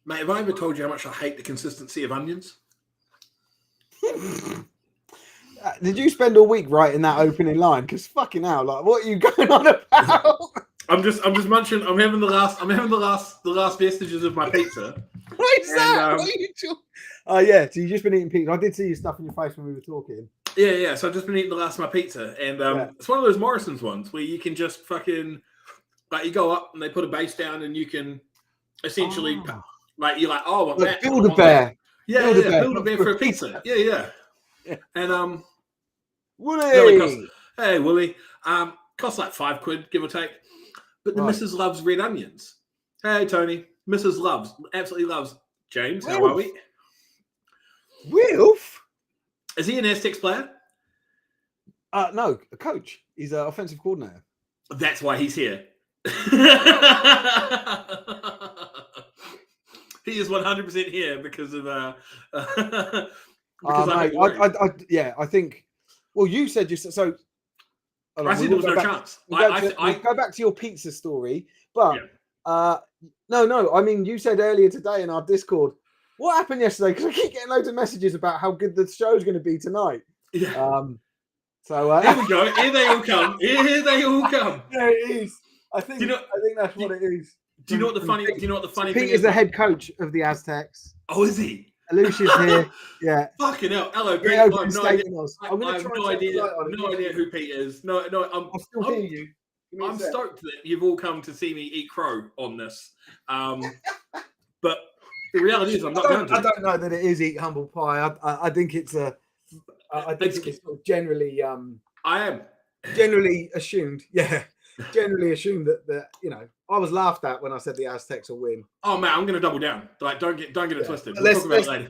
Mate, have I ever told you how much I hate the consistency of onions? Did you spend all week writing that opening line? Because fucking hell, like, what are you going on about? I'm just munching. I'm having the last vestiges of my pizza. What is that? What are you doing? Oh yeah, so you've just been eating pizza. I did see you stuff in your face when we were talking. Yeah. So I've just been eating the last of my pizza, and it's one of those Morrison's ones where you can just fucking like you go up and they put a base down, and you can essentially like you're like, oh, I want that. Build a bear. Yeah, build a bear for a pizza. Yeah. And Wooly. Hey, Wooly. Costs like £5, give or take. But the missus loves red onions. Hey, Tony. Mrs. absolutely loves. James, how are we? Wilf? Is he an Aztecs player? No, a coach. He's an offensive coordinator. That's why he's here. He is 100% here because of I think. Well, you said so. I said there was no chance. Go back to your pizza story, but no. I mean, you said earlier today in our Discord, what happened yesterday? Because I keep getting loads of messages about how good the show's going to be tonight. Yeah. So here we go. Here they all come. Here they all come. There it is. I think that's what it is. Do you know what the funny thing is? Peter's the head coach of the Aztecs. Oh, is he? Lucia's here. Yeah. Fucking hell. Hello, Pete. I have no idea who Pete is. No. I'll still hear you. I'm stoked that you've all come to see me eat crow on this. But the reality is, I'm not going to. I don't know that it is eat humble pie. I think it's a. I think it's sort of generally. I am generally assumed. Yeah. Generally assumed that I was laughed at when I said the Aztecs will win. Oh man, I'm going to double down. Like, don't get it twisted. We'll talk about it later.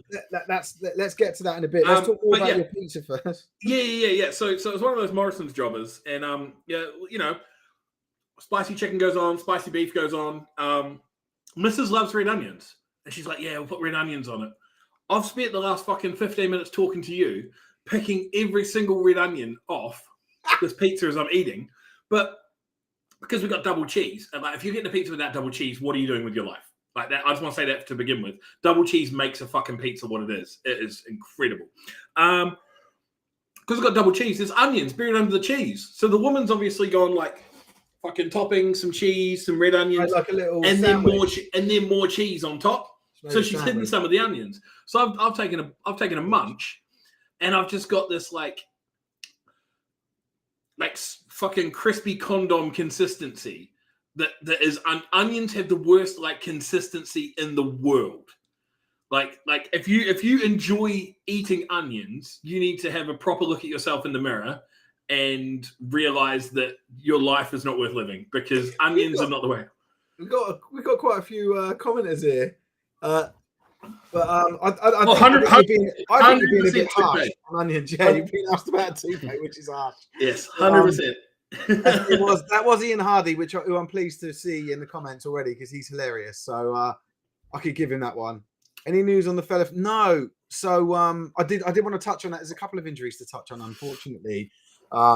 Let's get to that in a bit. Let's talk all about your pizza first. Yeah. So it's one of those Morrison's jobbers, and spicy chicken goes on, spicy beef goes on. Mrs. loves red onions, and she's like, yeah, we'll put red onions on it. I've spent the last fucking 15 minutes talking to you, picking every single red onion off this pizza as I'm eating, but because we got double cheese, and like if you get the pizza without double cheese, what are you doing with your life? Like that, I just want to say that to begin with. Double cheese makes a fucking pizza what it is. It is incredible. Because it's got double cheese, there's onions buried under the cheese. So the woman's obviously gone like fucking topping some cheese, some red onions, like a little and sandwich. then more cheese on top. So she's hidden some of the onions. So I've taken a munch, and I've just got this like fucking crispy condom consistency that is onions have the worst like consistency in the world. Like if you enjoy eating onions, you need to have a proper look at yourself in the mirror and realize that your life is not worth living because onions are not the way. We've got quite a few commenters here. I think you've been a bit harsh on onions. Yeah, you've been asked about toothpaste, which is harsh. Yes, 100%. That was Ian Hardy, who I'm pleased to see in the comments already because he's hilarious. So I could give him that one. Any news on the fella? No. So I did want to touch on that. There's a couple of injuries to touch on, unfortunately.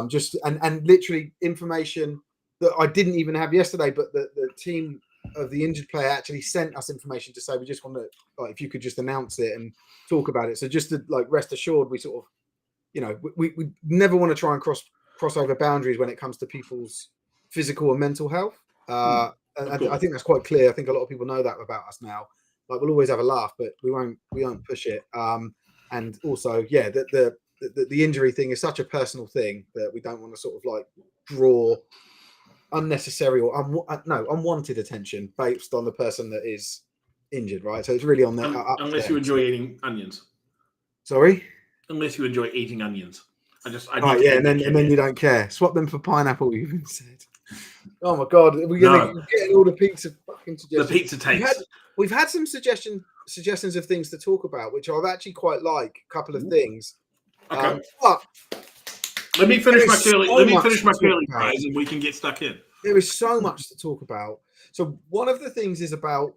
Just and literally information that I didn't even have yesterday, but the team of the injured player actually sent us information to say we just want to, like, if you could just announce it and talk about it. So just to like rest assured, we sort of, we never want to try and cross over boundaries when it comes to people's physical and mental health. And I think that's quite clear. I think a lot of people know that about us now. Like we'll always have a laugh, but we won't push it. And also, yeah, the injury thing is such a personal thing that we don't want to sort of like draw unnecessary or unwanted attention based on the person that is injured, right? So it's really on that. Unless you enjoy eating onions. Sorry? Unless you enjoy eating onions. And then you don't care. Swap them for pineapple, you even said. Oh my god, we're getting all the pizza fucking suggestions. The pizza takes. We've had some suggestions of things to talk about, which I've actually quite like. A couple of things. Okay. But Let me finish my curly. so Let me much finish to my talk curly about. fries, and we can get stuck in. There is so much to talk about. So one of the things is about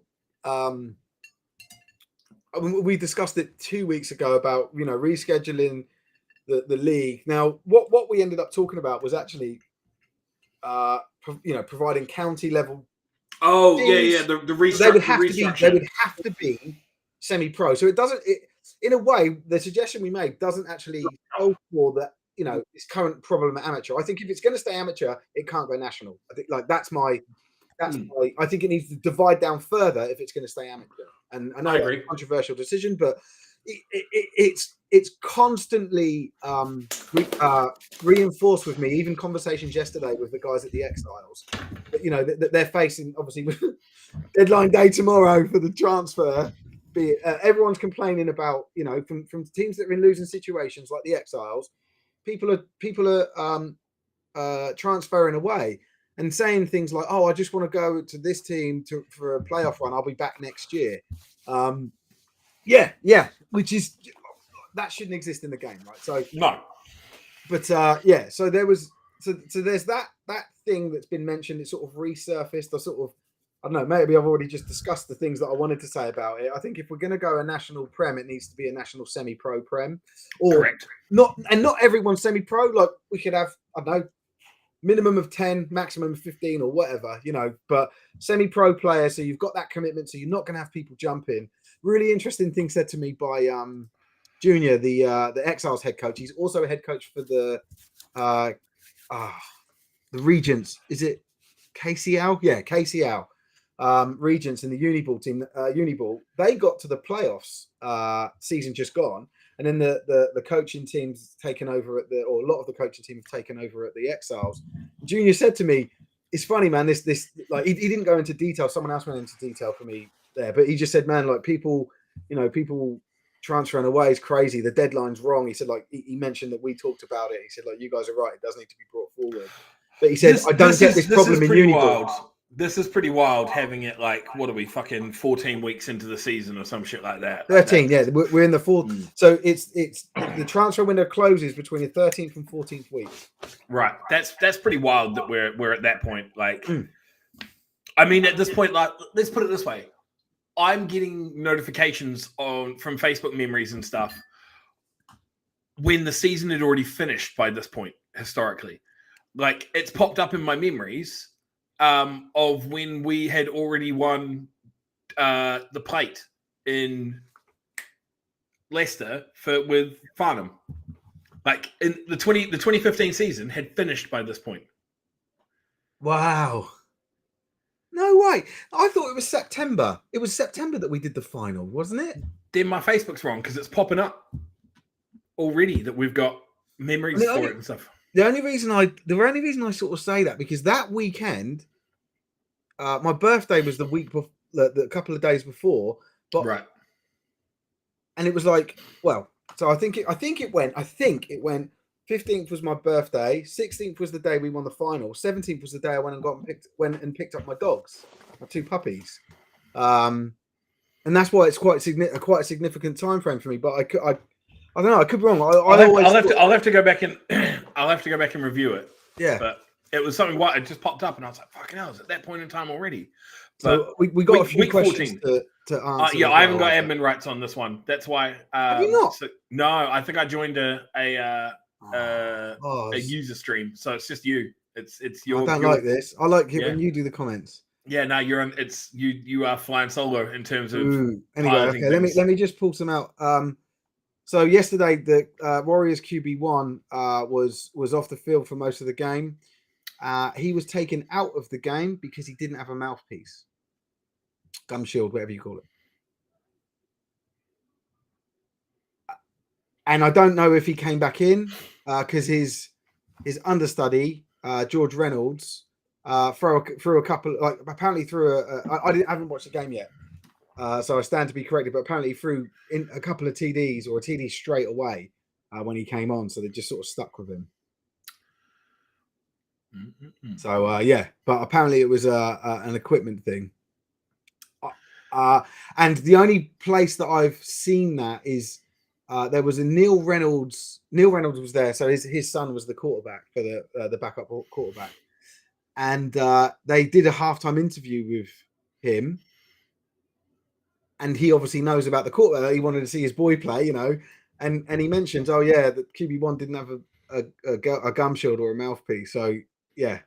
we discussed it 2 weeks ago about rescheduling the league. Now what we ended up talking about was actually providing county level. Oh teams. yeah. The They would restructure. have to be semi-pro. So it doesn't. In a way, the suggestion we made doesn't actually solve for that. This current problem at amateur. I think if it's going to stay amateur, it can't go national. I think that's my. I think it needs to divide down further if it's going to stay amateur. And I know that's a controversial decision, but it's constantly reinforced with me. Even conversations yesterday with the guys at the Exiles, that they're facing obviously deadline day tomorrow for the transfer. Everyone's complaining about from teams that are in losing situations like the Exiles. People are transferring away and saying things like, "Oh, I just want to go to this team for a playoff run. I'll be back next year." Which is that shouldn't exist in the game, right? So no, but so there's that thing that's been mentioned. It sort of resurfaced. I don't know. Maybe I've already just discussed the things that I wanted to say about it. I think if we're going to go a national prem, it needs to be a national semi-pro prem, or correct. Not everyone's semi-pro. Like we could have, I don't know, minimum of 10, maximum of 15 or whatever, but semi-pro players. So you've got that commitment. So you're not going to have people jumping. Really interesting thing said to me by Junior, the Exiles head coach. He's also a head coach for the Regents. Is it KCL? Yeah, KCL. Regents in the Uniball team. Uniball, they got to the playoffs season just gone. And then the coaching team's taken over or a lot of the coaching team have taken over at the Exiles. Junior said to me, "It's funny, man. This like he didn't go into detail. Someone else went into detail for me there, but he just said, man, like people transferring away is crazy. The deadline's wrong." He said, like he mentioned that we talked about it. He said, like you guys are right. It does need to be brought forward. But he said, I don't get this problem in Uniball. This is pretty wild having it like, what are we, fucking 14 weeks into the season or some shit like that. 13, yeah. We're in the fourth. So it's the transfer window closes between the 13th and 14th week. Right. That's pretty wild that we're at that point. Like, I mean, at this point, like, let's put it this way. I'm getting notifications from Facebook memories and stuff when the season had already finished by this point, historically. Like, it's popped up in my memories of when we had already won the plate in Leicester with Farnham. Like, in the 2015 season had finished by this point. Wow. No way. I thought it was September. It was September that we did the final, wasn't it? Then my Facebook's wrong because it's popping up already that we've got memories for it and stuff. The only reason I sort of say that because that weekend, my birthday was the week before, the couple of days before, but right. And it was like, well, so I think it went. 15th was my birthday. 16th was the day we won the final. 17th was the day I went and picked up my dogs, my two puppies, and that's why it's quite a significant time frame for me. But I don't know. I could be wrong. I'll have to go back and I'll have to go back and review it. Yeah, but it was something. It just popped up, and I was like, "Fucking hell!" It's at that point in time already. So we got a few questions to answer. Yeah, I haven't got admin rights on this one. That's why. Have you not? No, I think I joined a user stream, so it's just you. It's your. I don't like this. I like it when you do the comments. Yeah, no, you're on. It's you are flying solo in terms of. Anyway, okay. Let me just pull some out. So yesterday the Warriors QB1 was off the field for most of the game. He was taken out of the game because he didn't have a mouthpiece, gum shield, whatever you call it. And I don't know if he came back in because his understudy George Reynolds threw a couple, like apparently threw I haven't watched the game yet, so I stand to be corrected, but apparently he threw in a couple of TDs or a TD straight away when he came on, so they just sort of stuck with him. So yeah, but apparently it was an equipment thing. And the only place that I've seen that is there was a Neil Reynolds. Neil Reynolds was there, so his son was the quarterback for the backup quarterback, and they did a halftime interview with him, and he obviously knows about the quarterback. He wanted to see his boy play, you know, and he mentioned, oh yeah, that QB1 didn't have a gum shield or a mouthpiece, so yeah.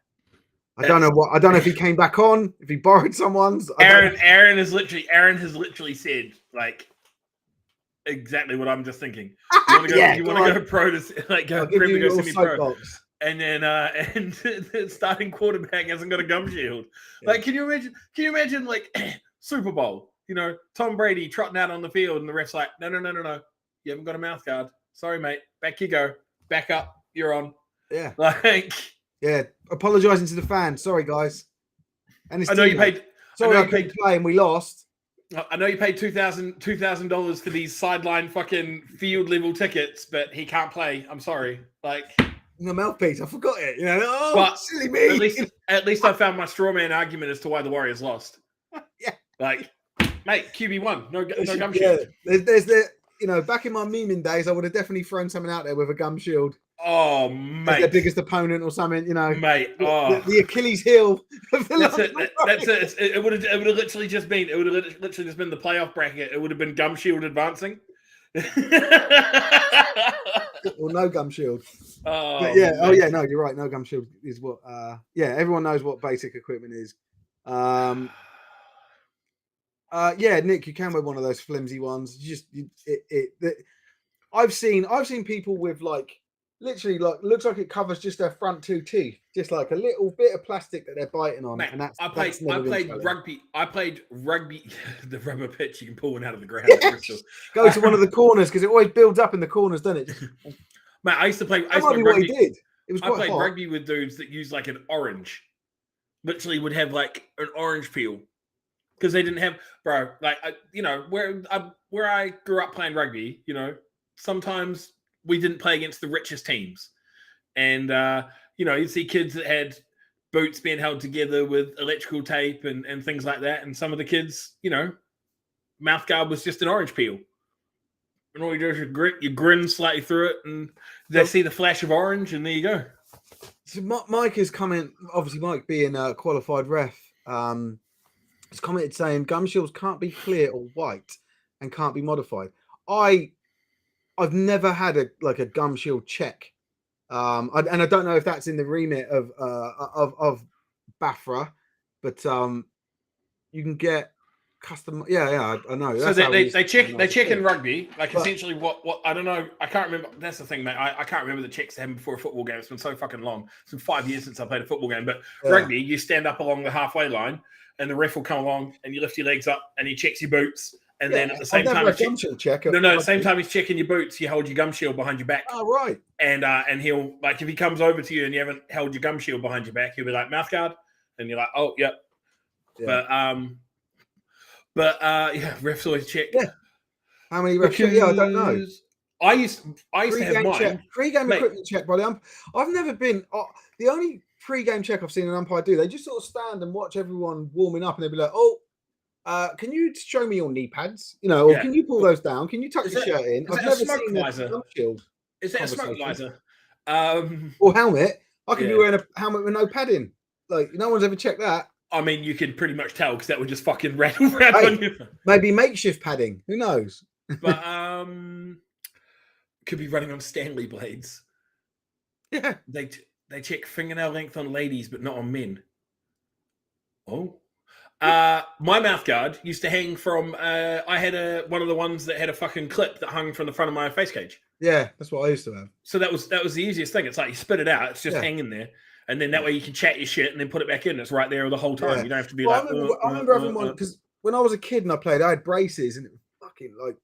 I don't know if he came back on, if he borrowed someone's. Aaron has literally said like exactly what I'm just thinking. You want to go? You want to go pro to like go semi-pro, and then and the starting quarterback hasn't got a gum shield. Yeah. Like, can you imagine like Super Bowl? You know, Tom Brady trotting out on the field, and the ref's like, no, you haven't got a mouth guard. Sorry, mate. Back you go. Back up. You're on. Yeah. Like. Yeah, apologising to the fans. Sorry, guys. And I know you paid. Sorry, I couldn't play and we lost. I know you paid $2,000 for these sideline fucking field level tickets, but he can't play. I'm sorry. Like the mouthpiece, I forgot it. You know, but silly me. At least I found my straw man argument as to why the Warriors lost. Yeah, like, mate, QB1, no gum shield. Yeah, there's the back in my memeing days, I would have definitely thrown something out there with a gum shield. Oh, mate. Their biggest opponent or something, you know. Mate, the Achilles heel. That's it. It would have literally just been the playoff bracket. It would have been gum shield advancing. Or no gum shield. Oh, but yeah, no, you're right. No gum shield is what everyone knows what basic equipment is. Nick, you can wear one of those flimsy ones. I've seen people with like literally like looks like it covers just their front two teeth, just like a little bit of plastic that they're biting on. Mate, and I played rugby. I played rugby. The rubber pitch, you can pull one out of the ground. Yes. Go to one of the corners because it always builds up in the corners, doesn't it? Mate, I used to play. That might be what he did. It was I quite played hot. rugby with dudes that used like an orange. Literally would have like an orange peel because they didn't have, bro. Like where I grew up playing rugby, you know, sometimes we didn't play against the richest teams. And, you see kids that had boots being held together with electrical tape and things like that. And some of the kids, mouth guard was just an orange peel. And all you do is you grin slightly through it and they see the flash of orange and there you go. So Mike is coming, obviously Mike being a qualified ref, has commented saying gum shields can't be clear or white and can't be modified. I've never had a gum shield check, and I don't know if that's in the remit of BAFRA, but you can get custom. Yeah, I know. So they check in rugby, like essentially what I don't know. I can't remember. That's the thing, mate. I can't remember the checks they had before a football game. It's been so fucking long. It's been 5 years since I played a football game. But rugby, you stand up along the halfway line, and the ref will come along, and you lift your legs up, and he checks your boots. And then at the same time, at the same time he's checking your boots, you hold your gum shield behind your back. Oh, right. And he'll like if he comes over to you and you haven't held your gum shield behind your back, he'll be like mouth guard, and you're like, oh, yep. Yeah. But refs always check. Yeah. How many refs? Yeah, I don't know. I used to have mine. Pre-game equipment check by the umpire. I've never been. The only pre-game check I've seen an umpire do, they just sort of stand and watch everyone warming up, and they'll be like, oh. Can you show me your knee pads? Or can you pull those down? Can you tuck your shirt in? I've never seen a gum shield. Is that a smoke visor? Or helmet? I could be wearing a helmet with no padding. Like no one's ever checked that. I mean, you can pretty much tell because that would just fucking rattle around on you. Maybe makeshift padding. Who knows? But could be running on Stanley blades. Yeah, they check fingernail length on ladies, but not on men. Oh. My mouth guard used to hang from. I had one of the ones that had a fucking clip that hung from the front of my face cage. Yeah, that's what I used to have. So that was the easiest thing. It's like you spit it out, it's just hanging there, and then that way you can chat your shit and then put it back in. It's right there the whole time. Yeah. You don't have to be I remember having one because when I was a kid and I played, I had braces and it was fucking like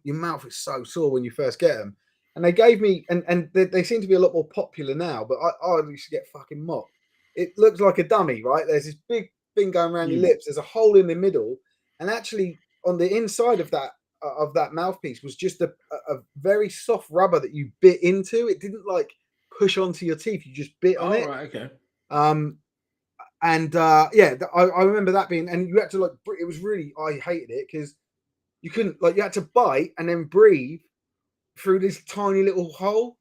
your mouth is so sore when you first get them. And they gave me and they seem to be a lot more popular now, but I used to get fucking mocked. It looks like a dummy, right? There's this big thing going around your lips. There's a hole in the middle, and actually on the inside of that mouthpiece was just a very soft rubber that you bit into. It didn't like push onto your teeth. You just bit on it. Right, okay. I remember that being, and you had to like. It was really I hated it because you couldn't like you had to bite and then breathe through this tiny little hole.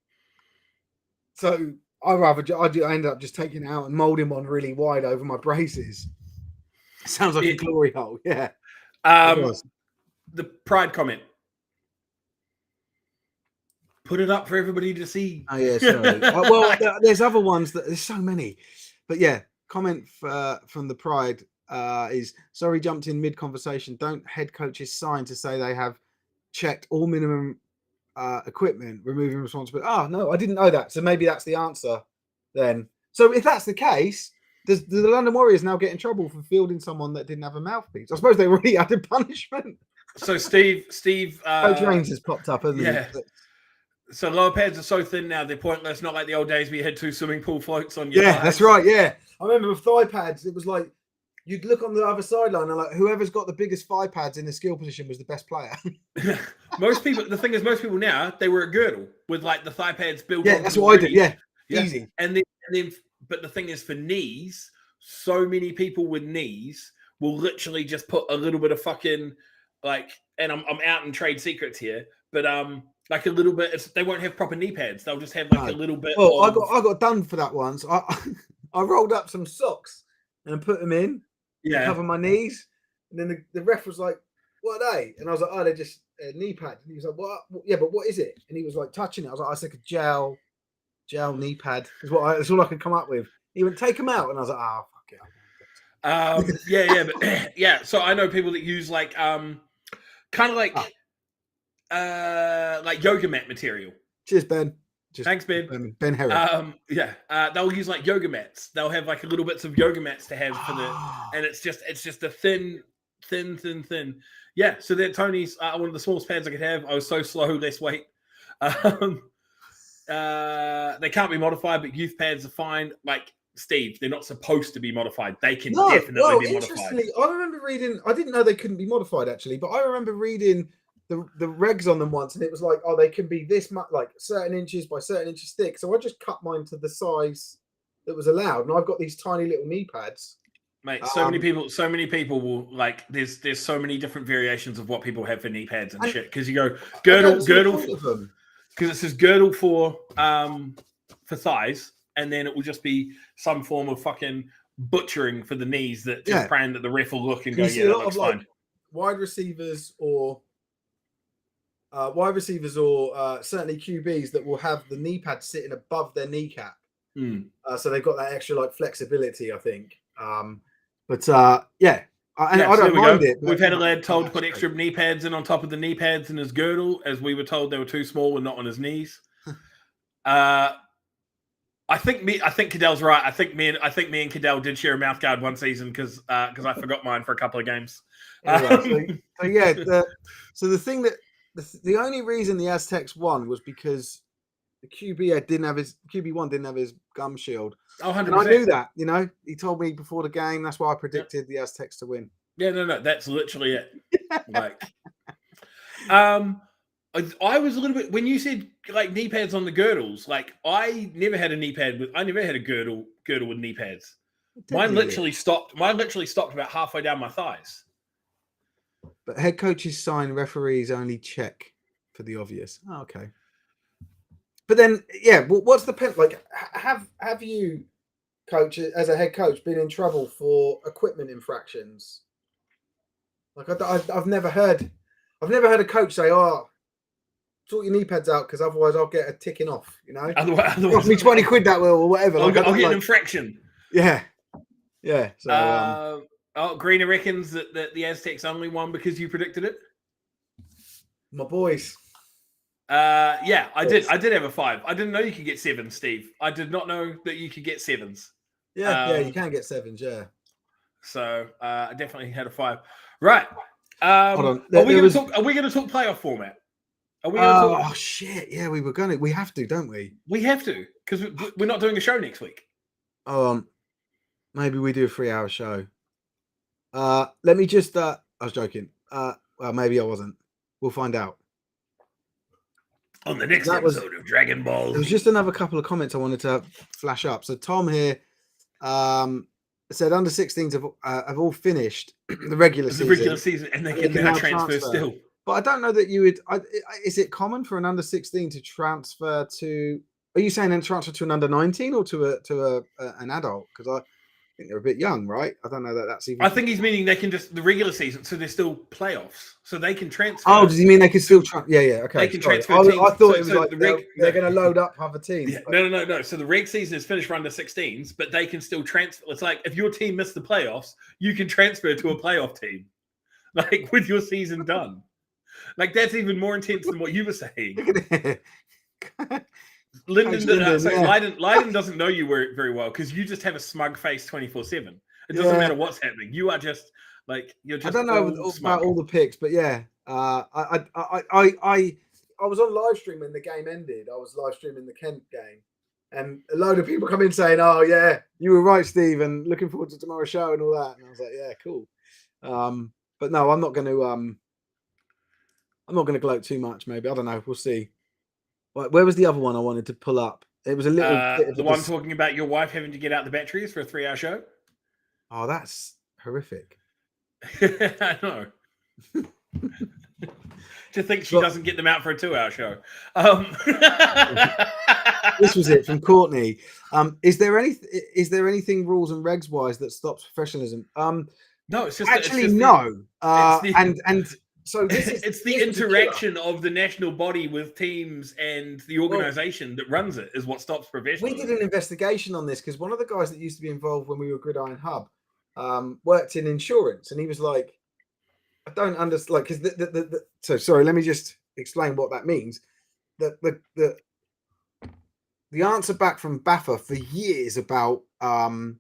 So I ended up just taking it out and molding one really wide over my braces. Sounds like a glory hole. Yeah. The Pride comment. Put it up for everybody to see. Oh yeah, sorry. Well, there's other ones there's so many, but yeah. Comment from the Pride is sorry, jumped in mid conversation. Don't head coaches sign to say they have checked all minimum equipment, removing responsibility? Oh no, I didn't know that. So maybe that's the answer then. So if that's the case, does the London Warriors now get in trouble for fielding someone that didn't have a mouthpiece? I suppose they already had a punishment. So Steve, Coach Rains has popped up, hasn't he? So lower pads are so thin now, they're pointless. Not like the old days where you had 2 swimming pool floats on your thighs. That's right. Yeah. I remember with thigh pads, it was like you'd look on the other sideline and like whoever's got the biggest thigh pads in the skill position was the best player. Most people, the thing is, most people now, they wear a girdle with like the thigh pads built. Yeah, that's what I did. Yeah. Easy. And then, but the thing is, for knees, so many people with knees will literally just put a little bit of fucking like, and I'm out in trade secrets here, but like a little bit. They won't have proper knee pads. They'll just have like a little bit. Well, I got done for that once. I rolled up some socks and put them in. Yeah. To cover my knees, and then the ref was like, "What are they?" And I was like, "Oh, they're just knee pads." And he was like, "What? Yeah, but what is it?" And he was like touching it. I was like, "I said a gel knee pad." That's all I could come up with. He went, "Take them out," and I was like, "Oh, fuck it." But yeah. So I know people that use like kind of like yoga mat material. Cheers, Ben. Thanks, Ben. Ben Herrick. They'll use like yoga mats. They'll have like little bits of yoga mats to have for and it's just a thin. Yeah. So that Tony's one of the smallest pads I could have. I was so slow, less weight. They can't be modified, but youth pads are fine. Like Steve, they're not supposed to be modified. They can definitely be modified. I remember reading. I didn't know they couldn't be modified actually, but I remember reading the regs on them once, and it was like, they can be this much, like certain inches by certain inches thick. So I just cut mine to the size that was allowed, and I've got these tiny little knee pads. Mate, so many people will like. There's so many different variations of what people have for knee pads and shit. Because you go girdle, because it says girdle for thighs, and then it will just be some form of fucking butchering for the knees that just praying that the ref will look and go, yeah, that looks fine. Wide receivers or certainly QBs that will have the knee pad sitting above their kneecap. So they've got that extra like flexibility, I think. I don't mind it. We've had a lad told to put extra knee pads in on top of the knee pads in his girdle, as we were told they were too small and not on his knees. I think Cadell's right. I think me and Cadell did share a mouth guard one season because I forgot mine for a couple of games. The only reason the Aztecs won was because the QB1 didn't have his gum shield. Oh, 100%. And I knew that, he told me before the game. That's why I predicted the Aztecs to win. Yeah, no, that's literally it. Like, I was a little bit, when you said like knee pads on the girdles, like I never had a girdle with knee pads. Mine literally stopped about halfway down my thighs. But head coaches sign, referees only check for the obvious. Oh, okay. But then, what's the pen? Like, have you, coach, as a head coach, been in trouble for equipment infractions? Like, I've never heard a coach say, "Oh, sort your knee pads out because otherwise I'll get a ticking off." Otherwise, cost me 20 quid that will or whatever. I'll get an infraction. Yeah. So, Greener reckons that the Aztecs only won because you predicted it. My boys. I did. I did have a 5. I didn't know you could get 7, Steve. I did not know that you could get 7s. Yeah, you can get 7s. Yeah. So I definitely had a 5. Right. Hold on. Are we going to talk playoff format? Are we? Oh shit! Yeah, we have to, don't we? We have to because we're not doing a show next week. Maybe we do a 3-hour show. Let me just. I was joking. Well, maybe I wasn't. We'll find out. On the next episode of Dragon Ball. There was just another couple of comments I wanted to flash up. So Tom here said under 16s have all finished the regular season. And they can now transfer still. But I don't know that you would. Is it common for an under 16 to transfer to? Are you saying then transfer to an under 19 or to an adult? Because I think they're a bit young, right? I don't know that that's even. I think he's meaning they can just the regular season, so they're still playoffs, so they can transfer. Oh, does he mean they can still transfer? Yeah, okay. They can sorry. transfer. I thought it was so like they're going to load up other teams. Yeah, no. So the reg season is finished for under 16s, but they can still transfer. It's like if your team missed the playoffs, you can transfer to a playoff team, like with your season done. Like that's even more intense than what you were saying. Lyndon doesn't know you very well because you just have a smug face 24/7. It doesn't matter what's happening. You are just like you're just. I don't know about all the picks, but yeah, I was on live stream when the game ended. I was live streaming the Kent game, and a load of people come in saying, "Oh yeah, you were right, Steve, and looking forward to tomorrow's show and all that." And I was like, "Yeah, cool." But no, I'm not going to gloat too much. Maybe I don't know. We'll see. Where was the other one I wanted to pull up? It was a little bit of the one talking about your wife having to get out the batteries for a 3-hour show. Oh, that's horrific. I know. To think she doesn't get them out for a 2-hour show. This was it from Courtney. Is there anything rules and regs wise that stops professionalism? No, it's just actually no. And so it's the interaction of the national body with teams and the organization that runs it is what stops professionalism. We did an investigation on this because one of the guys that used to be involved when we were Gridiron Hub worked in insurance, and he was like, I don't understand, like, because so sorry, let me just explain what that means. The answer back from BAFA for years about the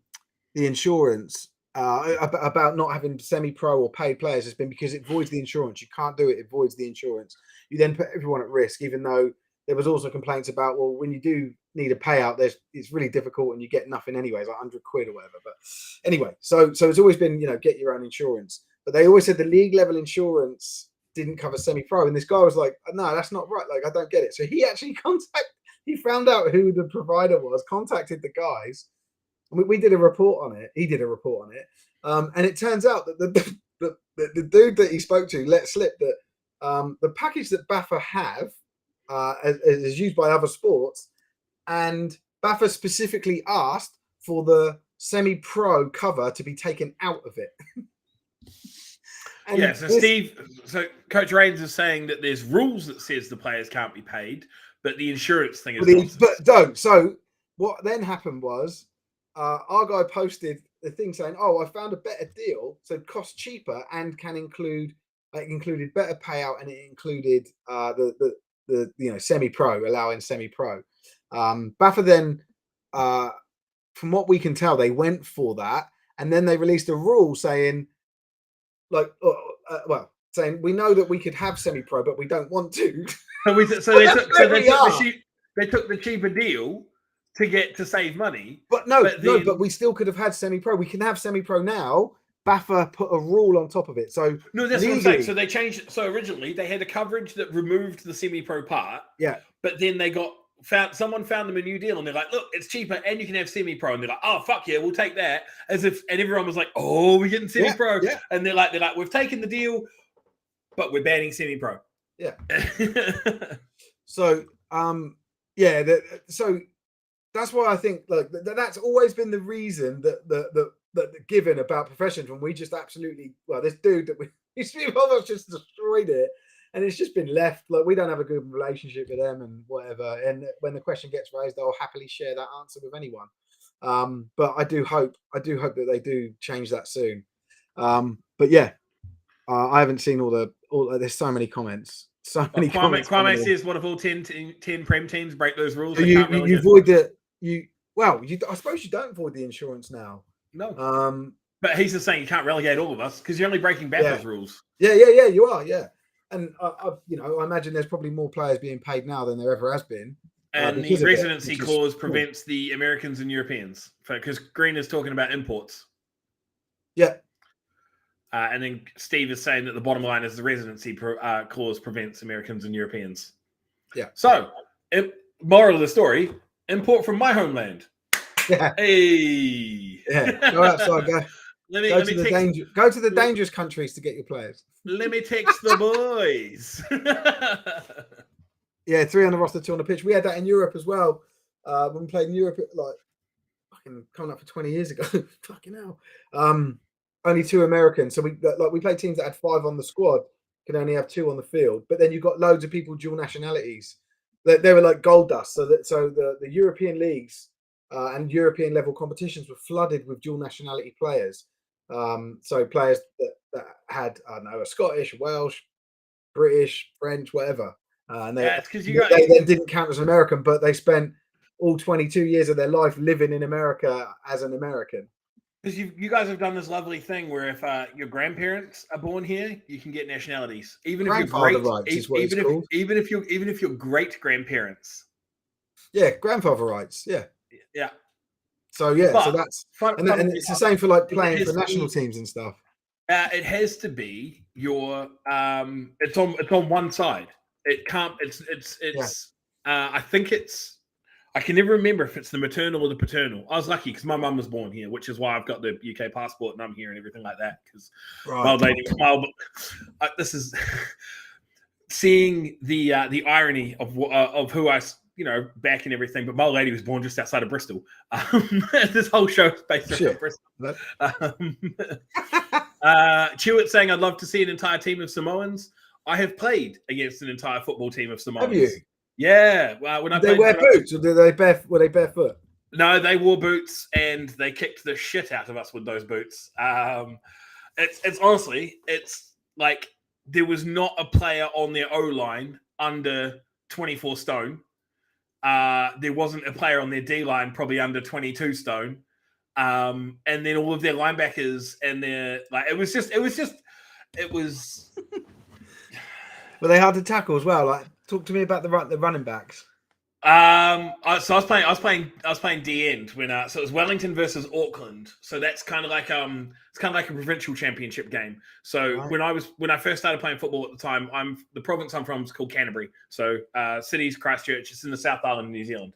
insurance about not having semi-pro or paid players has been because it voids the insurance. You can't do it; it voids the insurance. You then put everyone at risk, even though there was also complaints about, well, when you do need a payout, it's really difficult and you get nothing anyways, like 100 quid or whatever. But anyway, so it's always been, get your own insurance. But they always said the league level insurance didn't cover semi-pro, and this guy was like, no, that's not right. Like, I don't get it. So he actually he found out who the provider was, contacted the guys. We did a report on it. He did a report on it. And it turns out that the dude that he spoke to let slip that the package that BAFA have is used by other sports, and BAFA specifically asked for the semi-pro cover to be taken out of it. So Coach Rains is saying that there's rules that says the players can't be paid, but the insurance thing is but don't. So what then happened was our guy posted the thing saying, "Oh, I found a better deal, so it costs cheaper and can included better payout, and it included the semi-pro, allowing semi-pro." BAFA then, from what we can tell, they went for that, and then they released a rule saying, saying we know that we could have semi-pro, but we don't want to. They took the cheaper deal to save money. But but we still could have had semi-pro. We can have semi-pro now. BAFA put a rule on top of it. So no, that's what I'm saying. So they changed it. So originally they had a coverage that removed the semi-pro part. Yeah. But then someone found them a new deal, and they're like, look, it's cheaper and you can have semi-pro. And they're like, oh fuck yeah, we'll take that. And everyone was like, oh, we're getting semi-pro. Yeah. And they're like, we've taken the deal, but we're banning semi-pro. Yeah. So so that's why I think that's always been the reason that given about professionalism. We just absolutely this dude that we almost just destroyed it, and it's just been left. Like, we don't have a good relationship with them and whatever. And when the question gets raised, I'll happily share that answer with anyone. But I do hope that they do change that soon. But yeah, I haven't seen all there's so many comments. So many comments. Kwame says, what if all 10 Prem teams break those rules? So you void it. I suppose you don't void the insurance now. No. But he's just saying you can't relegate all of us because you're only breaking BAFA's rules. Yeah, you are, yeah. And I imagine there's probably more players being paid now than there ever has been. And the residency clause prevents the Americans and Europeans, because Green is talking about imports. Yeah. And then Steve is saying that the bottom line is the residency clause prevents Americans and Europeans. Yeah. So, moral of the story: import from my homeland. Yeah. Hey. Yeah. Go outside, guy. Go to the dangerous countries to get your players. Let me text the boys. Yeah, 3 on the roster, 2 on the pitch. We had that in Europe as well. When we played in Europe, like fucking coming up for 20 years ago. Fucking hell. Only 2 Americans. So we played teams that had 5 on the squad, could only have 2 on the field. But then you've got loads of people dual nationalities. They were like gold dust. So the European leagues and European level competitions were flooded with dual nationality players. So players that had, I don't know, a Scottish, Welsh, British, French, whatever. And they then didn't count as an American, but they spent all 22 years of their life living in America as an American. Because you guys have done this lovely thing where if your grandparents are born here, you can get nationalities. Even if your great grandparents. Yeah, grandfather rights. Yeah. Yeah. So that's and it's the same for like playing for national teams and stuff. It has to be your it's on one side. It can't. I think it's. I can never remember if it's the maternal or the paternal. I was lucky because my mum was born here, which is why I've got the UK passport and I'm here and everything like that. Because my old lady, this is seeing the irony of who I back and everything. But my old lady was born just outside of Bristol. This whole show is based around Bristol. Chewett saying, "I'd love to see an entire team of Samoans." I have played against an entire football team of Samoans. Have you? Yeah. When I did they wear boots or were they barefoot? No, they wore boots and they kicked the shit out of us with those boots. It's honestly, it's like there was not a player on their O-line under 24 stone. There wasn't a player on their D-line probably under 22 stone. And then all of their linebackers and their it was Were they hard to tackle as well? Like, talk to me about the running backs. So I was playing D end when so it was Wellington versus Auckland. So that's kind of like it's kind of like a provincial championship game. So right. when I first started playing football at the time, the province I'm from is called Canterbury. So city's Christchurch. It's in the South Island of New Zealand.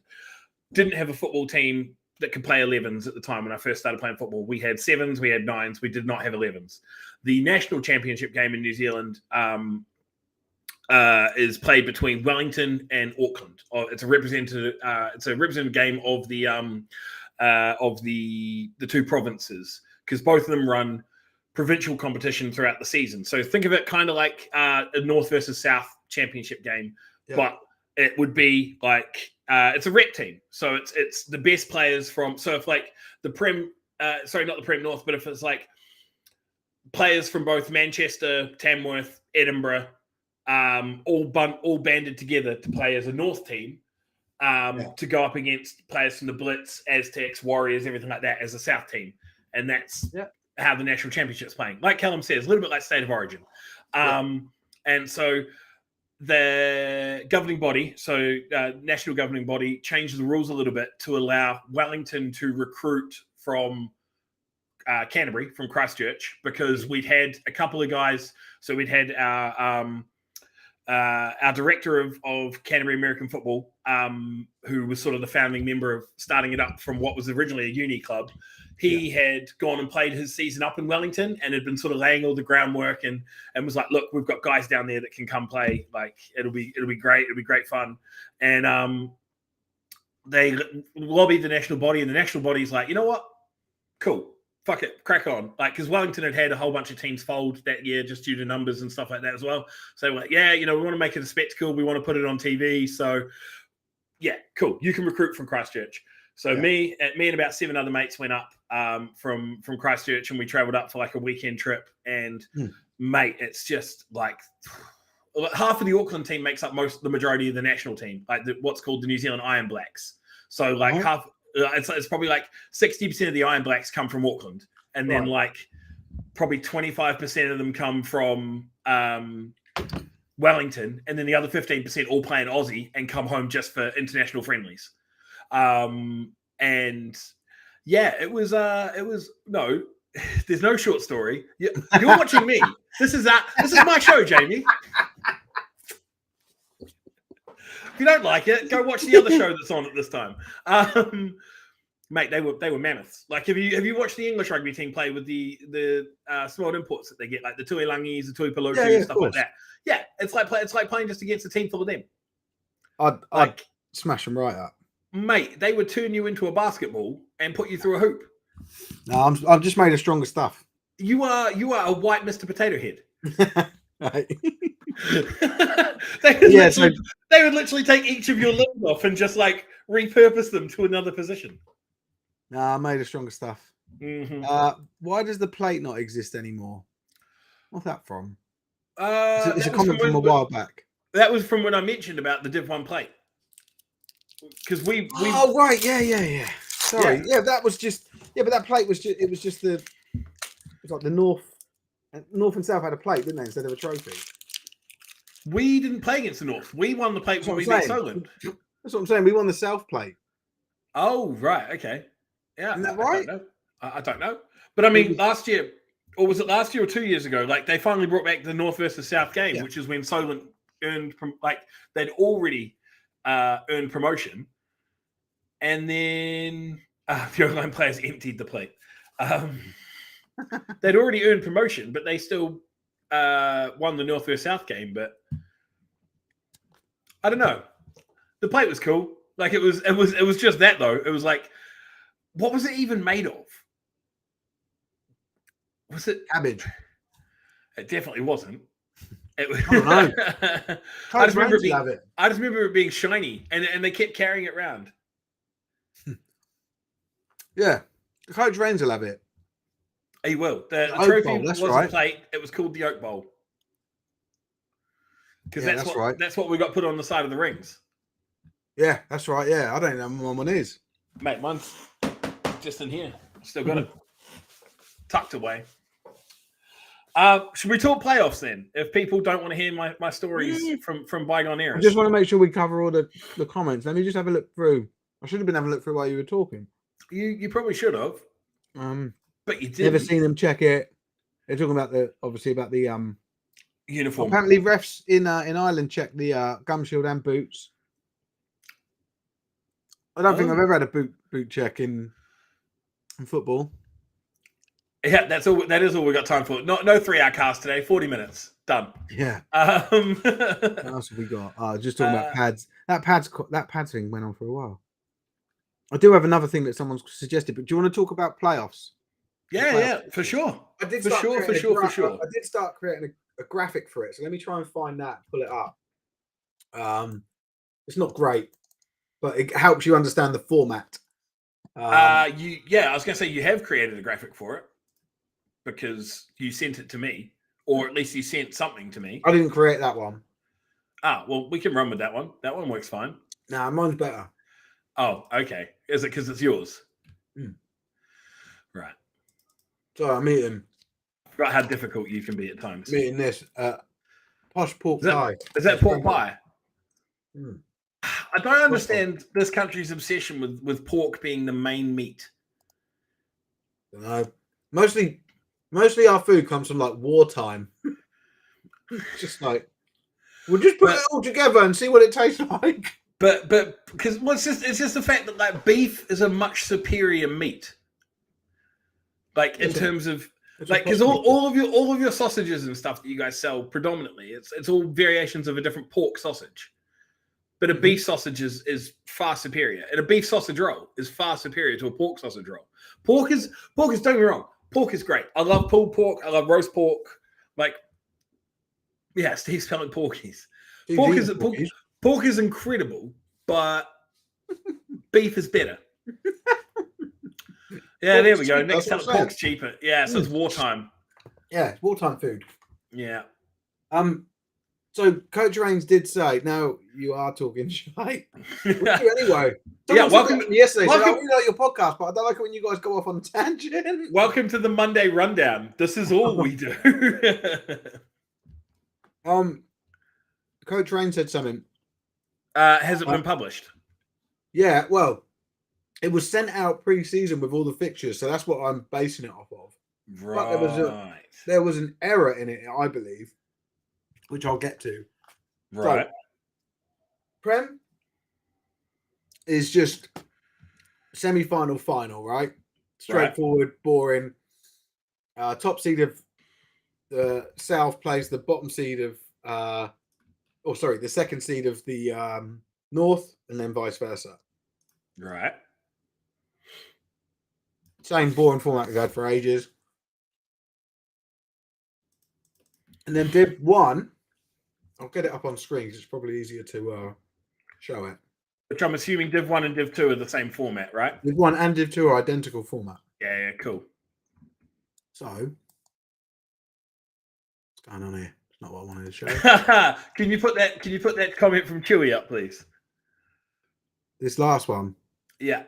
Didn't have a football team that could play 11s at the time when I first started playing football. We had 7s, we had 9s, we did not have 11s. The national championship game in New Zealand is played between Wellington and Auckland. It's a representative game of the two provinces because both of them run provincial competition throughout the season. So think of it kind of like a North versus South championship game, but it would be like it's a rep team. So it's the best players from. So if like the Prem, sorry, not the Prem North, but if it's like players from both Manchester, Tamworth, Edinburgh. All banded together to play as a North team to go up against players from the Blitz, Aztecs, Warriors, everything like that as a South team. And that's how the national championship's playing. Like Callum says, a little bit like State of Origin. And so the governing body, national governing body, changed the rules a little bit to allow Wellington to recruit from Canterbury, from Christchurch, because we'd had a couple of guys. So we'd had our director of Canterbury American Football, who was sort of the founding member of starting it up from what was originally a uni club. He had gone and played his season up in Wellington and had been sort of laying all the groundwork and was like, look, we've got guys down there that can come play. Like it'll be great. It'll be great fun. And they lobbied the national body, and the national body's like, you know what? Cool. Fuck it, crack on. Like, because Wellington had a whole bunch of teams fold that year just due to numbers and stuff like that as well. So they were like, yeah, we want to make it a spectacle. We want to put it on TV. So, yeah, cool. You can recruit from Christchurch. So me and about 7 other mates went up from Christchurch, and we traveled up for like a weekend trip. And mate, it's just like half of the Auckland team makes up the majority of the national team, like what's called the New Zealand Iron Blacks. So like half. It's probably like 60% of the Iron Blacks come from Auckland, and then like probably 25% of them come from Wellington, and then the other 15% all play in Aussie and come home just for international friendlies. And yeah, it was no, there's no short story. You're watching me. This is my show, Jamie. If you don't like it, go watch the other show that's on at this time. Mate, they were mammoths. Like, have you watched the English rugby team play with the small imports that they get, like the Tuilangis, the Tuipulotu, stuff like that? Yeah, it's like playing just against a team full of them. I'd smash them right up, mate. They would turn you into a basketball and put you through a hoop. No, I've just made a stronger stuff. You are a white Mr. Potato Head. Right. They would literally take each of your limbs off and just like repurpose them to another position. Nah, I made a stronger stuff. Mm-hmm. Why does the plate not exist anymore? What's that from? It's a comment from a while back. That was from when I mentioned about the Div 1 plate. Because we Oh right, yeah. Sorry, yeah, that was just but that plate was just it was like the north and south had a plate, didn't they, instead of a trophy. We didn't play against the North. We won the plate when we beat Solent. That's what I'm saying. We won the South plate. Oh right, okay, yeah. Isn't that right? I don't know. But I mean, last year, or was it last year or 2 years ago? Like they finally brought back the North versus South game, which is when Solent earned they'd already earned promotion, and then the online players emptied the plate. They'd already earned promotion, but they still won the North versus South game. But I don't know. The plate was cool. Like it was just that though. It was like, what was it even made of? Was it cabbage? It definitely wasn't. It was. I don't know. I just remember it being shiny, and they kept carrying it around. Yeah, Coach Rains will have it. He will. The trophy wasn't a plate. It was called the Oak Bowl. Because that's what we got put on the side of the rings. Yeah, that's right. Yeah, I don't know what one is. Mate, mine's just in here. Still got it tucked away. Should we talk playoffs then? If people don't want to hear my stories from bygone eras. I just want to make sure we cover all the comments. Let me just have a look through. I should have been having a look through while you were talking. You probably should have. But you didn't. Never seen them check it. They're talking about the uniform. Apparently, refs in Ireland check the gum shield and boots. I don't think I've ever had a boot check in football. Yeah, that is all we got time for. No 3-hour cast today. 40 minutes done. Yeah. What else have we got? Just talking about pads. That pads thing went on for a while. I do have another thing that someone's suggested, but do you want to talk about playoffs? Yeah, for sure. I did start creating a graphic for it, so let me try and find that, pull it up. It's not great, but it helps you understand the format. I was going to say you have created a graphic for it because you sent it to me, or at least you sent something to me. I didn't create that one. Well, we can run with that one. That one works fine. Nah, mine's better. Oh, okay. Is it because it's yours? Right. Sorry, I'm eating. Right, how difficult you can be at times. I'm eating this posh pork pie. Is that pork pie? I don't understand this country's obsession with pork being the main meat. No, mostly our food comes from like wartime. Just like we'll just put it all together and see what it tastes like. But because it's just the fact that like beef is a much superior meat. Like in terms of like because all of your sausages and stuff that you guys sell predominantly it's all variations of a different pork sausage. But a beef sausage is far superior. And a beef sausage roll is far superior to a pork sausage roll. Pork is don't get me wrong. Pork is great. I love pulled pork. I love roast pork. Like, yeah, Steve's spelling porkies. Pork is incredible, but beef is better. Yeah, there we go. Next time, pork's cheaper. Yeah, so it's wartime. Yeah, it's wartime food. Yeah. So Coach Rains did say, "No, you are talking shite." Anyway, welcome. Yesterday, I really like your podcast, but I don't like it when you guys go off on a tangent. Welcome to the Monday Rundown. This is all we do. Coach Rains said something. Has it been published? Yeah, well, it was sent out pre-season with all the fixtures, so that's what I'm basing it off of. Right. But there was an error in it, I believe, which I'll get to. Right. So, Prem is just semi-final, final, right? Straightforward, boring. Top seed of the South plays the bottom seed of, the second seed of the North, and then vice versa. Right. Same boring format we've had for ages. And then Div 1, I'll get it up on screen because it's probably easier to show it. Which I'm assuming Div 1 and Div 2 are the same format, right? Div 1 and Div 2 are identical format. Yeah, cool. So, what's going on here? It's not what I wanted to show. Can you put that comment from Chewy up, please? This last one. Yeah.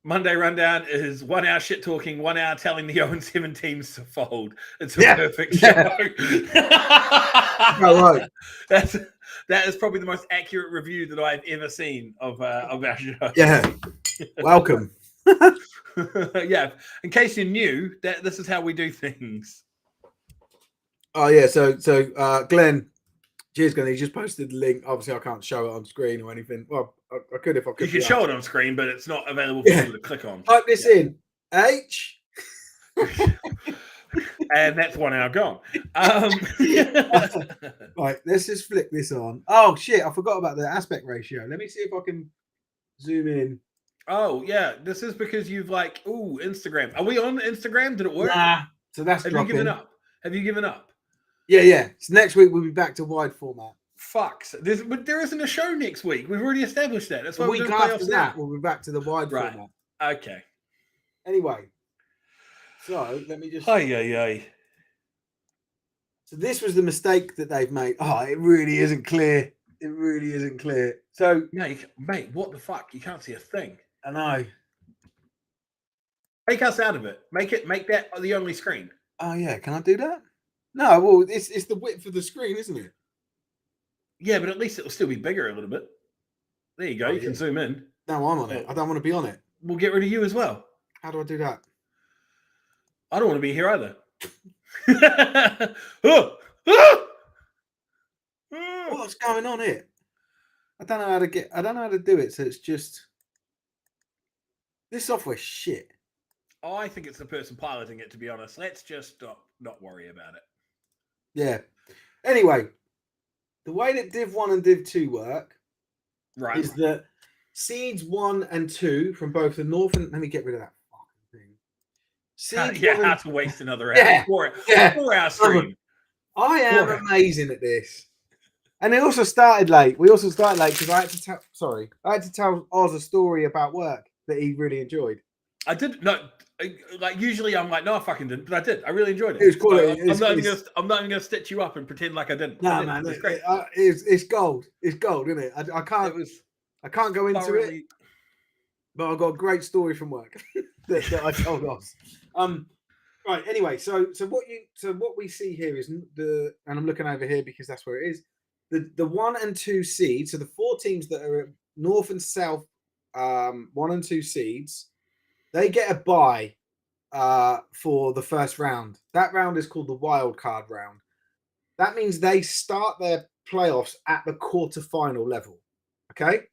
Monday Rundown is 1 hour shit talking, 1 hour telling the 0-7 teams to fold. It's a perfect show. Right. That is probably the most accurate review that I've ever seen of our show. Yeah. Welcome. Yeah. In case you're new, this is how we do things. Oh yeah. So Glenn, cheers, Glenn. He just posted the link. Obviously, I can't show it on screen or anything. Well, I could if I could. You can show it on screen, but it's not available for people to click on. Type this in. H. And that's 1 hour gone. Right, let's just flick this on. Oh shit, I forgot about the aspect ratio. Let me see if I can zoom in. Oh yeah, this is because you've Instagram. Are we on Instagram? Did it work? Nah. So that's Have dropping. you given up? Have you given up? Yeah. So next week we'll be back to wide format. Fucks. But there isn't a show next week. We've already established that. That's why week after that we'll be back to the wide format. Okay. Anyway, so let me just. Aye. So this was the mistake that they've made. Oh, it really isn't clear. It really isn't clear. So, mate, what the fuck? You can't see a thing. I know. Take us out of it. Make that the only screen. Oh yeah, can I do that? No, well, it's the width of the screen, isn't it? Yeah, but at least it'll still be bigger a little bit. There you go. You can zoom in. No, I'm on it. I don't want to be on it. We'll get rid of you as well. How do I do that? I don't want to be here either. What's going on here? I don't know how to do it. So it's just this software's shit. Oh, I think it's the person piloting it, to be honest. Let's just not worry about it. Yeah. Anyway, the way that Div 1 and Div 2 work is that seeds 1 and 2 from both the North and... Let me get rid of that fucking thing. Seeds how to waste another hour. 4 hour stream. I am amazing at this. And it also started late. We also started late because I had to tell Oz a story about work that he really enjoyed. I did not. Like usually, I'm like, no, I fucking didn't, but I did. I really enjoyed it. It was cool. I'm not even gonna stitch you up and pretend like I didn't. No, man, it's great. It's gold. It's gold, isn't it? I can't go into it, but I've got a great story from work that I told Oz. Right. Anyway, so what we see here is and I'm looking over here because that's where it is. The 1 and 2 seeds. So the 4 teams that are North and South, 1 and 2 seeds. They get a bye for the first round. That round is called the wild card round. That means they start their playoffs at the quarterfinal level. Okay?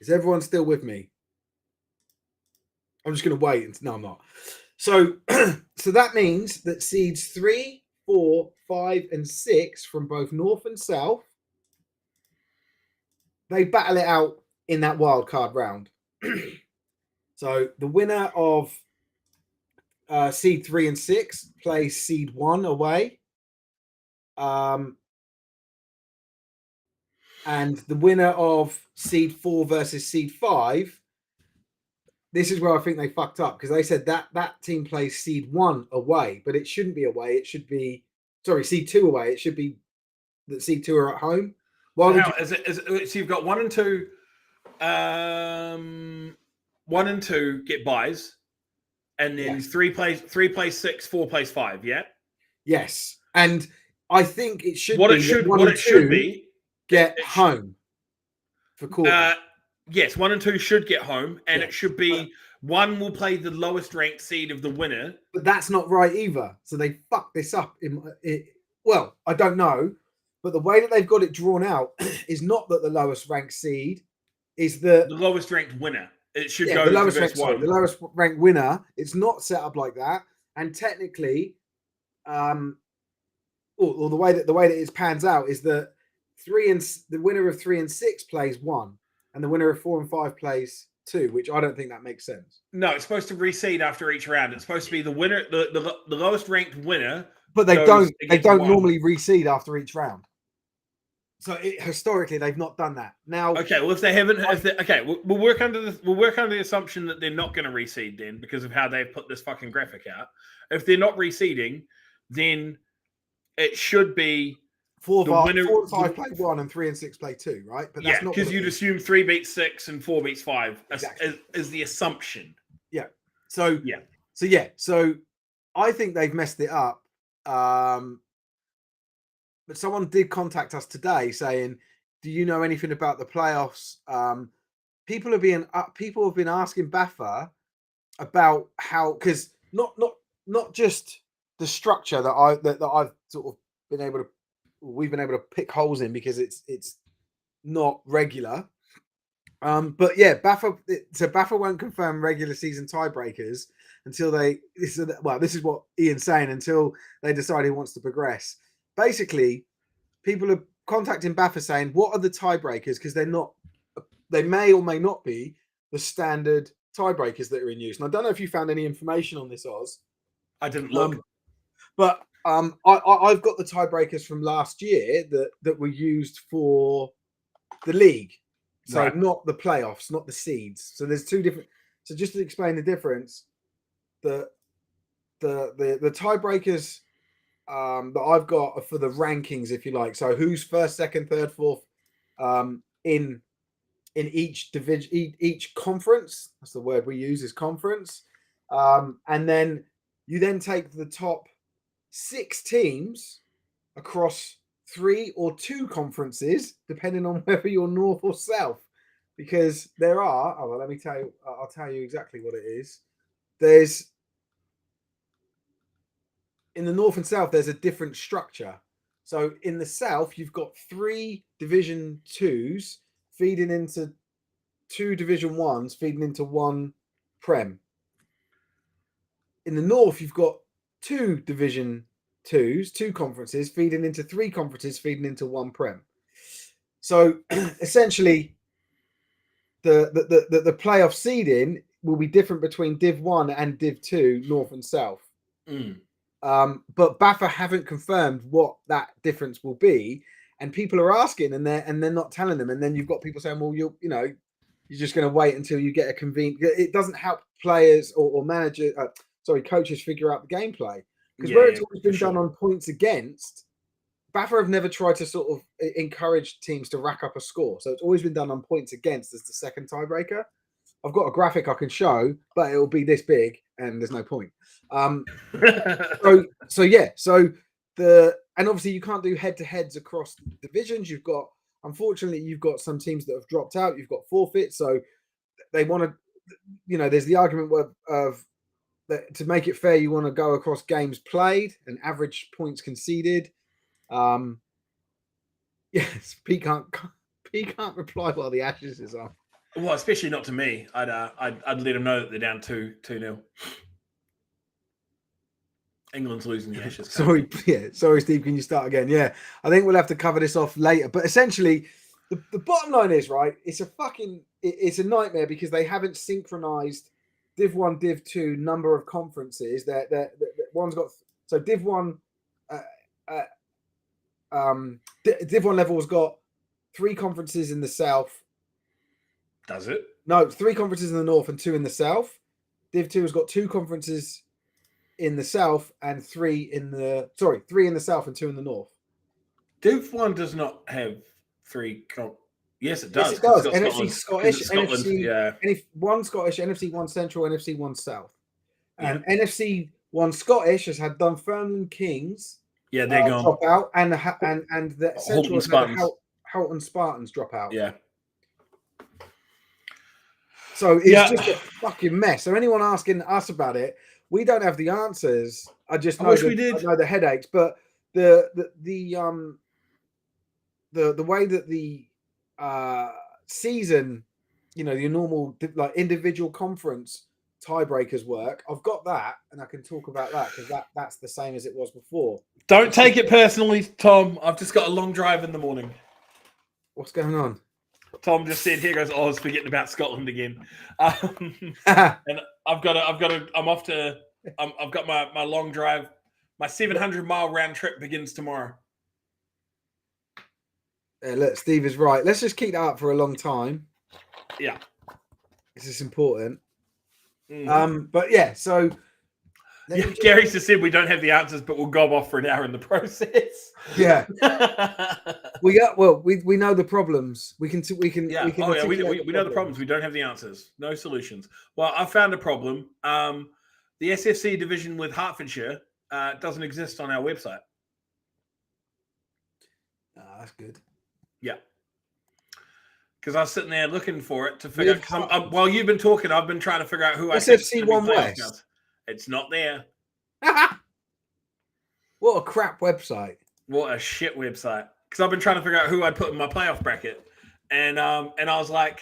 Is everyone still with me? I'm just going to wait. No, I'm not. So that means that seeds 3, 4, 5, and 6 from both North and South, they battle it out in that wild card round. So the winner of seed 3 and 6 plays seed 1 away. And the winner of seed 4 versus seed 5, this is where I think they fucked up because they said that team plays seed 1 away, but it shouldn't be away. It should be, seed 2 away. It should be that seed 2 are at home. So you've got 1 and 2. 1 and 2 get buys, and then 3 plays 6, 4 plays 5. Yeah. Yes, and I think it should. What it should be get home for quarter. Yes, 1 and 2 should get home, and it should be 1 will play the lowest ranked seed of the winner. But that's not right either. So they fucked this up. Well, I don't know, but the way that they've got it drawn out is not that the lowest ranked seed is the lowest ranked winner. It should Yeah, go the to lowest Division ranked, 1. the lowest ranked winner. It's not set up like that, and technically, or the way that it pans out is that the winner of 3 and 6 plays 1, and the winner of 4 and 5 plays 2, which I don't think that makes sense. No, it's supposed to reseed after each round. It's supposed to be the winner, the lowest ranked winner. But they goes don't. They against don't one. normally reseed after each round. So historically, they've not done that. Now, Okay, well, if they haven't, we'll work under the assumption that they're not going to reseed then because of how they've put this fucking graphic out. If they're not reseeding, then it should be 4 the winner, 4 and 5 play 1, and 3 and 6 play 2, right? But that's yeah, not because you'd assume 3 beats 6 and 4 beats 5 Exactly. is the assumption. Yeah. So I think they've messed it up. But someone did contact us today saying, "Do you know anything about the playoffs?" People have been asking BAFA about how, because not just the structure that I've sort of we've been able to pick holes in because it's not regular. But yeah, BAFA won't confirm regular season tiebreakers until this is what Ian's saying, until they decide who wants to progress. Basically, people are contacting BAFA saying, what are the tiebreakers? Because they may or may not be the standard tiebreakers that are in use. And I don't know if you found any information on this, Oz. I didn't look. But I've got the tiebreakers from last year that were used for the league. So Right. Not the playoffs, not the seeds. So there's two different. So just to explain the difference, the tiebreakers that I've got are for the rankings, if you like. So who's first, second, third, fourth in each division, each conference. That's the word we use, is conference. And then you then take the top 6 teams across 3 or 2 conferences, depending on whether you're north or south. Because there are, let me tell you, I'll tell you exactly what it is. There's, in the north and south, there's a different structure. So in the south, you've got 3 Division 2s feeding into 2 Division 1s, feeding into 1 Prem. In the north, you've got 2 Division 2s, 2 conferences feeding into 3 conferences, feeding into 1 Prem. So essentially, the playoff seeding will be different between Div 1 and Div 2, north and south. But BAFA haven't confirmed what that difference will be, and people are asking, and they're not telling them. And then you've got people saying, "Well, you're just going to wait until you get a convenient." It doesn't help players or coaches figure out the gameplay, because where it's always been done on points against, BAFA have never tried to sort of encourage teams to rack up a score. So it's always been done on points against as the second tiebreaker. I've got a graphic I can show, but it will be this big, and there's no point. And obviously you can't do head-to-heads across divisions. Unfortunately, you've got some teams that have dropped out. You've got forfeits, so they want to, there's the argument of that to make it fair, you want to go across games played and average points conceded. Yes, Pete can't reply while the Ashes is on. Well, especially not to me. I'd let him know that they're down 2-0. England's losing the Ashes. Sorry, Steve. Can you start again? Yeah, I think we'll have to cover this off later. But essentially, the bottom line is, right, it's a nightmare because they haven't synchronized Div 1, Div 2 number of conferences. That one's got, so Div 1, Div 1 level has got 3 conferences in the south. Does it? No, 3 conferences in the north and 2 in the south. Div 2 has got 2 conferences in the south and 3 in the south and 2 in the north. Div 1 does not have 3. Yes, it does. Yes, it does. NFC Scottish, NFC, 1 Scottish, NFC 1 Central, NFC 1 South. And NFC 1 Scottish has had Dunfermline Kings. Yeah, they're gone. Drop out, and the Central has had Houghton Spartans drop out. Yeah. So it's just a fucking mess. So anyone asking us about it, we don't have the answers. I just know I know the headaches, but the way that the season your normal like individual conference tiebreakers work. I've got that, and I can talk about that because that's the same as it was before. Don't take it personally, Tom. I've just got a long drive in the morning. What's going on? Tom just said, "Here goes Oz forgetting about Scotland again." And I've got my long drive. My 700-mile round trip begins tomorrow. Look, Steve is right. Let's just keep that up for a long time. Yeah, this is important. Mm-hmm. But yeah, so Gary just said we don't have the answers, but we'll gob off for an hour in the process. Yeah, we know the problems. We know the problems. We don't have the answers. No solutions. Well, I found a problem. The SFC division with Hertfordshire doesn't exist on our website. That's good. Yeah. Because I was sitting there looking for it to figure out. While you've been talking, I've been trying to figure out who SFC One West. It's not there. What a crap website. What a shit website. Because I've been trying to figure out who I'd put in my playoff bracket. And I was like,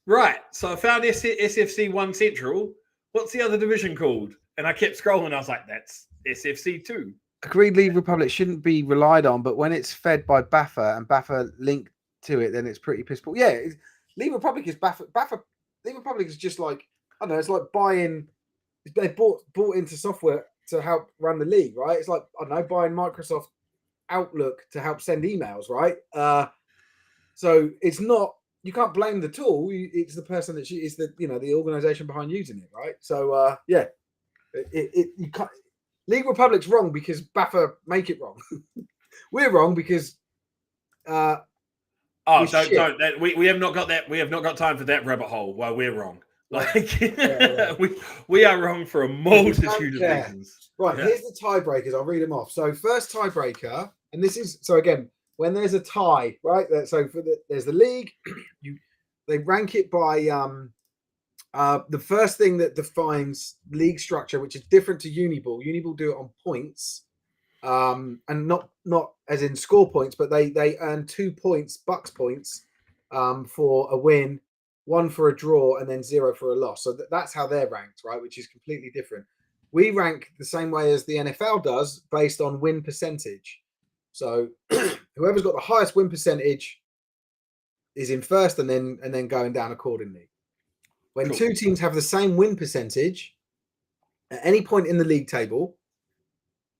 right. So I found SFC 1 Central. What's the other division called? And I kept scrolling. I was like, that's SFC 2. Agreed, League Republic shouldn't be relied on, but when it's fed by BAFA and BAFA linked to it, then it's pretty piss poor. Yeah, League Republic is BAFA. League Republic is just like, I don't know, it's like buying. They bought into software to help run the league, right? It's like, I don't know, buying Microsoft Outlook to help send emails, right? So it's not. You can't blame the tool. It's the person that is the organization behind using it, right? So yeah, you can't. League Republic's wrong because BAFA make it wrong. We're wrong because. We have not got that. We have not got time for that rabbit hole. While we're wrong, we are wrong for a multitude of reasons. Right, here's the tiebreakers. I'll read them off. So first tiebreaker, and this is again when there's a tie, right? So there's the league. They rank it by the first thing that defines league structure, which is different to Uniball. Uniball do it on points, and not as in score points, but they earn 2 points, Bucks points, for a win, 1 for a draw, and then 0 for a loss. So that's how they're ranked, right? Which is completely different. We rank the same way as the NFL does, based on win percentage. So whoever's got the highest win percentage is in first, and then going down accordingly. When two teams have the same win percentage at any point in the league table,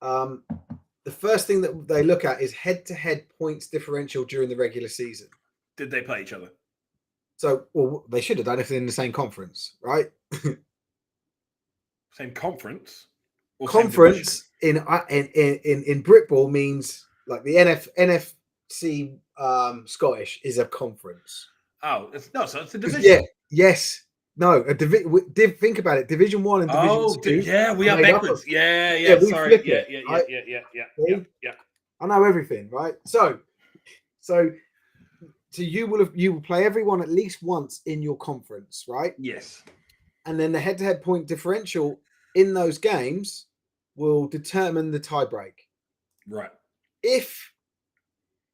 the first thing that they look at is head-to-head points differential during the regular season. Did they play each other? So, well, they should have done if they're in the same conference, right? Same conference? Or conference in Britball means like the NFC Scottish is a conference. Oh, so it's a division. Yeah, yes. No, think about it. Division 1 and Division 2. Yeah, we are backwards. Yeah. Sorry. Yeah. I know everything, right? So you will play everyone at least once in your conference, right? Yes. And then the head-to-head point differential in those games will determine the tiebreak. Right. If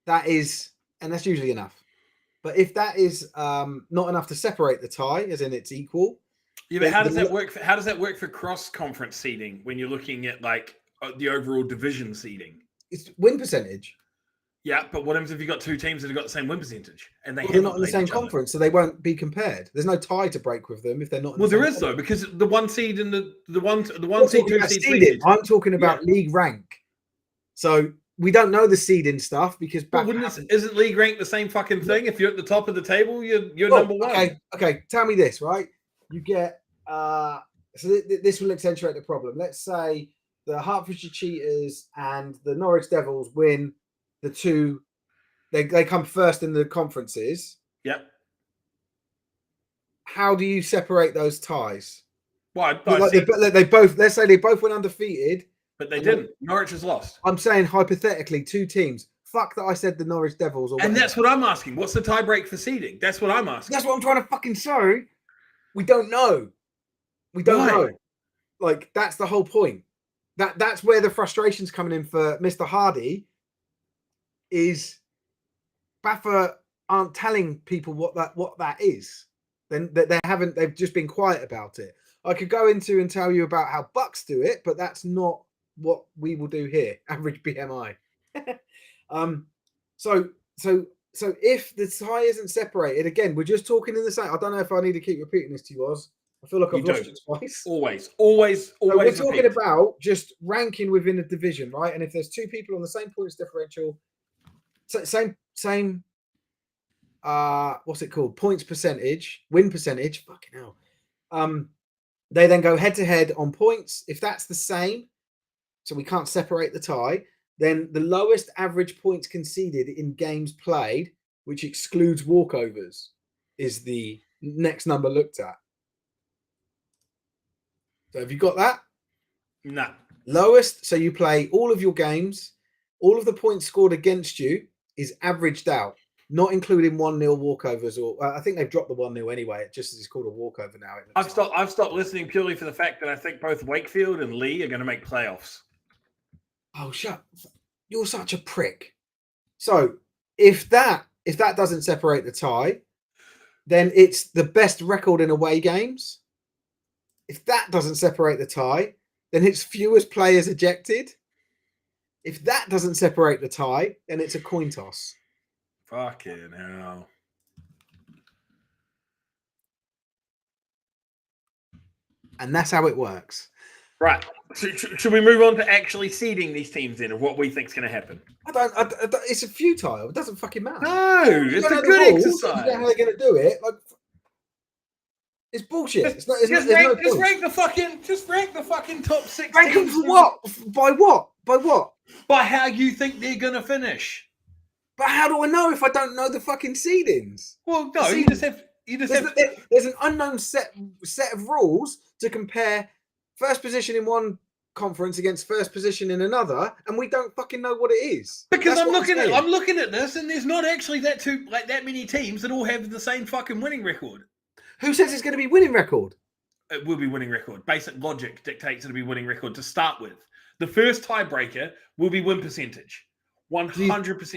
that is, and that's usually enough. But if that is not enough to separate the tie, as in it's equal. Yeah, but how does that work? How does that work for cross-conference seeding when you're looking at like the overall division seeding? It's win percentage. Yeah, but what happens if you've got two teams that have got the same win percentage and they're not in the same conference, so they won't be compared. There's no tie to break with them if they're not. Well, there is though, because the one seed and the one seed, 2 seed, 3 seed. I'm talking about league rank. So we don't know the seeding stuff because isn't league rank the same fucking thing? If you're at the top of the table, you're number one. Okay. Tell me this, right? You get this will accentuate the problem. Let's say the Hertfordshire Cheetahs and the Norwich Devils win the two. They come first in the conferences. Yep. How do you separate those ties? Well, they both. Let's say they both went undefeated. But they didn't. Norwich has lost. I'm saying hypothetically, two teams. Fuck that I said the Norwich Devils. And that's what I'm asking. What's the tiebreak for seeding? That's what I'm asking. That's what I'm trying to fucking say. We don't know. We don't know. Like, that's the whole point. That's where the frustration's coming in for Mr. Hardy is BAFA aren't telling people what that is. Then they haven't. They've just been quiet about it. I could go into and tell you about how Bucks do it, but that's not what we will do here. Average BMI. So if the tie isn't separated, again, we're just talking in the same. I don't know if I need to keep repeating this to you, Oz. I feel like I've lost you twice. Always. So we're talking about just ranking within a division, right? And if there's two people on the same points differential, same what's it called? Points percentage, win percentage. Fucking hell. They then go head to head on points. If that's the same, so we can't separate the tie, then the lowest average points conceded in games played, which excludes walkovers, is the next number looked at. So have you got that? No. Lowest, so you play all of your games, all of the points scored against you is averaged out, not including 1-0 walkovers, or I think they've dropped the 1-0 anyway. It just is called a walkover now. I've stopped listening purely for the fact that I think both Wakefield and Lee are going to make playoffs. Oh, you're such a prick. So if that doesn't separate the tie, then it's the best record in away games. If that doesn't separate the tie, then it's fewest players ejected. If that doesn't separate the tie, then it's a coin toss. Fucking hell. And that's how it works. Right. Should we move on to actually seeding these teams in of what we think is going to happen? I don't, it's a futile. It doesn't fucking matter. No, it's a good exercise. You don't know how they're going to do it. Like, it's bullshit. Just rank the fucking top 6 rank teams. Them for what? By what? By what? By how you think they're going to finish. But how do I know if I don't know the fucking seedings? Well, no, there's an unknown set of rules to compare first position in one conference against first position in another, and we don't fucking know what it is. Because I'm looking at this, and there's not actually that many teams that all have the same fucking winning record. Who says it's going to be winning record? It will be winning record. Basic logic dictates it'll be winning record to start with. The first tiebreaker will be win percentage. 100%.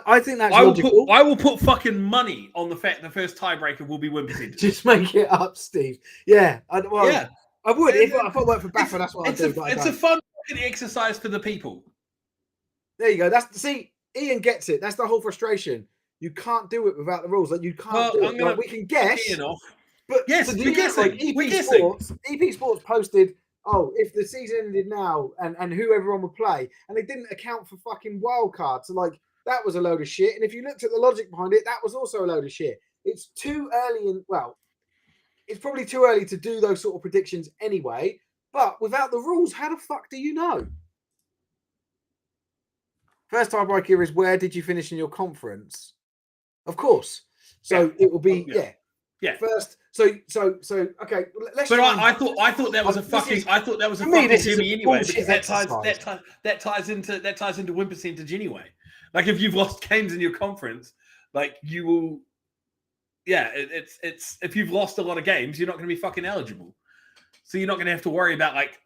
I think that's logical. I will put fucking money on the fact the first tiebreaker will be win percentage. Just make it up, Steve. Yeah. I would. If I worked for BAFTA, that's what I'd do. It's a fun fucking exercise for the people. There you go. Ian gets it. That's the whole frustration. You can't do it without the rules. Like, you can't do it. Like, we can guess. But yes, we're guessing. EP Sports posted, if the season ended now and who everyone would play, and they didn't account for fucking wild cards. So, like, that was a load of shit. And if you looked at the logic behind it, that was also a load of shit. It's too early it's probably too early to do those sort of predictions anyway. But without the rules, how the fuck do you know? First tiebreaker is where did you finish in your conference? Of course. So it will be first. So okay. Let's. But I thought that was a fucking Jimmy anyway, because that ties into win percentage anyway. Like, if you've lost games in your conference, like, you will. Yeah, it's if you've lost a lot of games, you're not going to be fucking eligible. So you're not going to have to worry about, like,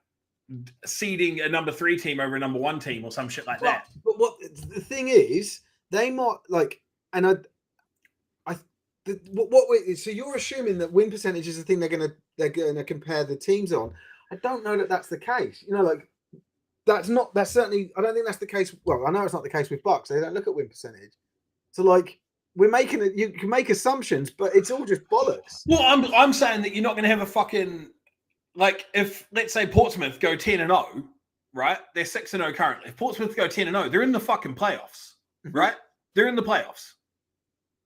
seeding a number 3 team over a number 1 team or some shit like that. But what the thing is, they might like, and so you're assuming that win percentage is the thing they're gonna compare the teams on. I don't know that that's the case. You know, like, that's certainly. I don't think that's the case. Well, I know it's not the case with Bucks. They don't look at win percentage. So, like, we're making it. You can make assumptions, but it's all just bollocks. Well, I'm saying that you're not going to have a fucking, like, if, let's say, Portsmouth go 10-0, right? They're 6-0 currently. If Portsmouth go 10-0, they're in the fucking playoffs, right? They're in the playoffs.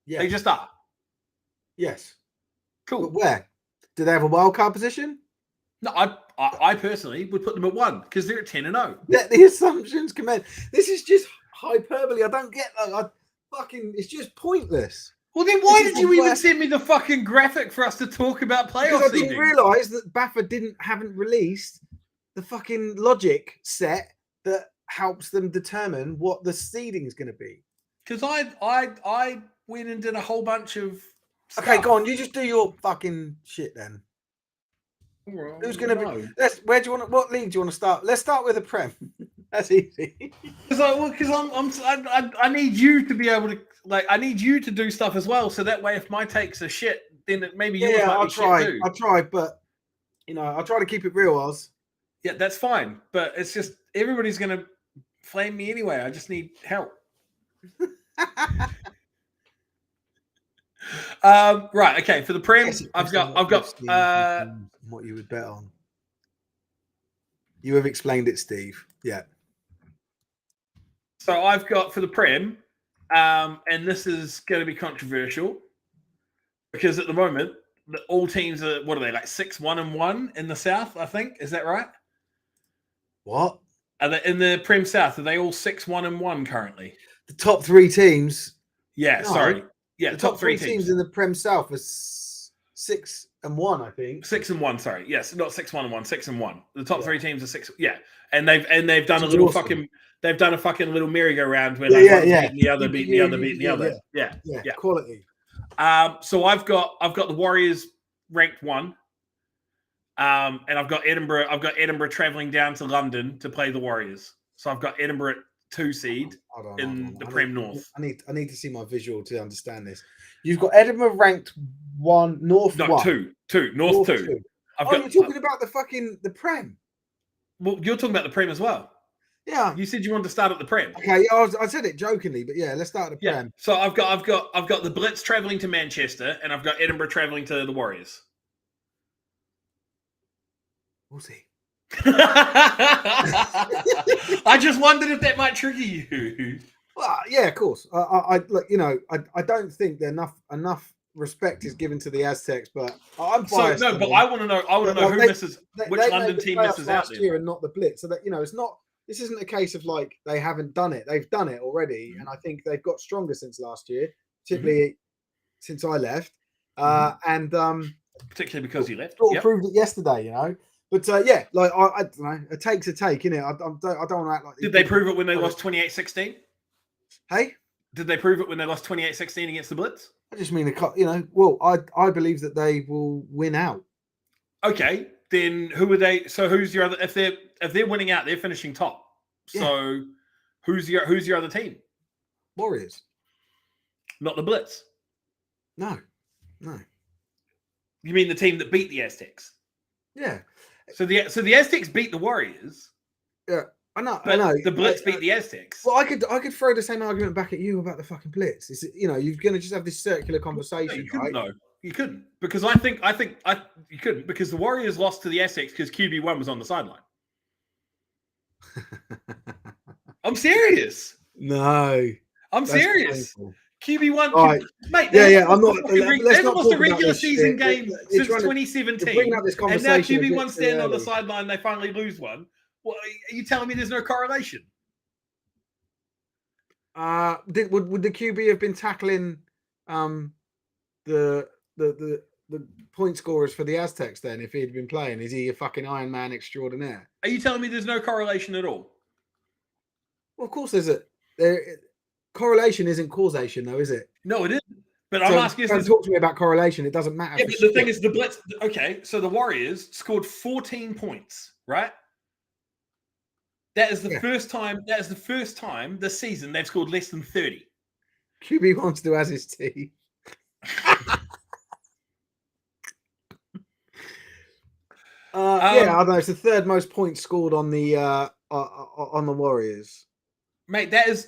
Yeah, they just are. Yes. Cool. But where? Do they have a wild card position? No, I personally would put them at 1 because they're at 10-0. Let the assumptions commence. This is just hyperbole. I don't get that. It's just pointless. Well, then why did you even send me the fucking graphic for us to talk about playoffs? Because I didn't realise that BAFTA haven't released the fucking logic set that helps them determine what the seeding is going to be. Because I went and did a whole bunch of stuff. Okay, go on. You just do your fucking shit then. Well, who's going to be? What league do you want to start? Let's start with the Prem. That's easy. Because I need you to be able to, like, I need you to do stuff as well. So that way, if my takes are shit, then maybe yours Yeah, might I'll be shit try. too. I'll try, but I'll try to keep it real, Oz. Yeah, that's fine. But it's just everybody's going to flame me anyway. I just need help. Right. Okay. For the Prem, I've got what you would bet on. You have explained it, Steve. Yeah. So I've got for the Prem, and this is going to be controversial because at the moment, all teams are, what are they, like 6-1-1 in the South, I think. Is that right? What? Are they in the Prem South? Are they all 6-1-1 currently? The top 3 teams. Yeah, No. sorry. Yeah, The top 3 teams in the Prem South are 6-1, I think. 6-1, sorry. Yes, not 6-1-1, 6-1. The top 3 teams are 6. Yeah, and they've done a little fucking. They've done a fucking little merry-go-round where like one's beating the other, beating the other, beating the other. Yeah. Quality. So I've got the Warriors ranked 1, and I've got Edinburgh. I've got Edinburgh traveling down to London to play the Warriors. So I've got Edinburgh at 2 seed in the Prem North. I need to see my visual to understand this. You've got Edinburgh ranked 1, North 1. 2, North 2. You're talking about the Prem. Well, you're talking about the Prem as well. Yeah, you said you wanted to start at the Prem. Okay, yeah, I said it jokingly, but yeah, let's start at the Prem. So I've got the Blitz traveling to Manchester, and I've got Edinburgh traveling to the Warriors. We'll see. I just wondered if that might trigger you. Well, yeah, of course. I look, I don't think enough respect is given to the Aztecs, but I'm biased. So no, but I want to know. I want to know who misses, which London team misses out last year and not the Blitz. So that it's not. This isn't a case of like they haven't done it. They've done it already, and I think they've got stronger since last year, particularly since I left, and particularly because you left. Sort of proved it yesterday, But yeah, like I don't know, a take's a take, innit? I don't want to act like. Did they prove it when they lost 28-16? Hey, did they prove it when they lost 28-16 against the Blitz? I just mean well, I believe that they will win out. Okay, then who are they? So who's your other? If they're winning out, they're finishing top. So who's your other team? Warriors. Not the Blitz. No. You mean the team that beat the Aztecs? Yeah. So the Aztecs beat the Warriors. Yeah, I know. The Blitz beat the Aztecs. Well, I could throw the same argument back at you about the fucking Blitz. You're going to just have this circular conversation, right? No, you couldn't, because I think you couldn't, because the Warriors lost to the Aztecs because QB1 was on the sideline. I'm serious. No, I'm serious. QB1, right. Mate. Yeah. I'm not. Let's not lost a regular season game since 2017, and now QB1 standing on the sideline. They finally lose one. Well, are you telling me there's no correlation? Would the QB have been tackling the point scorers for the Aztecs then if he'd been playing? Is he a fucking Iron Man extraordinaire? Are you telling me there's no correlation at all? Well, of course correlation isn't causation, though, is it? No, it isn't. But I'm asking you. Talk to me about correlation. It doesn't matter. Yeah, but the thing is, the Blitz. Okay, so the Warriors scored 14 points, right? That is the first time. That is the first time this season they've scored less than 30. QB wants to as his team. I don't know. It's the third most points scored on the Warriors. Mate, that is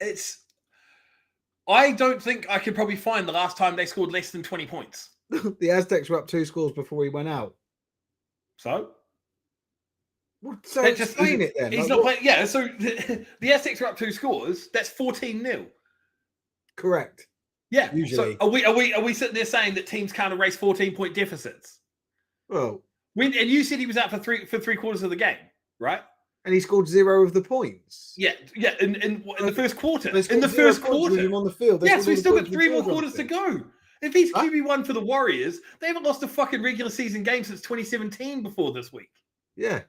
it's. I don't think I could probably find the last time they scored less than 20 points. The Aztecs were up 2 scores before he went out. So? Well, so explain it then. He's not playing. Yeah, so the Aztecs were up 2 scores. That's 14-0. Correct. Yeah. Usually. So are we sitting there saying that teams can't erase 14-point deficits? Well, and you said he was out for three quarters of the game, right? And he scored 0 of the points. Yeah. In the first quarter. In the first quarter. On the field. Yes, we still got 3 more quarters to go. If he's QB1 for the Warriors, they haven't lost a fucking regular season game since 2017 before this week. Yeah.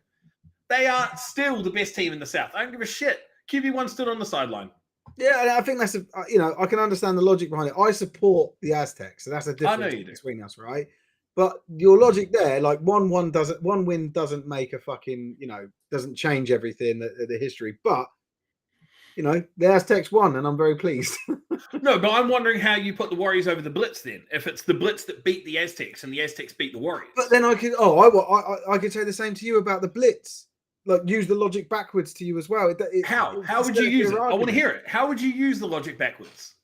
They are still the best team in the South. I don't give a shit. QB1 stood on the sideline. Yeah, I think that's I can understand the logic behind it. I support the Aztecs, so that's a difference between us, right? But your logic there, like one win doesn't make a fucking, doesn't change everything, the history. But the Aztecs won, and I'm very pleased. No, but I'm wondering how you put the Warriors over the Blitz then. If it's the Blitz that beat the Aztecs and the Aztecs beat the Warriors. But then I could say the same to you about the Blitz. Like, use the logic backwards to you as well. How would you use it? I want to hear it. How would you use the logic backwards?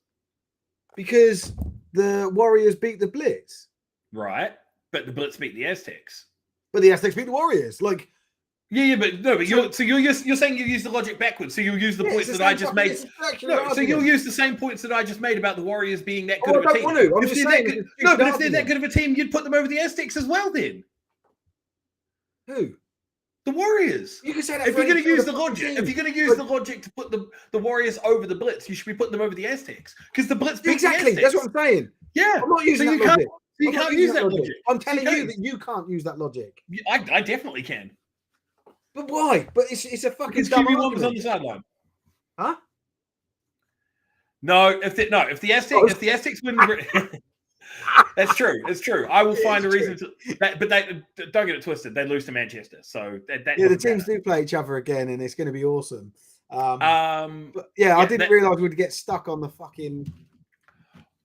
Because the Warriors beat the Blitz. Right. But the Blitz beat the Aztecs. But the Aztecs beat the Warriors. Like, but you're saying you use the logic backwards. So you'll use the points that I just made. No, so you'll use the same points that I just made about the Warriors being that good of a team. But if they're that good of a team, you'd put them over the Aztecs as well then. Who? The Warriors. You can say that if you're going to use the logic, the logic to put the Warriors over the Blitz, you should be putting them over the Aztecs because the Blitz beat the Aztecs. That's what I'm saying. Yeah, I'm not using that logic. You can't use that logic. I'm telling you that you can't use that logic. I definitely can. But why? But it's a fucking because dumb QB1 was on the sideline. Huh? No, if the Aztecs win the that's true. It's true. I will find a reason to but they don't get it twisted. They lose to Manchester. So that the teams do play each other again, and it's going to be awesome. But I didn't realize we'd get stuck on the fucking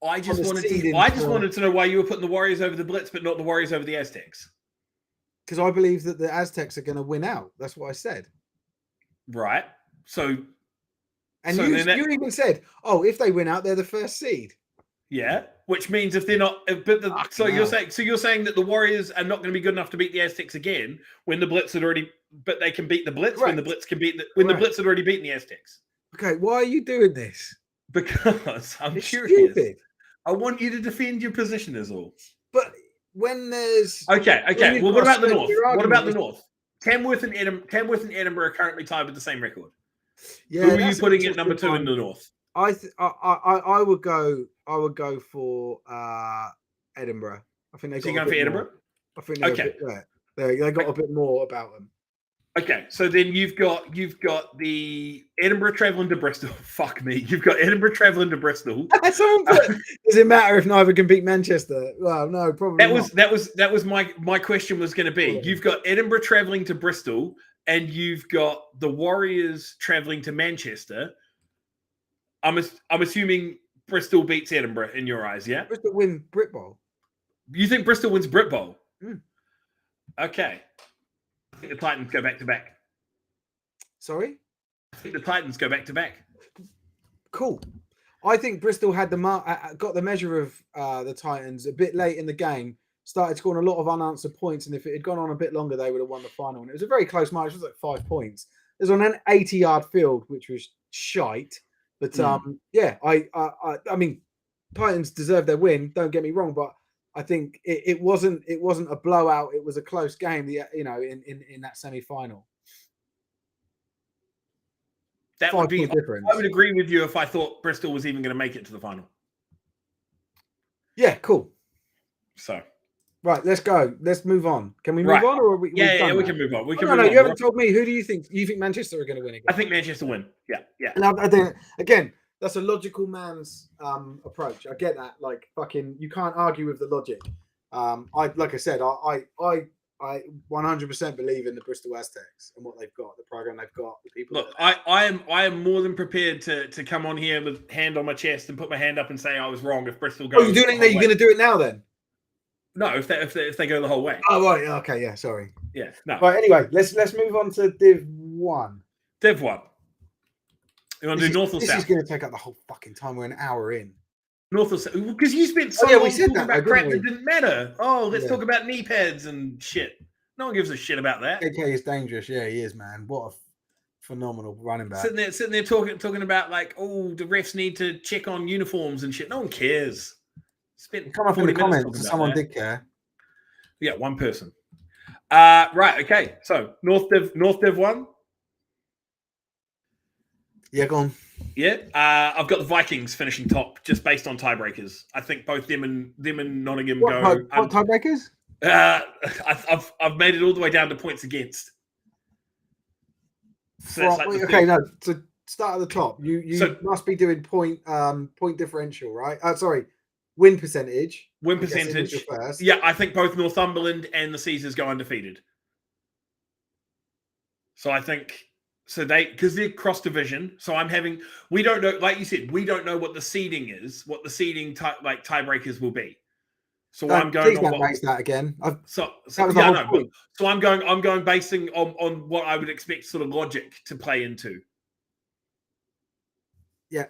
I just wanted to know why you were putting the Warriors over the Blitz, but not the Warriors over the Aztecs. Because I believe that the Aztecs are going to win out. That's what I said. Right. So, you even said, "Oh, if they win out, they're the first seed." Yeah, which means if they're not, you're saying that the Warriors are not going to be good enough to beat the Aztecs again when the Blitz had already, but they can beat the Blitz. Correct. When the Blitz can beat the Blitz had already beaten the Aztecs. Okay, why are you doing this? Because I'm curious. Stupid. I want you to defend your position, is all. But when there's okay. Well, what about the North? What about the North? Tamworth and Edinburgh are currently tied with the same record. Yeah, who are you putting at number 2 in the North? I would go for Edinburgh. I think they got. For Edinburgh? I think they got a bit more about them. Okay, so then you've got the Edinburgh traveling to Bristol. Fuck me, you've got Edinburgh traveling to Bristol. Does it matter if neither can beat Manchester? Well, no, probably. That was my question was going to be. You've got Edinburgh traveling to Bristol, and you've got the Warriors traveling to Manchester. I'm assuming Bristol beats Edinburgh in your eyes, yeah? Bristol win Brit Bowl. You think Bristol wins Brit Bowl? Mm. Okay. I think the Titans go back to back. Sorry? I think the Titans go back to back. Cool. I think Bristol had got the measure of the Titans a bit late in the game, started scoring a lot of unanswered points, and if it had gone on a bit longer, they would have won the final. And it was a very close match. It was like 5 points. It was on an 80-yard field, which was shite. But I mean, Titans deserve their win. Don't get me wrong, but I think it wasn't a blowout. It was a close game. In that semi-final. That would be different. I would agree with you if I thought Bristol was even going to make it to the final. Yeah, cool. So, right, let's go. Let's move on. Can we move on, or we can move on. No, you haven't told me. Who do you think? You think Manchester are going to win again? I think Manchester win. Yeah. And I think again, that's a logical man's approach. I get that. Like, fucking, you can't argue with the logic. Like I said, I 100% believe in the Bristol Aztecs and what they've got, the program they've got, the people. Look, I am more than prepared to come on here with hand on my chest and put my hand up and say I was wrong if Bristol goes. Oh, you're doing it? You're going to do it now then? No, if they go the whole way. Oh right, okay, yeah, sorry. Yeah, no. Right, anyway, let's move on to Div 1. Div 1. You want to do North or South? This is going to take up the whole fucking time. We're an hour in. North or South? Because you spent so long talking about crap that didn't matter. Oh, let's talk about knee pads and shit. No one gives a shit about that. AK is dangerous. Yeah, he is, man. What a phenomenal running back. Sitting there talking about like, oh, the refs need to check on uniforms and shit. No one cares. Come up in the comments. Someone did care. Yeah, one person. Right. Okay. So North Div 1. Yeah, go on. Yeah, I've got the Vikings finishing top just based on tiebreakers. I think both them and Nottingham go. What tiebreakers? I've made it all the way down to points against. So So start at the top. You must be doing point differential, right? Sorry, win percentage. Win percentage. Yeah, I think both Northumberland and the Caesars go undefeated. So I think So because they're cross division. So we don't know, like you said, we don't know what the seeding is, what the seeding tiebreakers will be. So I'm going on what raise that again. So point. So I'm going basing on what I would expect sort of logic to play into. Yeah.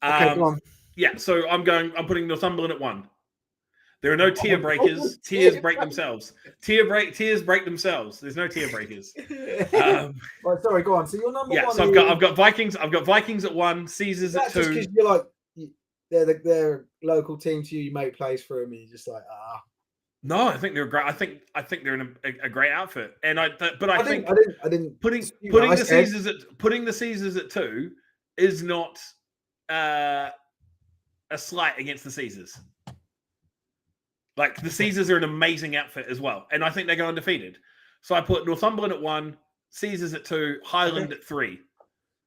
Okay, go on. Yeah, so I'm putting Northumberland at 1. There are no tier breakers. Tiers break themselves. Tiers break themselves. There's no tier breakers. Right, sorry, go on. So your number 1. So I've got Vikings. I've got Vikings at 1. Caesars at 2. Just because you're like they're a local team to you. You make plays for them, and you're just like No, I think they're great. I think they're in a great outfit, and I think I didn't putting the Caesars at 2 is not a slight against the Caesars. Like the Caesars are an amazing outfit as well, and I think they go undefeated. So I put Northumberland at 1, Caesars at 2, Highland at 3.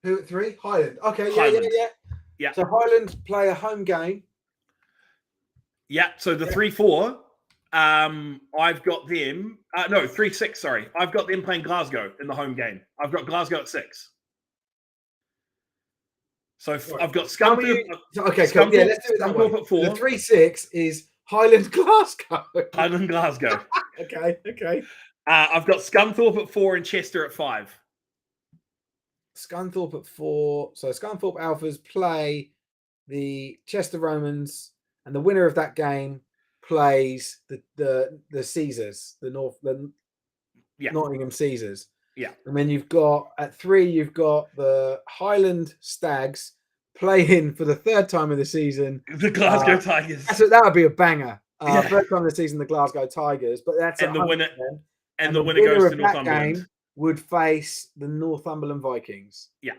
Who at 3? Highland. Okay, Highland. Yeah. So Highland play a home game. Yeah. So the 3-4, I've got them. No, 3-6. Sorry, I've got them playing Glasgow in the home game. I've got Glasgow at 6. So I've got Scunthorpe. Okay, cool. Yeah, let's do it that way. At 4. The 3-6 is Highland Glasgow. Highland Glasgow. Okay. I've got Scunthorpe at 4 and Chester at 5. Scunthorpe at 4. So Scunthorpe Alphas play the Chester Romans, and the winner of that game plays the Caesars, the Nottingham Caesars. Yeah. And then you've got at 3, you've got the Highland Stags playing for the 3rd time of the season The Glasgow Tigers. That would be a banger. 3rd time of the season, the Glasgow Tigers. But that's and the winner. And the winner winner goes to of that Northumberland. game would face the Northumberland Vikings. Yeah.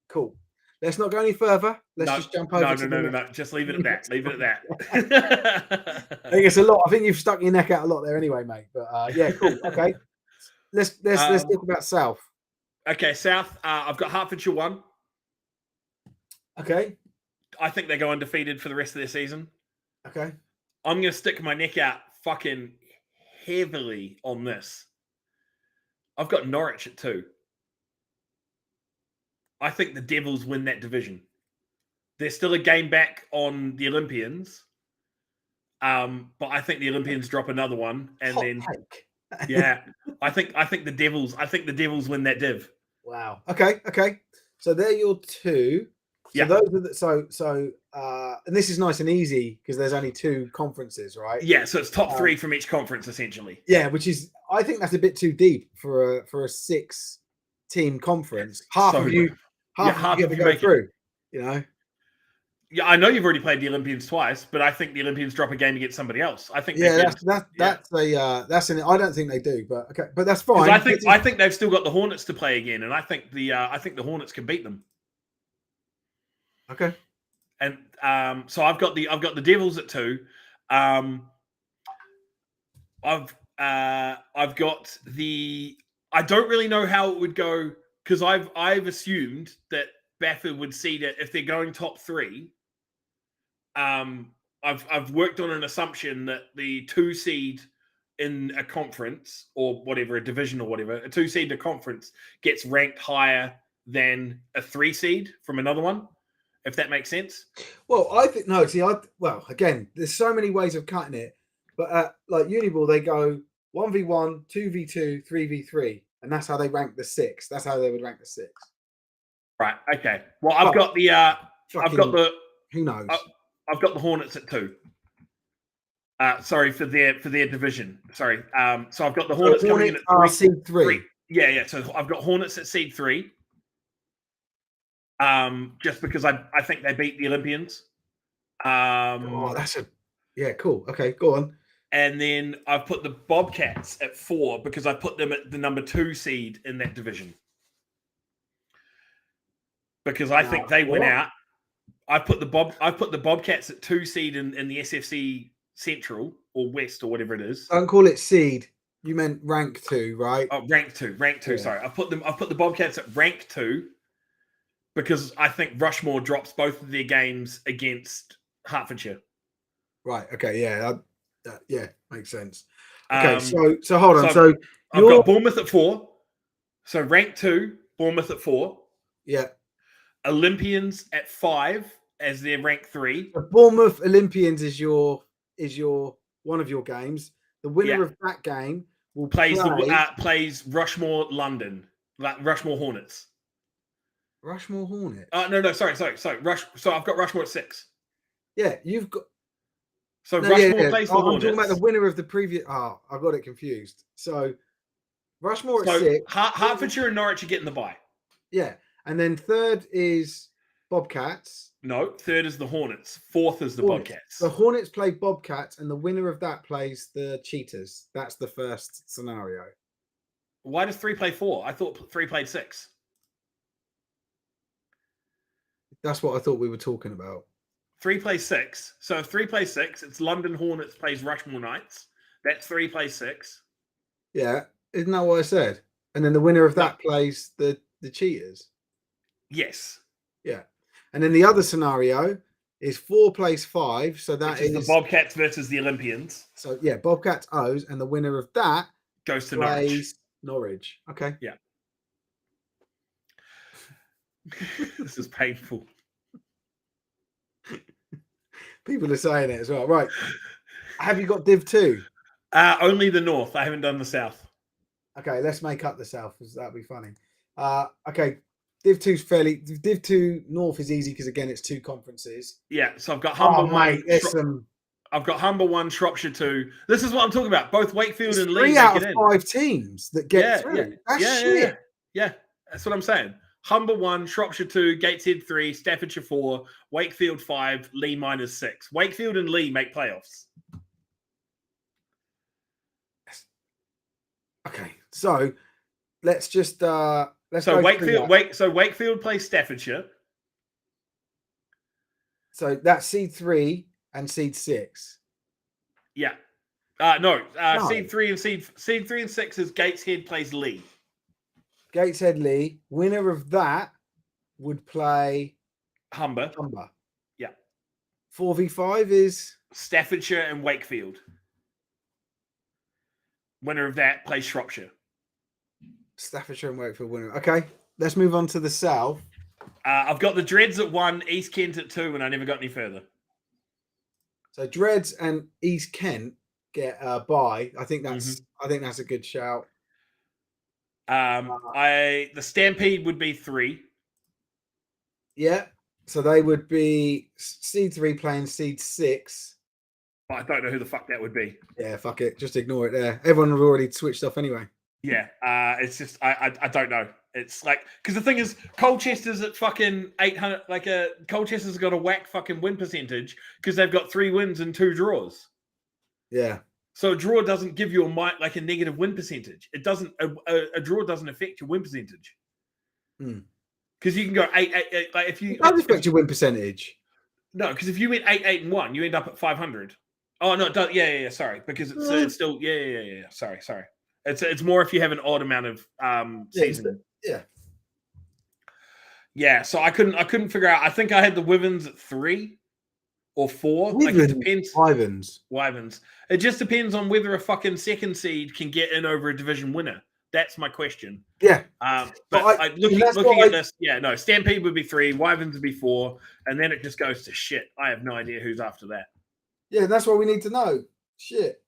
Cool. Let's not go any further. Let's just jump over. No. Just leave it at that. Leave it at that. I think it's a lot. I think you've stuck your neck out a lot there anyway, mate. But yeah, cool. Okay. Let's talk about South. Okay, South. I've got Hertfordshire 1. Okay. I think they go undefeated for the rest of their season. Okay. I'm going to stick my neck out fucking heavily on this. I've got Norwich at 2. I think the Devils win that division. They're still a game back on the Olympians. But I think the Olympians drop another one, and yeah, I think the Devils win that div. Wow. Okay. So they're your 2. So those are and this is nice and easy because there's only 2 conferences, right? Yeah, so it's top 3 from each conference essentially. Yeah, which is I think that's a bit too deep for a 6-team conference. Half of you get to go through, you know. Yeah, I know you've already played the Olympians twice, but I think the Olympians drop a game against somebody else. I think that's an. I don't think they do, but okay, but that's fine. I think they've still got the Hornets to play again, and I think the Hornets can beat them. Okay, and so I've got the Devils at 2. I've got the. I don't really know how it would go because I've assumed that Baffin would seed it if they're going top 3. I've worked on an assumption that the 2 seed in a conference or whatever, a division or whatever, a 2 seed in a conference gets ranked higher than a 3 seed from another one, if that makes sense. Well, I think no. See, again, there's so many ways of cutting it, but like Uniball, they go 1v1, 2v2, 3v3, and that's how they rank the 6. That's how they would rank the 6. Right. Okay. Well, I've got the. Who knows? I've got the Hornets at 2. Sorry for their division. Sorry. So I've got the Hornets coming in at 3. Seed 3. Yeah. So I've got Hornets at seed 3. Just because I think they beat the Olympians. Cool. Okay, go on. And then I've put the Bobcats at 4 because I put them at the number 2 seed in that division. Because I think they win out. I've put the Bobcats at 2 seed in the SFC Central or West or whatever it is. Don't call it seed. You meant rank 2, right? Oh, rank 2. Yeah. Sorry, I've put the Bobcats at rank 2 because I think Rushmore drops both of their games against Hertfordshire. Right. Okay. Yeah. Makes sense. Okay. So hold on. So I've got Bournemouth at 4. So rank 2. Bournemouth at 4. Yeah. Olympians at 5 as their rank 3. The Bournemouth Olympians is your one of your games. The winner of that game will plays play plays Rushmore London, like Rushmore Hornets. Rushmore Hornets. No, sorry. So I've got Rushmore at 6. Yeah, you've got. So Rushmore plays the I'm Hornets. talking about the winner of the previous. I got it confused. So Rushmore at 6. Hertfordshire and Norwich are getting the bye. Yeah, and then third is Bobcats. No, third is the Hornets. Fourth is the Bobcats. The Hornets play Bobcats, and the winner of that plays the Cheetahs. That's the first scenario. Why does 3 play 4? I thought 3 played 6. That's what I thought we were talking about. 3 plays 6. So if 3 plays 6, it's London Hornets plays Rushmore Knights. That's 3 plays 6. Yeah, isn't that what I said? And then the winner of that plays the Cheetahs. Yes. Yeah. And then the other scenario is 4 plays 5. So that is the Bobcats versus the Olympians. So yeah, Bobcats O's, and the winner of that goes to Norwich. Okay. Yeah. This is painful. People are saying it as well. Right. Have you got Div 2? Only the North. I haven't done the South. Okay, let's make up the South because that'd be funny. Okay. Div 2's Div 2 North is easy because again it's 2 conferences. Yeah, so I've got Humber 1. Mate, I've got Humber 1, Shropshire 2. This is what I'm talking about. Both Wakefield and Lee 3 out of 5 teams that get through. That's shit. Yeah, that's what I'm saying. Humber 1, Shropshire 2, Gateshead 3, Staffordshire 4, Wakefield 5, Lee -6. Wakefield and Lee make playoffs. Okay, so let's just so Wakefield plays Staffordshire. So that's seed 3 and seed 6. Yeah. No. Seed 3 and seed 3 and 6 is Gateshead plays Lee. Gateshead Lee. Winner of that would play Humber. Yeah. 4v5 is Staffordshire and Wakefield. Winner of that plays Shropshire. Staffordshire and Wakefield winner. Okay, let's move on to the South. I've got the Dreads at 1, East Kent at 2, and I never got any further. So Dreads and East Kent get a bye. I think that's a good shout. The Stampede would be 3. Yeah. So they would be seed 3 playing seed 6. But I don't know who the fuck that would be. Yeah, fuck it. Just ignore it there. Everyone have already switched off anyway. Yeah. It's just I don't know. It's like because the thing is Colchester's at fucking 800. Like Colchester's got a whack fucking win percentage because they've got 3 wins and 2 draws. Yeah. So a draw doesn't give you a negative win percentage. It doesn't. A draw doesn't affect your win percentage. Because you can go 8-8. Like if you it does affect your win percentage. No, because if you went 8-8-1, you end up at 500. Oh no, it does. Yeah. Sorry, because it's still yeah. Sorry. It's more if you have an odd amount of season. Yeah. So I couldn't figure out. I think I had the Wyverns at 3 or 4. Like it depends. Wyverns. It just depends on whether a fucking second seed can get in over a division winner. That's my question. Yeah. But looking at this, no, Stampede would be 3, Wyverns would be 4, and then it just goes to shit. I have no idea who's after that. Yeah, that's what we need to know. Shit.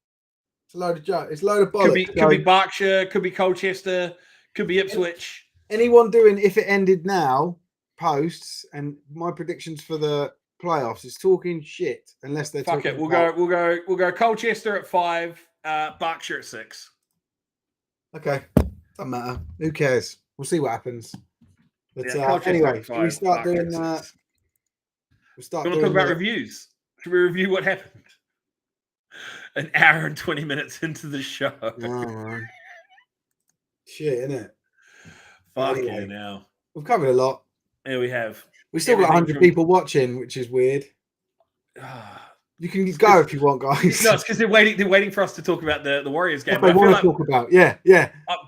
It's a load of junk. It's a load of bollocks. Could be Berkshire, could be Colchester, could be Ipswich. Anyone doing if it ended now posts and my predictions for the playoffs is talking shit unless they're fuck talking it. We'll go Colchester at 5, Berkshire at 6. Okay. Doesn't matter. Who cares? We'll see what happens. But anyway, should we start doing we'll start doing talk about reviews. Should we review what happened? An hour and 20 minutes into the show. Oh, shit, innit? Fucking hell. We've covered a lot. Yeah, we have. We still got 100 people watching, which is weird. You can go if you want, guys. No, it's because they're waiting for us to talk about the Warriors game. What they want to talk about. Yeah.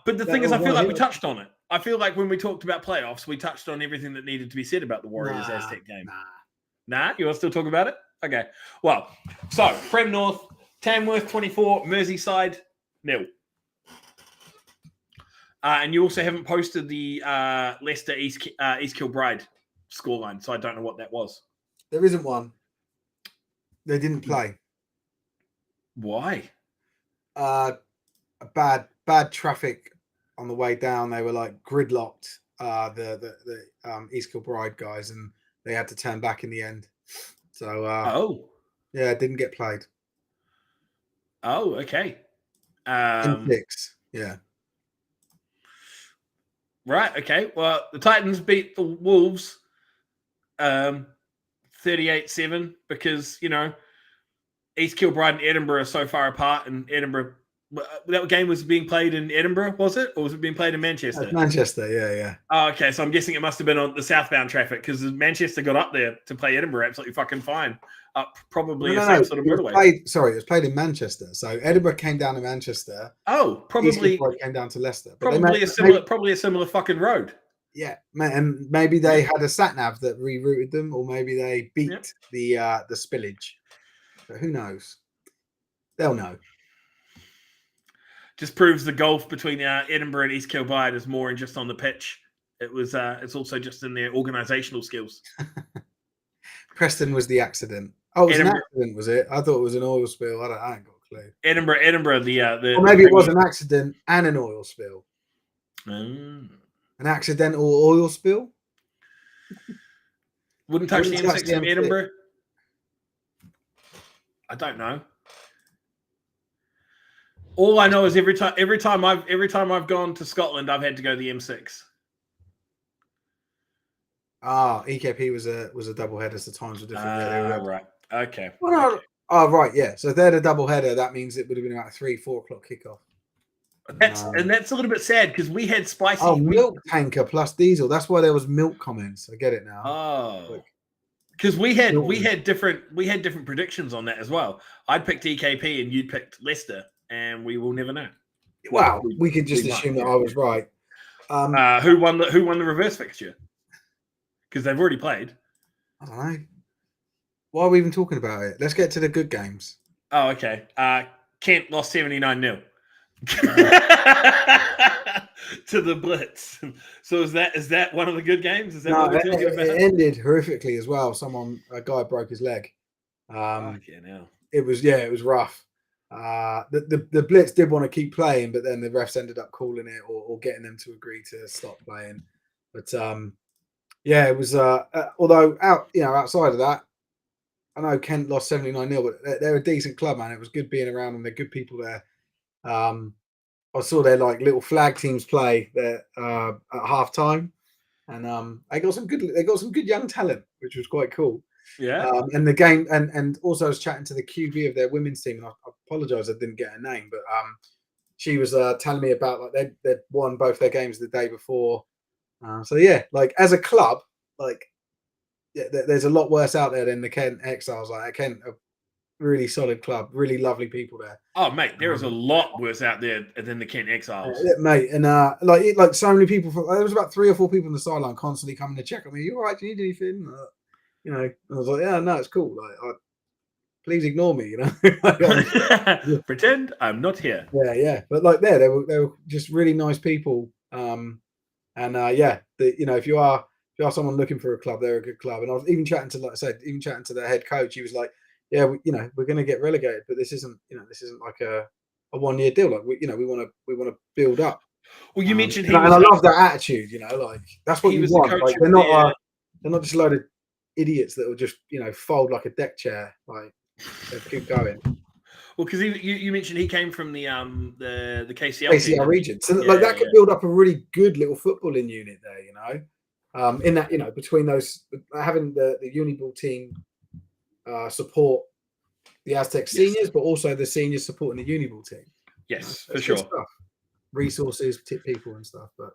But the thing is, I feel like we touched on it. I feel like when we talked about playoffs, we touched on everything that needed to be said about the Warriors Aztec game. Nah? You want to still talk about it? Okay. Well, so Prem North, Tamworth 24, Merseyside 0. And you also haven't posted the Leicester East Kilbride scoreline, so I don't know what that was. There isn't one. They didn't play. Why? Bad traffic on the way down. They were like gridlocked. The East Kilbride guys, and they had to turn back in the end. So yeah, it didn't get played. Oh, okay. In 6, yeah. Right, okay. Well, the Titans beat the Wolves 38-7 because, East Kilbride and Edinburgh are so far apart, and Edinburgh, that game was being played in Edinburgh, was it? Or was it being played in Manchester? Manchester, yeah. Oh, okay. So I'm guessing it must have been on the southbound traffic because Manchester got up there to play Edinburgh absolutely fucking fine. Probably same sort of motorway. It was played in Manchester. So Edinburgh came down to Manchester. Oh, probably came down to Leicester. But probably a similar fucking road. Yeah, and maybe they had a sat nav that rerouted them, or maybe they beat the spillage. But who knows? They'll know. Just proves the gulf between Edinburgh and East Kilbride is more than just on the pitch. It's also just in their organisational skills. Preston was the accident. Oh, it was an accident, was it? I thought it was an oil spill. I ain't got a clue. Edinburgh. Or maybe it was an accident and an oil spill. An accidental oil spill. Wouldn't touch the M6 from Edinburgh. I don't know. All I know is every time I've gone to Scotland, I've had to go the M6. EKP was a double header, so times were different. Right. Okay. Well, okay. Oh, right. Yeah. So if they had a double header, that means it would have been about 3-4 o'clock kickoff. That's a little bit sad because we had spicy. Oh, milk tanker plus diesel. That's why there was milk comments. I get it now. Oh, because we had different predictions on that as well. I'd picked EKP and you'd picked Leicester, and we will never know. Wow, we could just assume that I was right. Who won the reverse fixture? Because they've already played. I don't know. Why are we even talking about it? Let's get to the good games. Oh, okay. Kent lost 79-0 to the Blitz. So is that one of the good games? Is that what we're talking about? It ended horrifically as well. A guy broke his leg. It was rough. The Blitz did want to keep playing, but then the refs ended up calling it or getting them to agree to stop playing. But it was. Although outside of that, I know Kent lost 79-0, but they're a decent club, man. It was good being around them. They're good people there. I saw their little flag teams play there at halftime, and they got some good young talent, which was quite cool. Yeah. And the game, and also I was chatting to the QB of their women's team, and I apologize I didn't get her name, but she was telling me about they'd won both their games the day before. So yeah, as a club, there's a lot worse out there than the Kent Exiles. Kent, a really solid club, really lovely people there. Oh mate, there is a lot worse out there than the Kent Exiles, mate. And so many people. There was about 3 or 4 people on the sideline constantly coming to check on me. You all right? Do you need anything? I was like, yeah, no, it's cool. Please ignore me. Pretend I'm not here. Yeah. But they were just really nice people. If you are someone looking for a club, they're a good club. And I was even chatting to their head coach. He was like, yeah, we're going to get relegated, but this isn't like a 1-year deal. We want to build up. Well, you mentioned and I love that attitude. That's what you want. They're not just a load of idiots that will just fold like a deck chair. They keep going. Well, because you mentioned he came from the KCL region, so that could build up a really good little footballing unit there. In that between those, having the Uniball team support the Aztec seniors, but also the seniors supporting the Uniball team. Yes, for sure. Stuff. Resources, tip people and stuff. But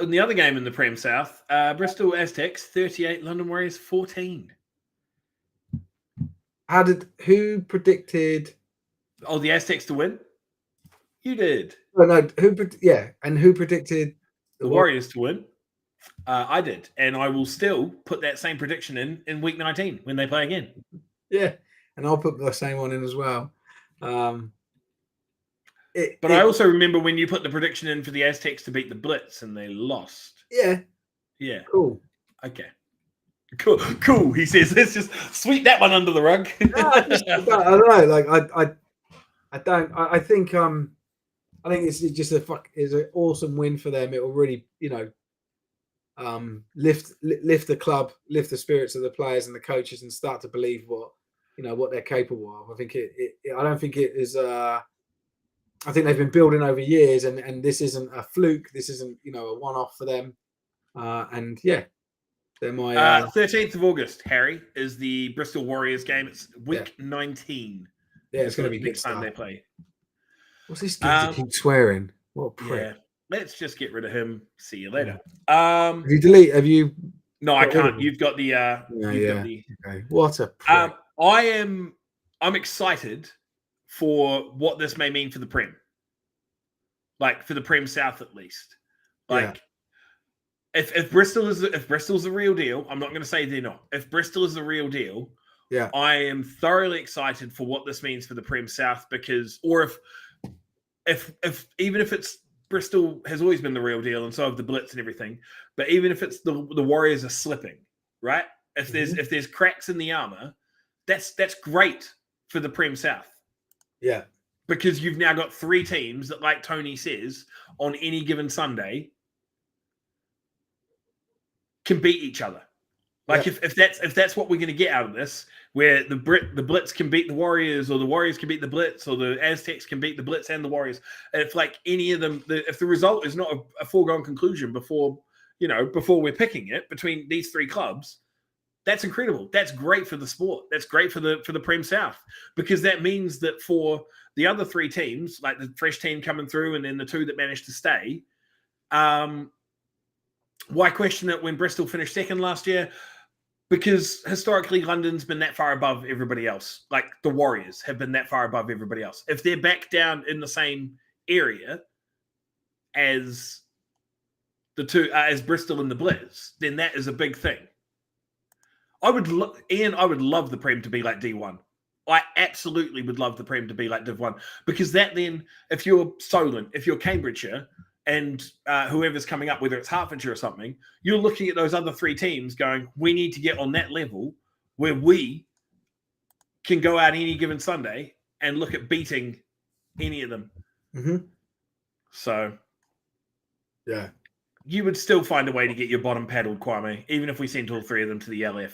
in the other game in the Prem South, Bristol Aztecs 38, London Warriors 14. Who predicted? Oh, the Aztecs to win? You did. Oh, no, and who predicted the Warriors to win? I did, and I will still put that same prediction in week 19 when they play again. Yeah, and I'll put the same one in as well. But I also remember when you put the prediction in for the Aztecs to beat the Blitz and they lost. Yeah. Yeah. Cool. Okay. Cool. He says, let's just sweep that one under the rug. I don't know. Like I think it's just it's an awesome win for them. It will really, lift the club, lift the spirits of the players and the coaches, and start to believe what they're capable of. I think I don't think it is. I think they've been building over years, and this isn't a fluke. This isn't a one-off for them. And yeah, they're my 13th of August. Harry, is the Bristol Warriors game. It's week 19. Yeah, it's going to be next time they play. What's this guy to keep swearing? What a prick. Yeah, let's just get rid of him. See you later. Have you? No, I can't. You've got the. Okay. What a prick. I'm excited for what this may mean for the Prem. Like for the Prem South, at least. Like, if Bristol's the real deal, I'm not going to say they're not. If Bristol is the real deal, I am thoroughly excited for what this means for the Prem South, because, or if even if it's Bristol has always been the real deal, and so have the Blitz and everything, but even if it's the Warriors are slipping, right? If there's cracks in the armor, that's great for the Prem South. Yeah. Because you've now got 3 teams that, like Tony says, on any given Sunday can beat each other. Like if that's what we're going to get out of this, where the Blitz can beat the Warriors, or the Warriors can beat the Blitz, or the Aztecs can beat the Blitz and the Warriors. If like any of them, if the result is not a foregone conclusion before we're picking it between these 3 clubs, that's incredible. That's great for the sport. That's great for the Prem South, because that means that for the other 3 teams, like the fresh team coming through and then the 2 that managed to stay, why question it when Bristol finished second last year? Because historically, London's been that far above everybody else. Like the Warriors have been that far above everybody else. If they're back down in the same area as the 2, as Bristol and the Blitz, then that is a big thing. I would love the Prem to be like D1. I absolutely would love the Prem to be like Div 1, because that then, if you're Solent, if you're Cambridgeshire, and whoever's coming up, whether it's Hertfordshire or something, you're looking at those other 3 teams going, we need to get on that level where we can go out any given Sunday and look at beating any of them. Mm-hmm. So, yeah, you would still find a way to get your bottom paddled, Kwame, even if we sent all 3 of them to the LF.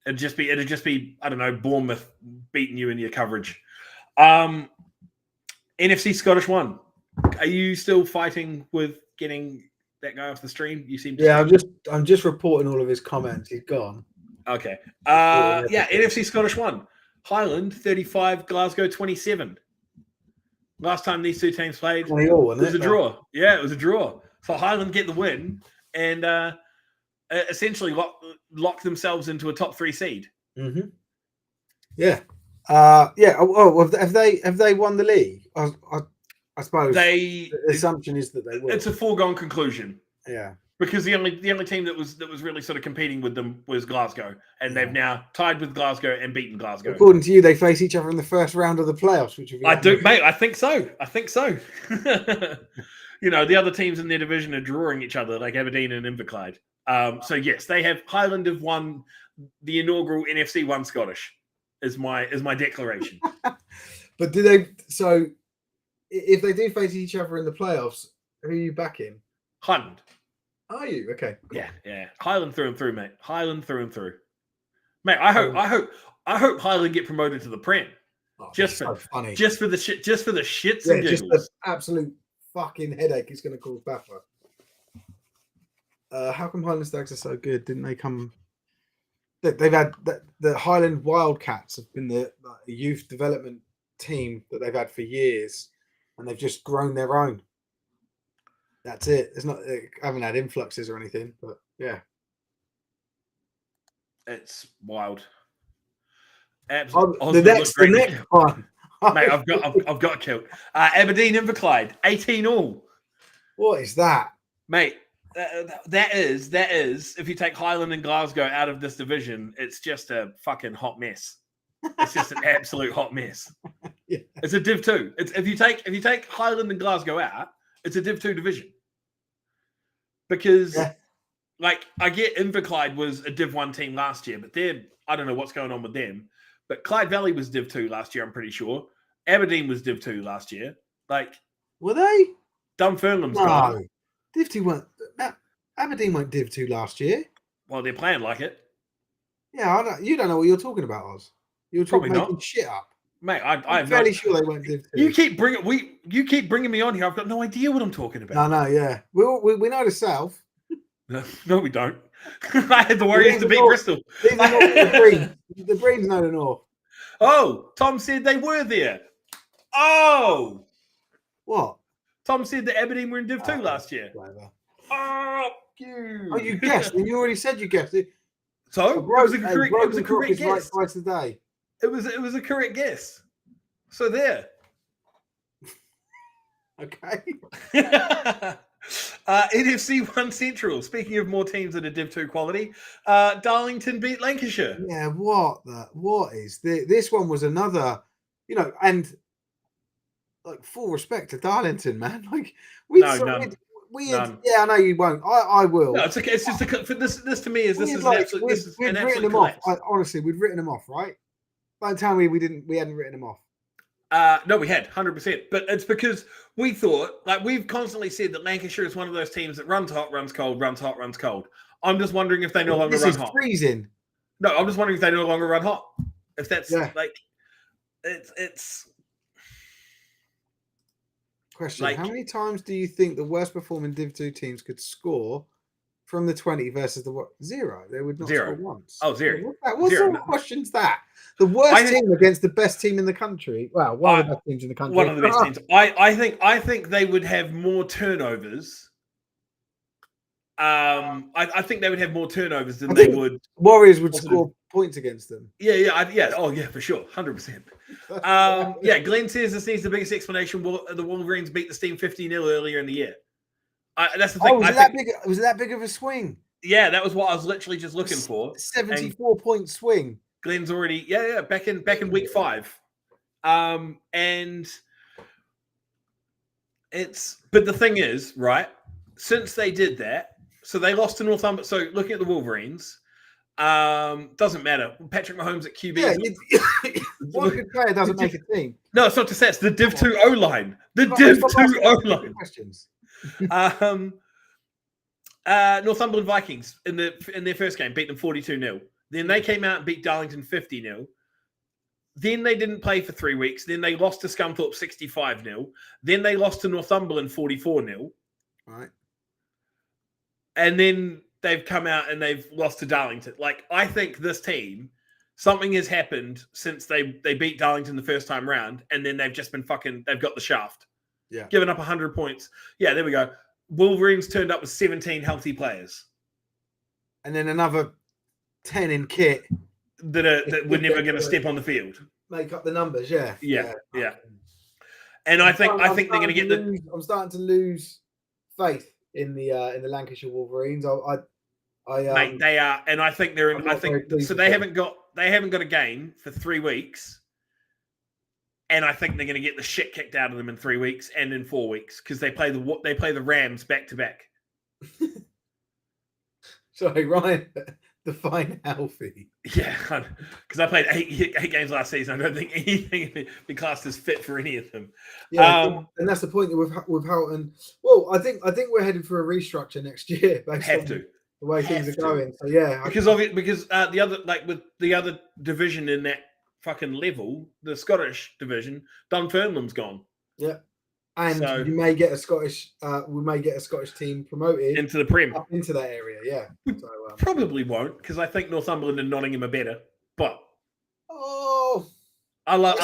It'd just be, I don't know, Bournemouth beating you in your coverage. NFC Scottish 1. Are you still fighting with getting that guy off the stream? You seem to. Yeah, I'm just reporting all of his comments. He's gone. Okay. NFC Scottish 1. Highland 35, Glasgow 27. Last time these 2 teams played, it was a draw. Yeah, it was a draw. So Highland get the win and essentially lock themselves into a top 3 seed. Mm-hmm. Yeah. Have they won the league? I suppose the assumption is that they will. It's a foregone conclusion. Yeah. Because the only team that was really sort of competing with them was Glasgow, and they've now tied with Glasgow and beaten Glasgow. According to you, they face each other in the first round of the playoffs, which I think so. The other teams in their division are drawing each other, like Aberdeen and Inverclyde. So yes, they have. Highland have won the inaugural NFC 1 Scottish. Is my declaration. But do they? So if they do face each other in the playoffs, who are you backing? Highland. Are you? Okay. Cool. Yeah. Highland through and through, mate. Highland through and through. Mate, I hope Highland get promoted to the Prem. Oh, just for the shits and giggles. Just the absolute fucking headache it's going to cause Baffa. How come Highland Stags are so good? Didn't they come? They've had the Highland Wildcats have been the youth development team that they've had for years, and they've just grown their own. That's it. It's not. They haven't had influxes or anything, but yeah, it's wild. The next one, mate. I've got killed. Aberdeen Inverclyde, 18-all. What is that, mate? That is. If you take Highland and Glasgow out of this division, it's just a fucking hot mess. It's just an absolute hot mess. Yeah. It's a Div 2. It's if you take Highland and Glasgow out, it's a Div 2 division. Because like I get Inverclyde was a Div 1 team last year, but I don't know what's going on with them. But Clyde Valley was Div 2 last year, I'm pretty sure. Aberdeen was Div 2 last year. Like, were they? Dunfermline's gone. Div 2 weren't. Aberdeen went Div 2 last year. Well, they're playing like it. Yeah, you don't know what you're talking about, Oz. You're Probably making not. Shit up. Mate, I'm fairly sure they went Div 2. You keep bringing me on here. I've got no idea what I'm talking about. No, yeah. We know the South. No, we don't. I had the Warriors to beat Bristol. The Breens know the North. Oh, Tom said they were there. Oh! What? Tom said that Aberdeen were in Div 2 last year. Whatever. Oh, you. Oh, you guessed. And you already said you guessed it. So it was a correct guess. Right twice a day. It was a correct guess. So there. Okay. NFC 1 Central. Speaking of more teams that are Div 2 quality, Darlington beat Lancashire. Yeah, what is this one was another, and like full respect to Darlington, man. Like none. Yeah, I know you won't. I will. No, it's okay. It's just this to me is this is an absolute collapse. Honestly, we'd written them off, right? Don't tell me we hadn't written them off. No, we had 100%, but it's because we thought, like we've constantly said, that Lancashire is one of those teams that runs hot, runs cold, runs hot, runs cold. I'm just wondering if they no longer run hot. Freezing. No, I'm just wondering if they no longer run hot. If that's like, it's. Question: how many times do you think the worst performing Div 2 teams could score from the 20 versus the 0? They would not score once. Oh, 0. What sort of question's that? The worst team against the best team in the country. Well, one of the best teams in the country. One of the best teams. I think they would have more turnovers. I think they would have more turnovers than they would. Warriors would score points against them. Yeah. Oh, yeah, for sure. 100%. Yeah, Glenn says this needs the biggest explanation. The Wolverines beat the Steam 50-0 earlier in the year. That's the thing. Was it that big of a swing? Yeah, that was what I was literally just looking for. 74-point swing. Glenn's already back in week 5. And but the thing is, right, since they did that, so they lost to Northumberland. So looking at the Wolverines, doesn't matter. Patrick Mahomes at QB. Yeah, one good player doesn't make a team. No, it's not just that. It's the Div 2 O-line. The Div 2 O-line. Questions. Northumberland Vikings in their first game beat them 42-0. Then they came out and beat Darlington 50-0. Then they didn't play for 3 weeks. Then they lost to Scunthorpe 65-0. Then they lost to Northumberland 44-0. Right. And then they've come out and they've lost to Darlington. Like, I think this team, something has happened since they beat Darlington the first time round, and then they've just been they've got the shaft. Yeah. Given up 100 points. Yeah, there we go. Wolverines turned up with 17 healthy players. And then another 10 in kit. That we're never going to step on the field. Make up the numbers, yeah. And I think they're going to get I'm starting to lose faith in the Lancashire Wolverines. Mate, they are, and I think they're in. I think so. They haven't got a game for 3 weeks, and I think they're going to get the shit kicked out of them in 3 weeks and in 4 weeks because they play the Rams back to back. Sorry, Ryan. Define healthy. Yeah, because I played eight games last season. I don't think anything can be classed as fit for any of them. Yeah, and that's the point that with Houghton. Well, I think we're headed for a restructure next year. Based on the way things are going. So yeah, because the other, like with the other division in that fucking level, the Scottish division, Dunfermline's gone. Yeah. And we may get a Scottish team promoted into the Prem, up into that area. Yeah, so, probably won't because I think Northumberland and Nottingham are better. But I love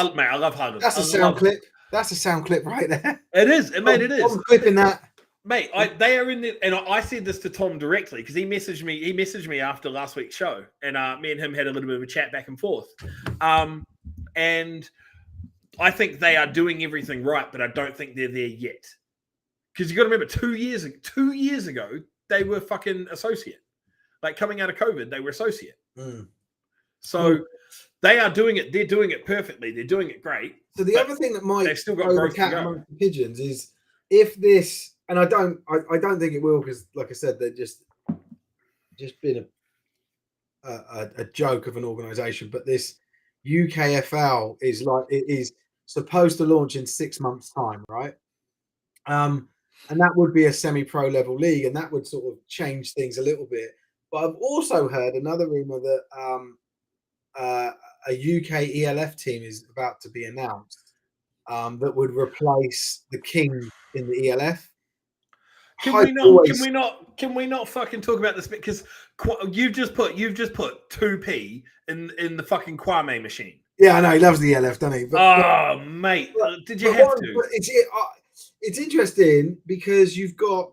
Highland. That's a sound clip. That's a sound clip right there. It is, mate. It is. I'm clipping that, mate. They are in the, and I said this to Tom directly because he messaged me. He messaged me after last week's show, and me and him had a little bit of a chat back and forth, and. I think they are doing everything right, but I don't think they're there yet. Because you got to remember, 2 years ago, they were fucking associate. Like coming out of COVID, they were associate. So They are doing it. They're doing it perfectly. They're doing it great. So the other thing that might they've still got throw the growth to cat go. amongst the pigeons is if this, and I don't think it will, because like I said, they're just been a joke of an organisation. But this UKFL is like, it is supposed to launch in 6 months' time, right? And that would be a semi-pro level league, and that would sort of change things a little bit. But I've also heard another rumor that a UK ELF team is about to be announced that would replace the King in the ELF. Can we not fucking talk about this? Because you've just put 2p in the fucking Kwame machine. Yeah, I know he loves the ELF, doesn't he? Mate, did you have to? It's interesting because you've got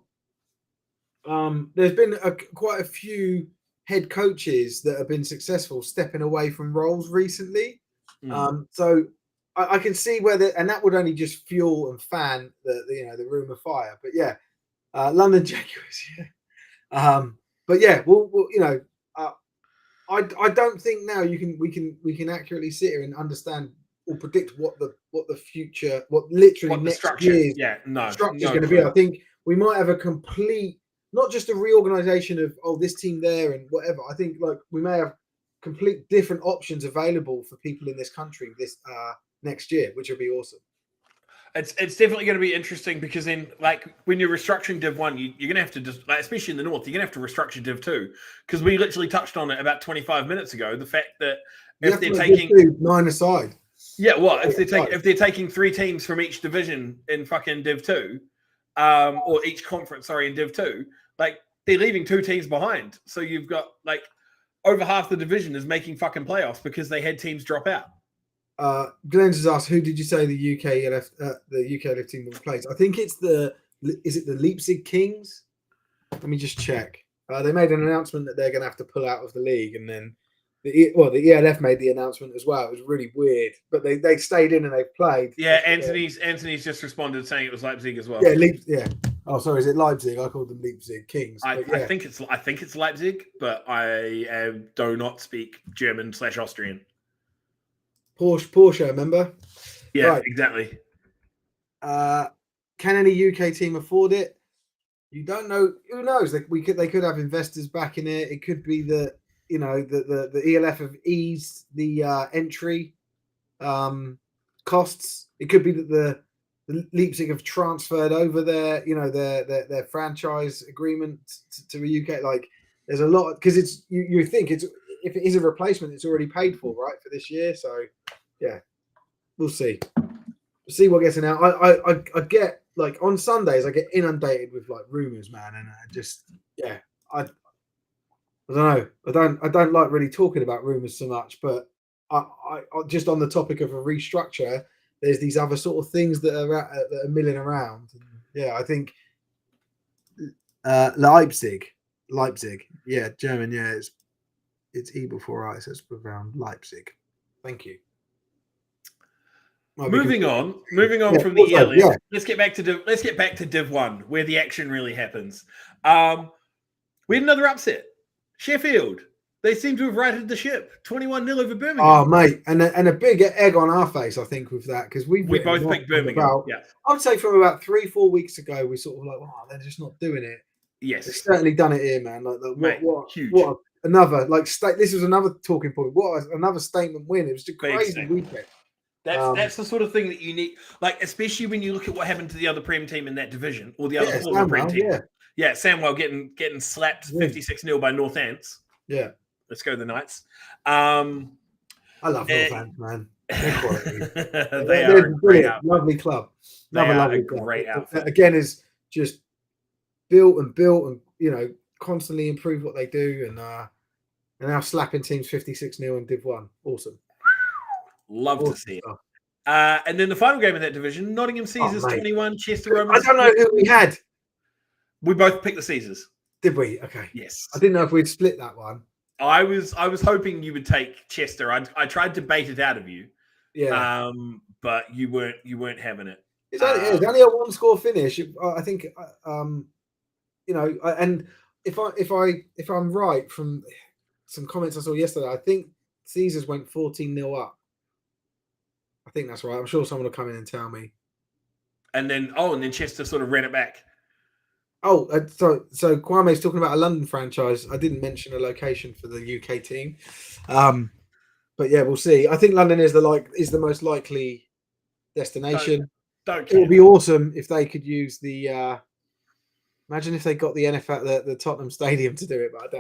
there's been quite a few head coaches that have been successful stepping away from roles recently. So I can see where and that would only just fuel and fan the room of fire. But yeah, London Jaguars, yeah. But yeah, we'll I don't think now we can accurately sit here and understand or predict what the future, next year's structure is going to be. I think we might have a complete, not just a reorganization of this team there and whatever. I think like we may have complete different options available for people in this country this next year, which would be awesome. It's definitely going to be interesting because then, like, when you're restructuring Div 1, you're going to have to just, like, especially in the North, you're going to have to restructure Div 2 because we literally touched on it about 25 minutes ago. The fact that if they're taking 9 aside, if they're taking 3 teams from each division in fucking Div 2, or each conference, in Div 2, like they're leaving 2 teams behind. So you've got like over half the division is making fucking playoffs because they had teams drop out. Glenn's has asked, who did you say the UK LF team will replace? I think is it the Leipzig Kings? Let me just check. They made an announcement that they're going to have to pull out of the league, and then the ELF made the announcement as well. It was really weird, but they stayed in and they played. Yeah, Anthony's just responded saying it was Leipzig as well. Yeah. Oh, sorry, is it Leipzig? I called them Leipzig Kings. I think it's Leipzig, but I do not speak German/Austrian. Porsche, remember? Yeah, right. Exactly. Can any UK team afford it? You don't know. Who knows? They could have investors backing it. It could be that the ELF have eased the entry costs. It could be that the Leipzig have transferred over their franchise agreement to a UK. Like there's a lot because it's you think it's, if it is a replacement, it's already paid for, right, for this year. So yeah, we'll see. We'll see what gets announced. I get, like, on Sundays I get inundated with like rumors, man, and I don't know. I don't like really talking about rumors so much, but I just on the topic of a restructure, there's these other sort of things that are milling around. Yeah, I think Leipzig, yeah, German, yeah, it's E before I, so it's around Leipzig. Thank you. Moving on from the ELF. Yeah. Let's get back to Div 1, where the action really happens. We had another upset. Sheffield. They seem to have righted the ship. 21-0 over Birmingham. Oh, mate, and a big egg on our face, I think, with that, because we both picked Birmingham. I would say from about 3-4 weeks ago, we sort of like, they're just not doing it. Yes, they've certainly done it here, man. Like, huge. What another this was another talking point. What another statement win. It was a crazy weekend. That's the sort of thing that you need, like, especially when you look at what happened to the other Prem team in that division, or the other former Prem team. Yeah, Samwell getting slapped 56-0 by North Ants. Yeah, let's go the Knights. I love North Ants, man. They're quality. They're a great outfit. Lovely club. Another lovely great outfit. Again, is just built and constantly improve what they do, and now slapping teams 56-0 in Div 1. Awesome. Love to see it. And then the final game in that division, Nottingham Caesars 21, Chester Romans. I don't know who we had. We both picked the Caesars. Did we? Okay. Yes. I didn't know if we'd split that one. I was hoping you would take Chester. I tried to bait it out of you. Yeah. But you weren't having it. It's only a 1-score finish. I think. And if I'm right from some comments I saw yesterday, I think Caesars went 14-0 up. I think that's right. I'm sure someone will come in and tell me. And then Chester sort of ran it back. Oh, so Kwame's talking about a London franchise. I didn't mention a location for the UK team, but yeah, we'll see. I think London is the most likely destination. It would be awesome if they could use the. Imagine if they got the NFL, the Tottenham Stadium to do it, but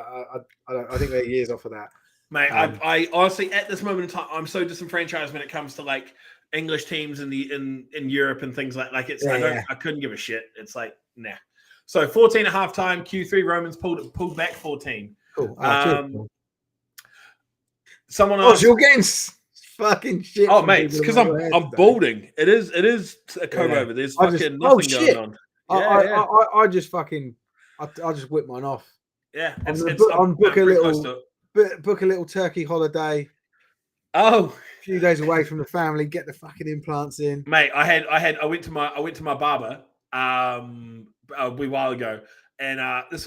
I think they're years off of that. Mate, I honestly, at this moment in time, I'm so disenfranchised when it comes to like English teams in Europe and things like it's. I couldn't give a shit. It's like nah. So 14 at halftime. Q3 Romans pulled back 14. Cool. Someone asked, you're getting fucking shit. Oh, mate, it's because I'm balding. It is a comb over. There's fucking nothing going on. I just fucking I just whip mine off. Yeah, book a little turkey holiday. Oh, a few days away from the family, get the fucking implants in. Mate, I went to my barber a wee while ago, and it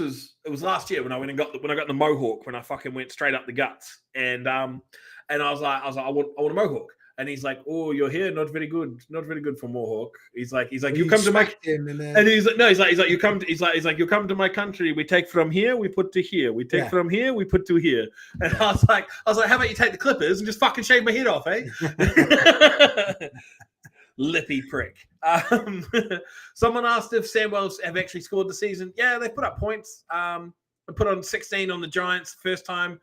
was last year when I got the mohawk, when I fucking went straight up the guts, and I was like I want a mohawk. And he's like, "Oh, your hair not very good for mohawk." He's like, you come to my, and he's like, you come to my country. We take from here, we put to here. We take from here, we put to here. And I was like, how about you take the clippers and just fucking shave my head off, eh? Lippy prick. Someone asked if Sandwells have actually scored the season. Yeah, they put up points. They put on 16 on the Giants the first time.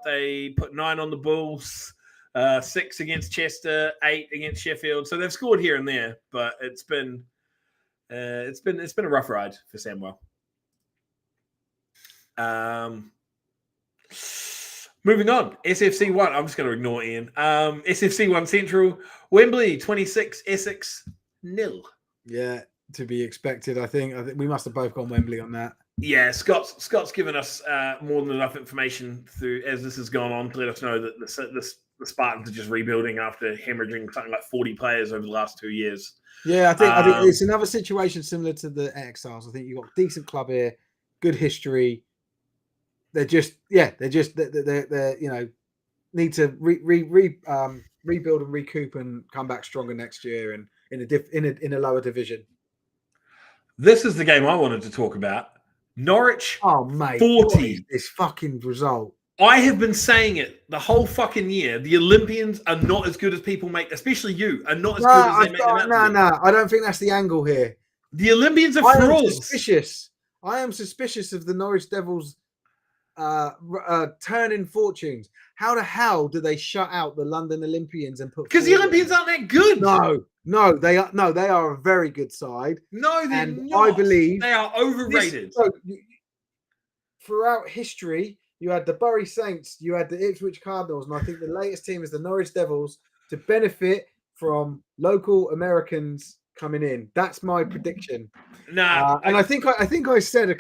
They put 9 on the Bulls. 6 against Chester, 8 against Sheffield. So they've scored here and there, but it's been a rough ride for Samwell. Moving on, SFC 1. I'm just going to ignore Ian. SFC 1 Central, Wembley 26, Essex 0. Yeah, to be expected. I think we must have both gone Wembley on that. Yeah, Scott's given us more than enough information through as this has gone on to let us know that the Spartans are just rebuilding after hemorrhaging something like 40 players over the last 2 years. Yeah, I think it's another situation similar to the Exiles. I think you've got a decent club here, good history. They're need to rebuild and recoup and come back stronger next year and in a lower division. This is the game I wanted to talk about. Norwich. Oh mate, 40. This fucking result. I have been saying it the whole fucking year. The Olympians are not as good as people make, especially you, are not as good as they make them out. No. I don't think that's the angle here. The Olympians are frauds. I am suspicious of the Norwich Devils turning fortunes. How the hell do they shut out the London Olympians and put? Because the Olympians aren't that good. No, they are. No, they are a very good side. No, they're not. I believe they are overrated. Throughout history, you had the Bury Saints, you had the Ipswich Cardinals, and I think the latest team is the Norwich Devils to benefit from local Americans coming in. That's my prediction. And I think I've seen a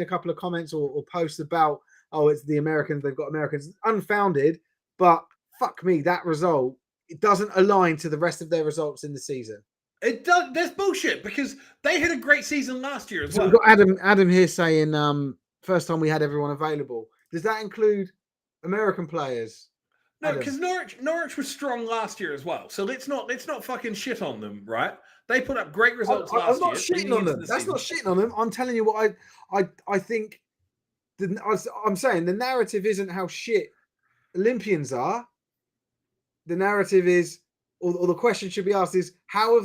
couple of comments or posts about, it's the Americans, they've got Americans. Unfounded, but fuck me, that result, it doesn't align to the rest of their results in the season. It does. That's bullshit because they had a great season last year as well. We've got Adam here saying first time we had everyone available. Does that include American players? No, because Norwich was strong last year as well. So let's not fucking shit on them, right? They put up great results last year. I'm not shitting on them. That's not shitting on them. I'm telling you what I think. I'm saying the narrative isn't how shit Olympians are. The narrative is, or the question should be asked is, how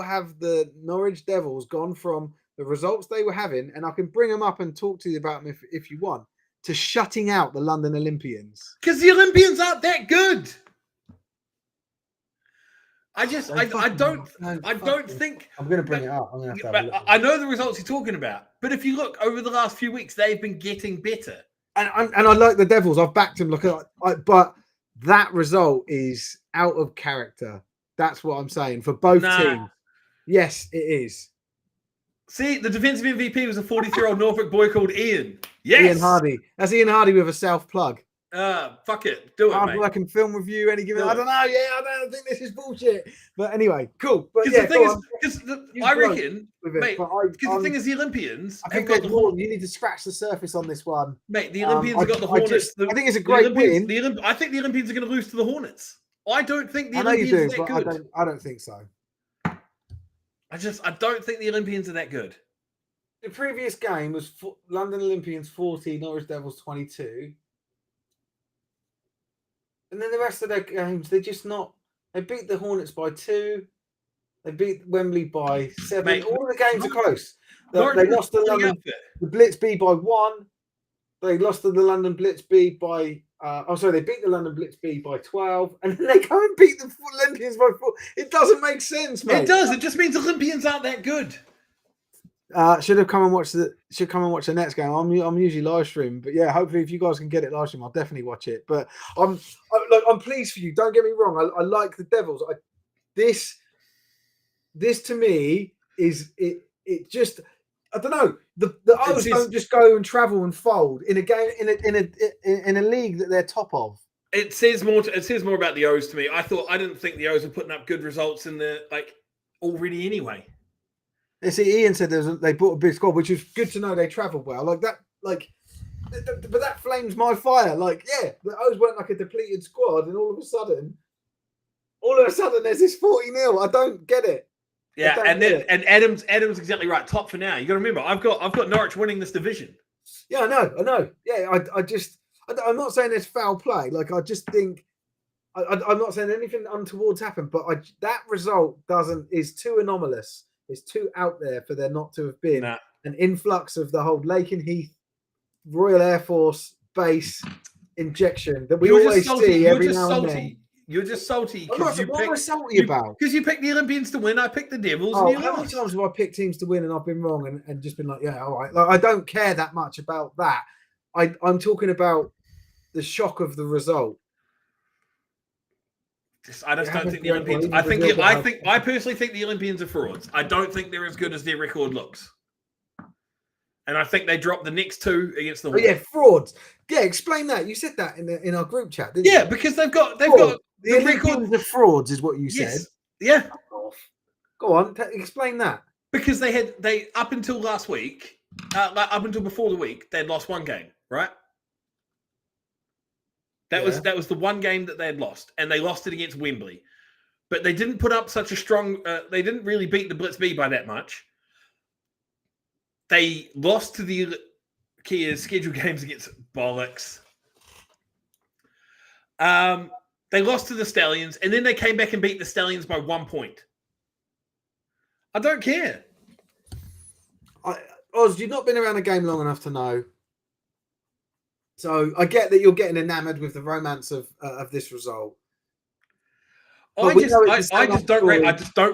have the Norwich Devils gone from the results they were having, and I can bring them up and talk to you about them if you want, to shutting out the London Olympians? Because the Olympians aren't that good. I don't think I'm going to bring it up. I'm going to have to have a look. I know the results you're talking about, but if you look over the last few weeks, they've been getting better. And I like the Devils. I've backed them. But that result is out of character. That's what I'm saying for both teams. Yes, it is. See, the defensive MVP was a 43-year-old Norfolk boy called Ian. Yes, Ian Hardy. That's Ian Hardy with a self plug. Fuck it, do it, Hard mate. working film review, any given. Do I it. don't know. Yeah, I don't think this is bullshit. But anyway, cool. But Because yeah, the thing go is, on. because You I go reckon, with it, mate. but Because the thing is, the Olympians I have think got there's the more. Hornets. You need to scratch the surface on this one. Mate, the Olympians have got the I Hornets. I think it's a great win. I think the Olympians are going to lose to the Hornets. I don't think the I know you Olympians do, are that but good. I don't think so. I don't think the Olympians are that good. The previous game was London Olympians 40, Norwich Devils 22. And then the rest of their games, they're just not. They beat the Hornets by 2. They beat Wembley by 7. Mate, all the games are close. They Norwich lost to was a London, outfit. the Blitz B by 1. They lost to the London Blitz B by. They beat the London Blitz B by 12, and then they come and beat the Olympians by 4. It doesn't make sense, mate. It does. It just means Olympians aren't that good. Should come and watch the next game. I'm usually live streaming, but yeah, hopefully if you guys can get it live stream, I'll definitely watch it. But I'm pleased for you. Don't get me wrong. I like the Devils. This to me is it. It just I don't know. The O's don't just go and travel and fold in a game in a league that they're top of. It says more. It says more about the O's to me. I didn't think the O's were putting up good results in the already anyway. See, Ian said they brought a big squad, which is good to know. They travelled well, but that flames my fire. The O's went like a depleted squad, and all of a sudden, there's this 40-0. I don't get it. Yeah, and Adam's exactly right. Top for now. You got to remember, I've got Norwich winning this division. Yeah, I know. Yeah, I'm not saying there's foul play. I just think I'm not saying anything untoward's happened, but that result is too anomalous. It's too out there for there not to have been an influx of the whole Lakenheath Royal Air Force base injection that we always see every now and then. You're just salty. What am I salty about? Because you picked the Olympians to win. I picked the Devils. How many times have I picked teams to win and I've been wrong and just been like, yeah, all right. I don't care that much about that. I'm talking about the shock of the result. I just don't think the Olympians. I personally think the Olympians are frauds. I don't think they're as good as their record looks. And I think they dropped the next 2 against the. Oh yeah, frauds. Yeah, explain that. You said that in our group chat, didn't you? Yeah, because they've got the record of frauds is what you said. Yeah. Go on, explain that. Because they up until last week, up until before the week, they'd lost 1 game, right? That was the 1 game that they had lost, and they lost it against Wembley. But they didn't put up such a strong. They didn't really beat the Blitz B by that much. They lost to the Kia's scheduled games against bollocks. They lost to the Stallions, and then they came back and beat the Stallions by 1 point. I don't care. Oz, you've not been around a game long enough to know. So I get that you're getting enamored with the romance of this result. I just don't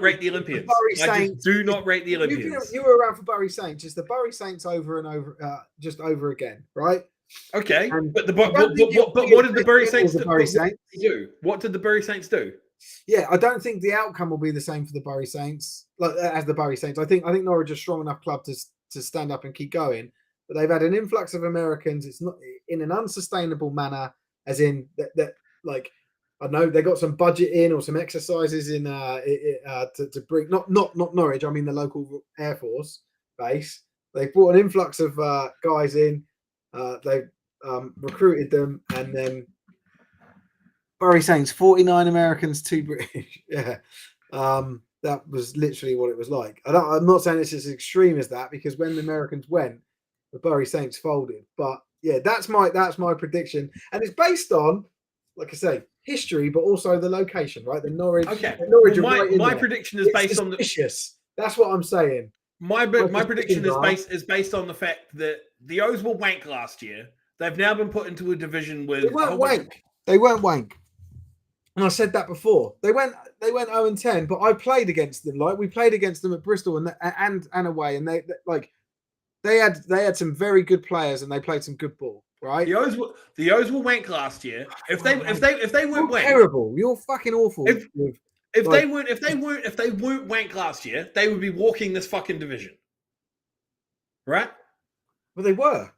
rate the Olympians. I just do not rate the Olympians. You were around for Bury Saints. It's the Bury Saints over and over, just over again, right? Okay, but what did the Bury Saints do? What did the Bury Saints do? Yeah, I don't think the outcome will be the same for the Bury Saints, as the Bury Saints. I think Norwich are a strong enough club to stand up and keep going. But they've had an influx of Americans. It's not in an unsustainable manner, as in that I know they got some budget in or some exercises in to bring not Norwich. I mean the local Air Force base. They brought an influx of guys in. They recruited them, and then Bury Saints 49 Americans, 2 British. Yeah, that was literally what it was like. I'm not saying it's as extreme as that because when the Americans went, the Bury Saints folded. But yeah, that's my prediction, and it's based on, like I say, history, but also the location, right? The Norwich. Okay. The Norwich my prediction is based on the. That's what I'm saying. My prediction is based on the fact that the O's were wank last year. They've now been put into a division with. They weren't wank. They weren't wank. And I said that before. They went 0-10, but I played against them. We played against them at Bristol and away, and they had some very good players and they played some good ball. Right, the O's were wank last year. If they weren't wank, terrible. You're fucking awful. If they weren't wank last year, they would be walking this fucking division. Right? Well, they were.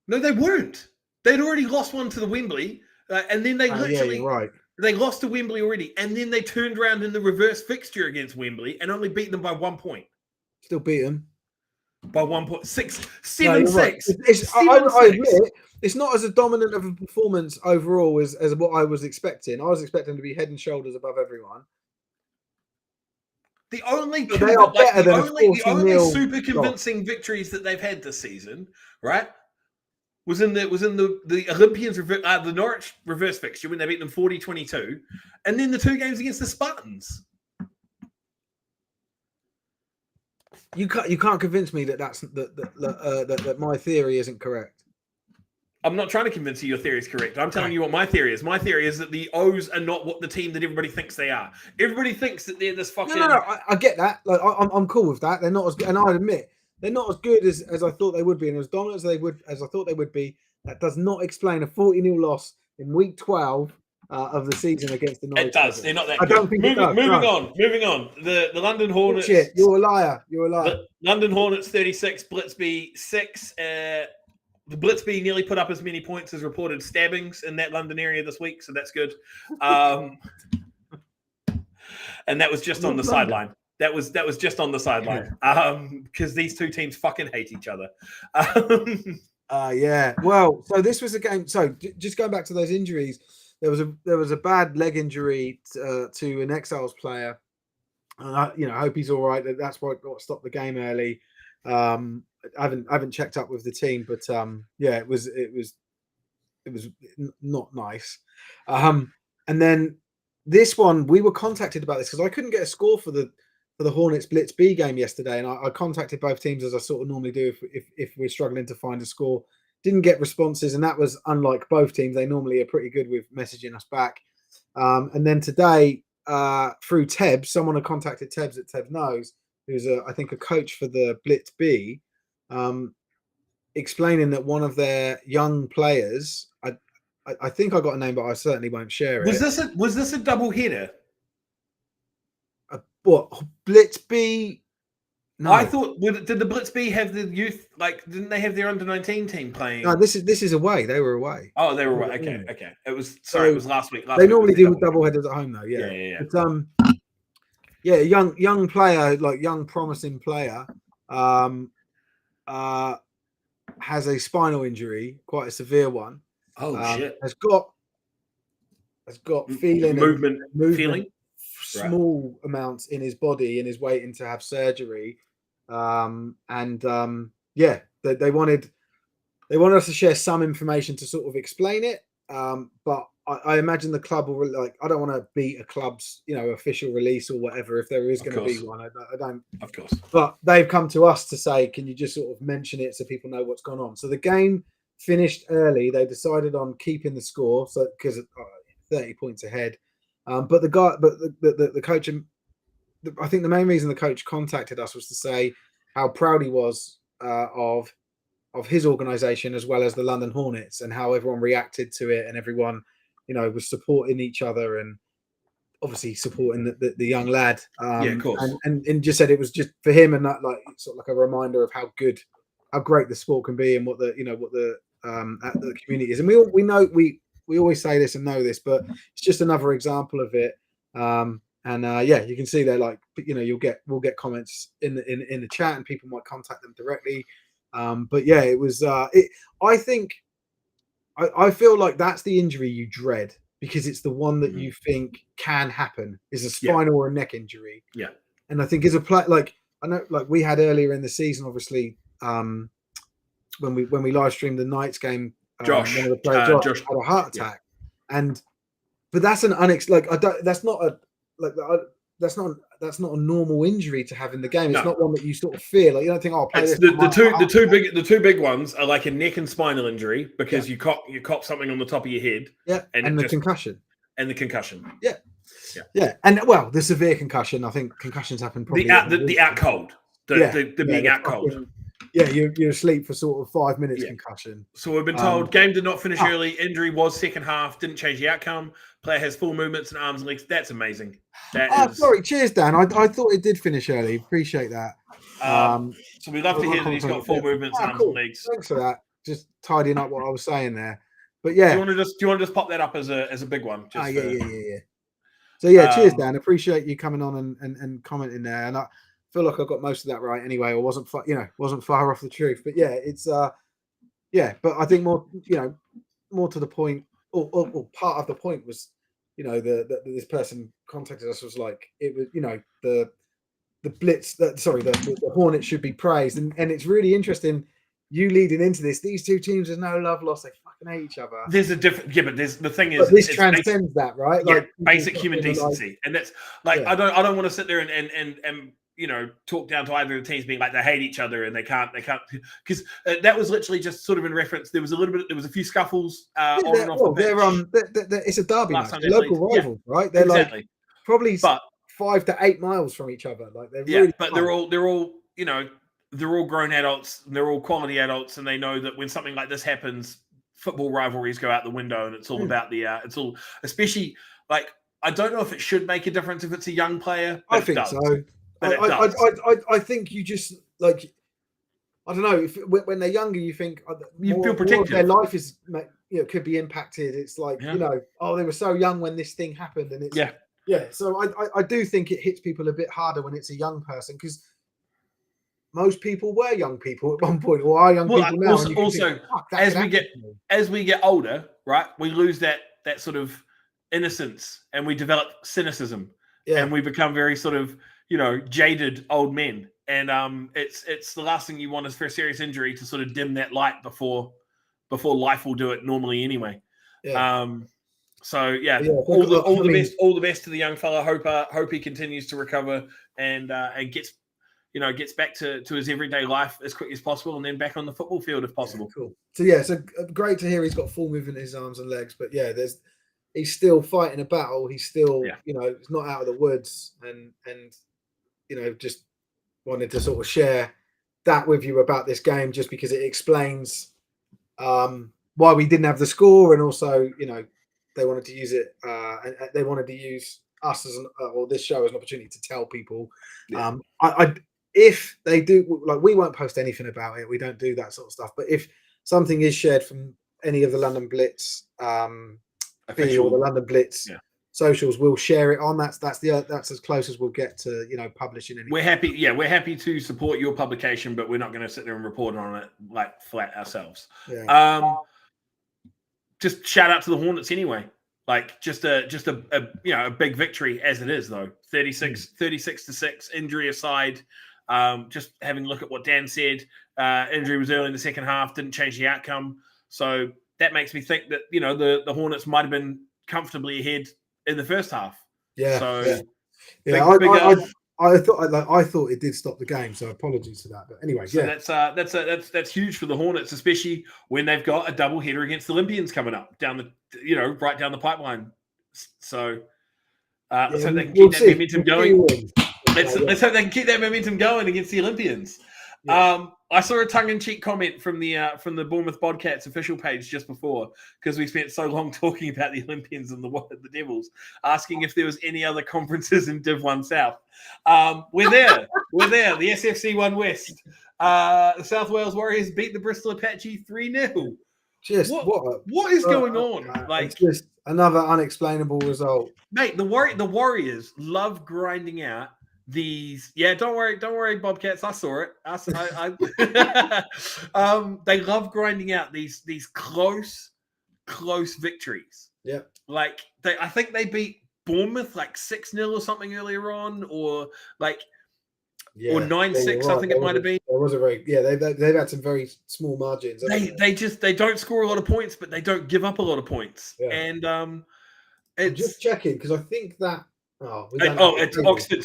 No, they weren't. They'd already lost one to the Wembley, and then they literally you're right. they lost to Wembley already, and then they turned around in the reverse fixture against Wembley and only beat them by 1 point. Still beat them by 1 point. 7-6. Right. I admit it's not as a dominant of a performance overall as what I was expecting. I was expecting to be head and shoulders above everyone. The only super convincing victories that they've had this season, right, was in the Olympians the Norwich reverse fixture when they beat them 40-22, and then the 2 games against the Spartans. You can't convince me that my theory isn't correct. I'm not trying to convince you your theory is correct. I'm telling you what my theory is. My theory is that the O's are not what the team that everybody thinks they are. Everybody thinks that they're this fucking... No, I get that. Like, I'm cool with that. They're not as good, and I admit they're not as good as I thought they would be, and as dominant as I thought they would be. That does not explain a 40-0 loss in week 12 of the season against the Norwich. It does. They're not that I good. don't think it does. Moving on. The London Hornets... Shit, you're a liar. The London Hornets 36, Blitzby 6. The Blitzby nearly put up as many points as reported stabbings in that London area this week, so that's good. And that was just on the sideline. That was just on the sideline because these two teams fucking hate each other. Yeah. Well, so this was a game. So just going back to those injuries, there was a bad leg injury to an Exiles player. I hope he's all right. That's what stopped the game early. I haven't checked up with the team, but it was not nice. And then this one, we were contacted about this because I couldn't get a score for the Hornets Blitz B game yesterday, and I contacted both teams as I sort of normally do if we're struggling to find a score. Didn't get responses, and that was unlike both teams. They normally are pretty good with messaging us back. And then today, through Tebs, someone had contacted Tebs at Tebs Knows, who's I think a coach for the Blitz B, explaining that one of their young players, I think I got a name, but I certainly won't share it. Was this a double header? What, Blitz B? No, I thought. Did the Blitz B have the youth? Like, didn't they have their under-19 team playing? No, this is away. They were away. Oh, they were away. Okay. It was last week. They normally do double headers at home, though. Yeah. But, young player, like young promising player, has a spinal injury, quite a severe one. Oh shit! Has got feeling movement feeling. Small amounts in his body and is waiting to have surgery. They wanted us to share some information to sort of explain it. But I imagine the club will I don't want to beat a club's official release or whatever if there is going to be one. I don't. Of course. But they've come to us to say, can you just sort of mention it so people know what's gone on? So the game finished early. They decided on keeping the score, so because 30 points ahead. But the coach, I think the main reason the coach contacted us was to say how proud he was of his organisation as well as the London Hornets and how everyone reacted to it and everyone, was supporting each other and obviously supporting the young lad. Of course. And just said it was just for him and that sort of like a reminder of how great the sport can be and what the community is. And we know we always say this and know this, but it's just another example of it. You can see there, we'll get comments in the chat and people might contact them directly. It was. I feel like that's the injury you dread because it's the one that you think can happen is a spinal or a neck injury. Yeah, and I think as a play, I know, we had earlier in the season, obviously, when we live streamed the Knights game. Josh had a heart attack, but that's an that's not a normal injury to have in the game. It's not one that you sort of feel you don't think, play this. The two big ones are like a neck and spinal injury because you cop something on the top of your head. Yeah, and the concussion. And the concussion. Yeah, and the severe concussion. I think concussions happen probably the out cold. Being out cold. Yeah, you're asleep for sort of 5 minutes concussion. So we've been told game did not finish early. Injury was second half. Didn't change the outcome. Player has full movements and arms and legs. That's amazing. Sorry. Cheers, Dan. I thought it did finish early. Appreciate that. So we'd love to hear that he's got full movements and arms and legs. Thanks for that. Just tidying up what I was saying there. But yeah, do you want to just pop that up as a big one? Just yeah. So yeah, cheers, Dan. Appreciate you coming on and commenting there. And I feel like I got most of that right anyway, or wasn't far off the truth. But yeah, it's yeah. But I think more to the point, or part of the point was, this person contacted us was like it was the Blitz, the Hornets should be praised, and it's really interesting. You leading into this, these two teams, there's no love lost. They fucking hate each other. There's a different, but the thing is, this transcends that, right? Like basic human decency, and that's like I don't want to sit there and talk down to either of the teams being like they hate each other and they can't because that was literally just sort of in reference. There was a few scuffles on and off the pitch. It's a derby match, local rivals, right? They're like probably 5 to 8 miles from each other. Like they're really but they're all they're all grown adults, and they're all quality adults, and they know that when something like this happens, football rivalries go out the window, and it's all about especially like I don't know if it should make a difference if it's a young player. I think so. I think you just like I don't know if when they're younger, you think you feel protected. Their life is could be impacted. It's like they were so young when this thing happened, and it's yeah. So I do think it hits people a bit harder when it's a young person because most people were young people at one point, or are young people now. Also, as we get older, right, we lose that sort of innocence, and we develop cynicism, and we become very sort of jaded old men. And it's the last thing you want is for a serious injury to sort of dim that light before life will do it normally anyway. Yeah. So all the best to the young fella. Hope he continues to recover and gets back to his everyday life as quick as possible, and then back on the football field if possible. Yeah, cool. So so great to hear he's got full movement in his arms and legs. But he's still fighting a battle. He's still he's not out of the woods, and just wanted to sort of share that with you about this game, just because it explains why we didn't have the score, and also they wanted to use it and they wanted to use us as or this show as an opportunity to tell people. If they do, like, we won't post anything about it. We don't do that sort of stuff. But if something is shared from any of the London Blitz official, or the London Blitz socials, we'll share it on. That's as close as we'll get to publishing anything. We're happy to support your publication, but we're not going to sit there and report on it like flat ourselves. Just shout out to the Hornets anyway. Like just a big victory as it is though. 36-6 injury aside. Just having a look at what Dan said, injury was early in the second half, didn't change the outcome. So that makes me think that, the Hornets might have been comfortably ahead in the first half. Yeah. So I thought it did stop the game. So apologies for that. But anyway, that's huge for the Hornets, especially when they've got a double header against the Olympians coming up right down the pipipeline. So let's hope they can keep that momentum going. Let's hope they can keep that momentum going against the Olympians. Yeah. I saw a tongue-in-cheek comment from the Bournemouth Bobcats official page just before, because we spent so long talking about the Olympians and the Devils, asking if there was any other conferences in Div 1 South. We're there. The SFC 1 West. The South Wales Warriors beat the Bristol Apache 3-0. Just what is going on? Like, it's just another unexplainable result, mate. The Warriors love grinding out these. Yeah, don't worry, Bobcats. I saw it. They love grinding out these close victories. Yeah, like I think they beat Bournemouth like 6-0 or something earlier on, or like. Yeah, or 9-6, I think it might have been. It was a very they've had some very small margins. They don't score a lot of points, but they don't give up a lot of points. Yeah. And it's just checking because I think that it's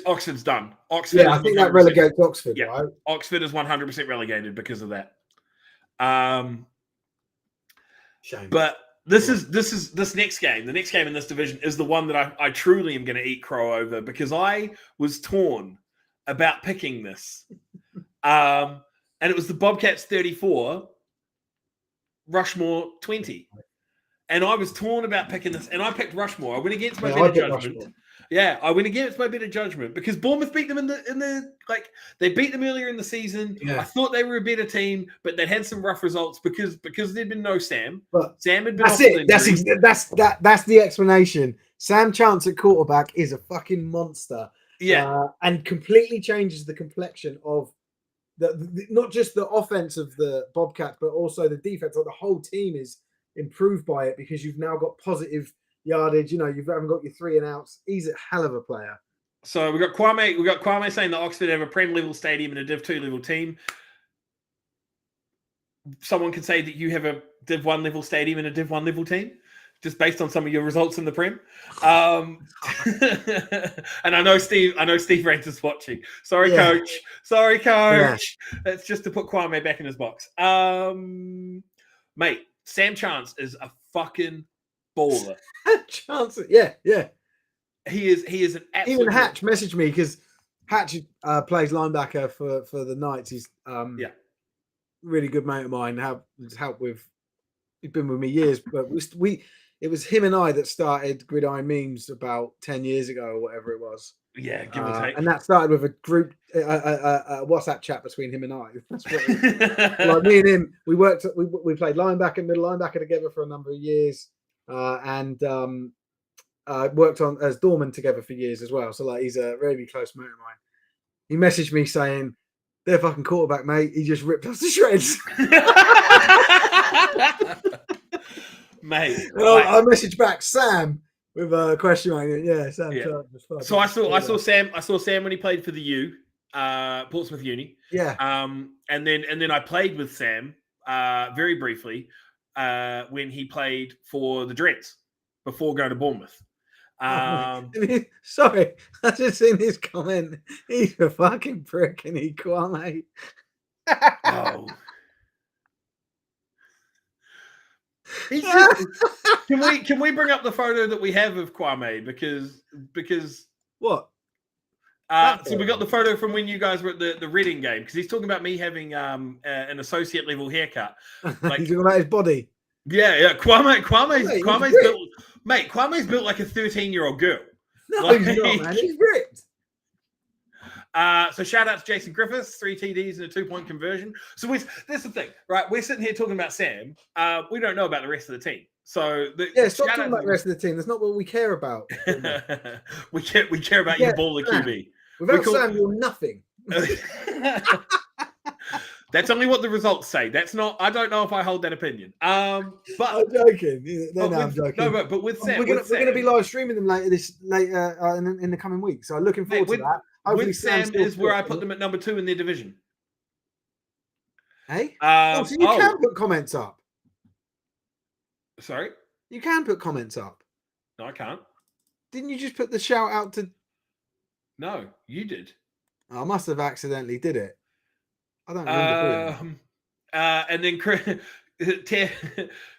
Oxford's done. Oxford. Yeah, I think that relegates Oxford. Yeah, right? Oxford is 100% relegated because of that. Shame. But this next game. The next game in this division is the one that I truly am going to eat crow over, because I was torn about picking this. And it was the Bobcats 34, Rushmore 20. And I was torn about picking this, and I picked Rushmore. I went against my better judgment. Yeah, I win against my better judgment because Bournemouth beat them in the like they beat them earlier in the season. Yeah. I thought they were a better team, but they had some rough results because there'd been no Sam. But Sam had been that's off with it. injury. That's the explanation. Sam Chance at quarterback is a fucking monster. Yeah. And completely changes the complexion of the not just the offense of the Bobcats, but also the defense. Like the whole team is improved by it because you've now got positive yardage. You haven't got your 3 and outs. He's a hell of a player. So we got Kwame saying that Oxford have a Prem level stadium and a Div 2 level team. Someone could say that you have a Div 1 level stadium and a Div 1 level team, just based on some of your results in the Prem. And I know Steve Rance is watching. Sorry, Coach. Yeah. That's just to put Kwame back in his box. Mate, Sam Chance is a fucking baller. Chance, yeah. He is an absolute. Even Hatch messaged me because Hatch plays linebacker for the Knights. He's really good mate of mine. He's been with me years, but it was him and I that started Gridiron Memes about 10 years ago or whatever it was. Yeah, give or take. And that started with a group, a WhatsApp chat between him and I. That's what like me and him, we played linebacker, middle linebacker together for a number of years, and worked on as doorman together for years as well. So like he's a really close mate of mine. He messaged me saying, "Their fucking quarterback, mate. He just ripped us to shreds." Mate, I messaged back Sam with a question mark. Yeah, Sam. Yeah. So I saw Sam when he played for the U, Portsmouth Uni. Yeah. And then I played with Sam very briefly when he played for the Dreads before going to Bournemouth. Sorry, I just seen his comment. He's a fucking prick, and he Kwame. Oh. Can we bring up the photo that we have of Kwame because what? So we got the photo from when you guys were at the Reading game because he's talking about me having an associate level haircut. Like, he's talking about his body. Yeah. Kwame's built, mate. Kwame's built like a 13-year-old girl. No, like, he's not, man. He's ripped. So shout out to Jason Griffiths, 3 TDs and a 2-point conversion. So that's the thing, right? We're sitting here talking about Sam. We don't know about the rest of the team. So stop talking about the rest of the team. That's not what we care about. we care about your baller QB. Without Sam, you're nothing. That's only what the results say. That's not. I don't know if I hold that opinion. But I'm joking. I'm joking. No, but with Sam, we're going to be live streaming them later in the coming week. So looking forward to that. Hopefully with Sam is where I put them at number 2 in their division. Hey, so you can put comments up. Sorry, you can put comments up. No, I can't. Didn't you just put the shout out to? No, you did. I must have accidentally did it. I don't remember doing that. And then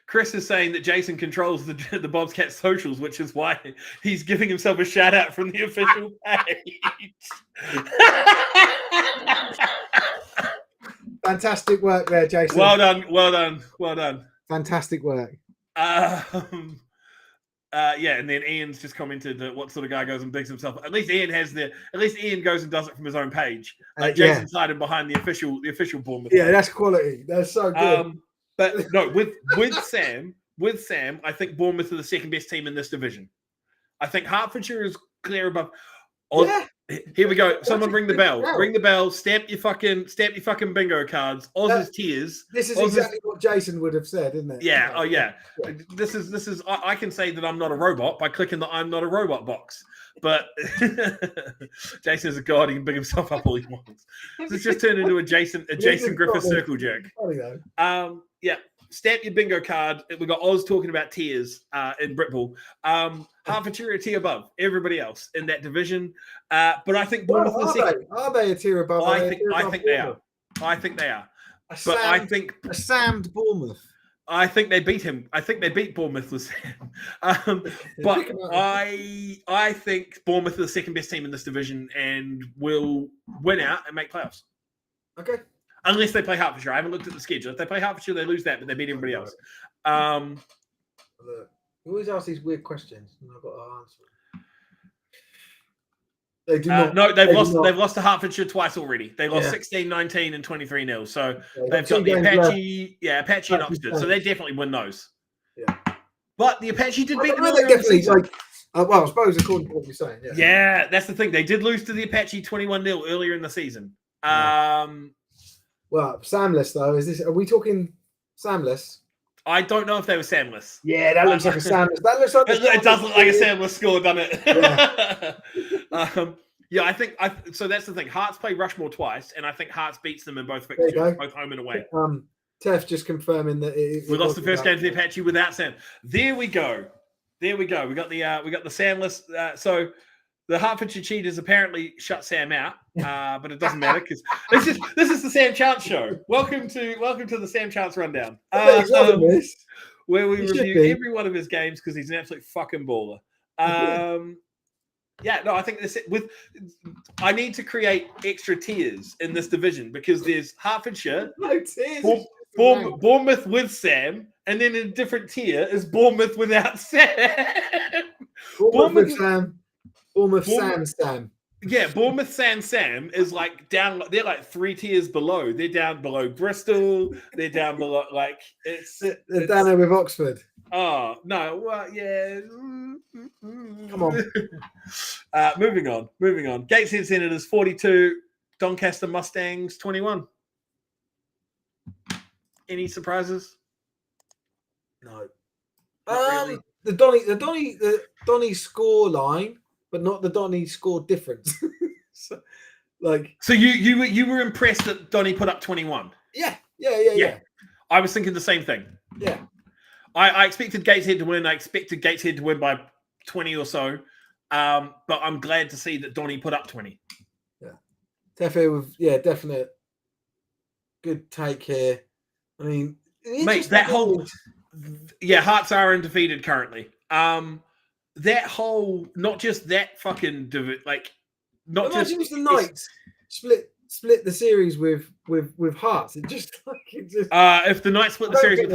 Chris is saying that Jason controls the Bobcats socials, which is why he's giving himself a shout out from the official page. Fantastic work there, Jason. Well done. Fantastic work. Yeah, and then Ian's just commented that what sort of guy goes and bigs himself. At least Ian goes and does it from his own page. Like Jason's hiding behind the official Bournemouth. Yeah, that's quality. That's so good. But no, with Sam, I think Bournemouth are the second best team in this division. I think Hertfordshire is clear above. Here we go. Someone ring the bell. Ring the bell. Stamp your fucking bingo cards. Oz's tears. This is exactly what Jason would have said, isn't it? Yeah. Oh yeah. This is. I can say that I'm not a robot by clicking the "I'm not a robot" box. But Jason's a god. He can big himself up all he wants. This just turned into a Jason Griffith circle jerk. Yeah. Stamp your bingo card. We got Oz talking about tiers in Britball. Hertfordshire a tier above everybody else in that division. But I think Bournemouth are they a tier above? I think they are. I think they are. But I think a Sammed Bournemouth. I think they beat him. I think they beat Bournemouth with Sam. But I think Bournemouth are the second best team in this division and will win out and make playoffs. Okay. Unless they play Hertfordshire. I haven't looked at the schedule. If they play Hertfordshire, they lose that, but they beat everybody else. Look, you always ask these weird questions, and I've got to answer them. They do not. No, they've they do lost. not. They've lost to Hertfordshire twice already. They lost Yeah. 16-19 and 23-0. So They've they've got the games Apache, Apache and Apache Oxford. So they definitely win those. Yeah. But the Apache did I beat don't them know, earlier they in the definitely season. well, I suppose according to what you're saying, yeah. Yeah, that's the thing. They did lose to the Apache 21-0 earlier in the season. Well, Samless though, are we talking Samless? I don't know if they were Samless. Yeah, that looks like a Samless. That looks like It does look like a Samless score, doesn't it? Yeah. I think so. That's the thing. Hearts play Rushmore twice, and I think Hearts beats them in both fixtures, both home and away. Tef just confirming that we lost the first game to the Apache without Sam. There we go. We got the Samless. So the Hertfordshire Cheetahs apparently shut Sam out, but it doesn't matter because this is the Sam Chance show. Welcome to the Sam Chance rundown, where we review every one of his games because he's an absolute fucking baller. Yeah, no, I think I need to create extra tiers in this division because there's Hertfordshire, no tiers. Bournemouth with Sam, and then in a different tier is Bournemouth without Sam. Bournemouth Sam. Yeah, Bournemouth Sam is like down. They're like 3 tiers below. They're down below Bristol. They're down below they're down there with Oxford. Oh no! Well, yeah. Come on. Moving on. Gateshead Senators 42, Doncaster Mustangs 21. Any surprises? No. Really. The Donny score line, but not the Donny score difference. So you were impressed that Donny put up 21? Yeah. I was thinking the same thing. Yeah. I expected Gateshead to win. I expected Gateshead to win by 20 or so. But I'm glad to see that Donny put up 20. Yeah. Definitely definite good take here. I mean, mate, that whole Hearts are undefeated currently. That whole, not just that fucking not imagine just if the Knights split the series with Hearts. If the Knights split the series with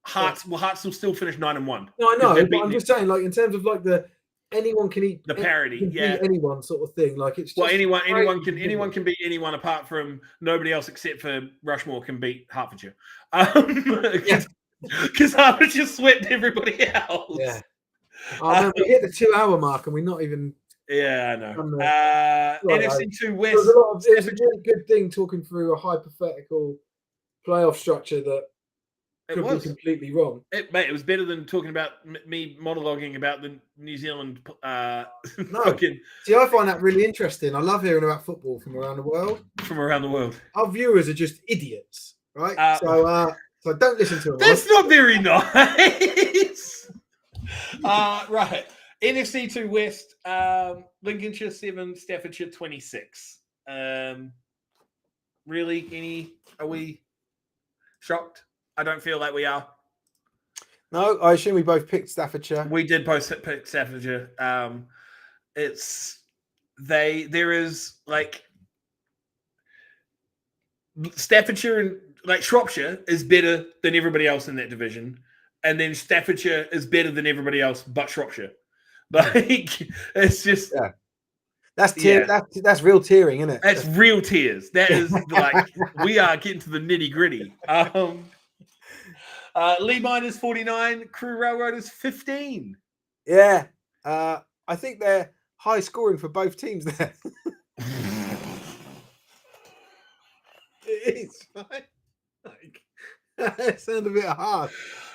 Hearts will still finish 9-1. No, I know, but I'm just saying, like in terms of like anyone can eat the parity, anyone sort of thing. Like it's just anyone can beat anyone apart from nobody else except for Rushmore can beat Hertfordshire. Because Hertfordshire swept everybody else. Yeah. We hit the 2-hour mark and we're not even. Yeah, I know. NFC 2 West. It was a really good thing talking through a hypothetical playoff structure that could be completely wrong. It was better than talking about me monologuing about the New Zealand. No. See, I find that really interesting. I love hearing about football from around the world. Our viewers are just idiots, right? So don't listen to them. That's not very nice. Right. NFC 2 West, Lincolnshire 7, Staffordshire 26. Really, are we shocked? I don't feel like we are. No, I assume we both picked Staffordshire. We did both pick Staffordshire. There is like Staffordshire and like Shropshire is better than everybody else in that division, and then Staffordshire is better than everybody else but Shropshire. Like it's just that's that's real tearing, isn't it? That's real tears. That is like we are getting to the nitty gritty. Lee Miners 49, Crew Railroaders 15. Yeah, I think they're high scoring for both teams there. It is right. That sounds a bit hard.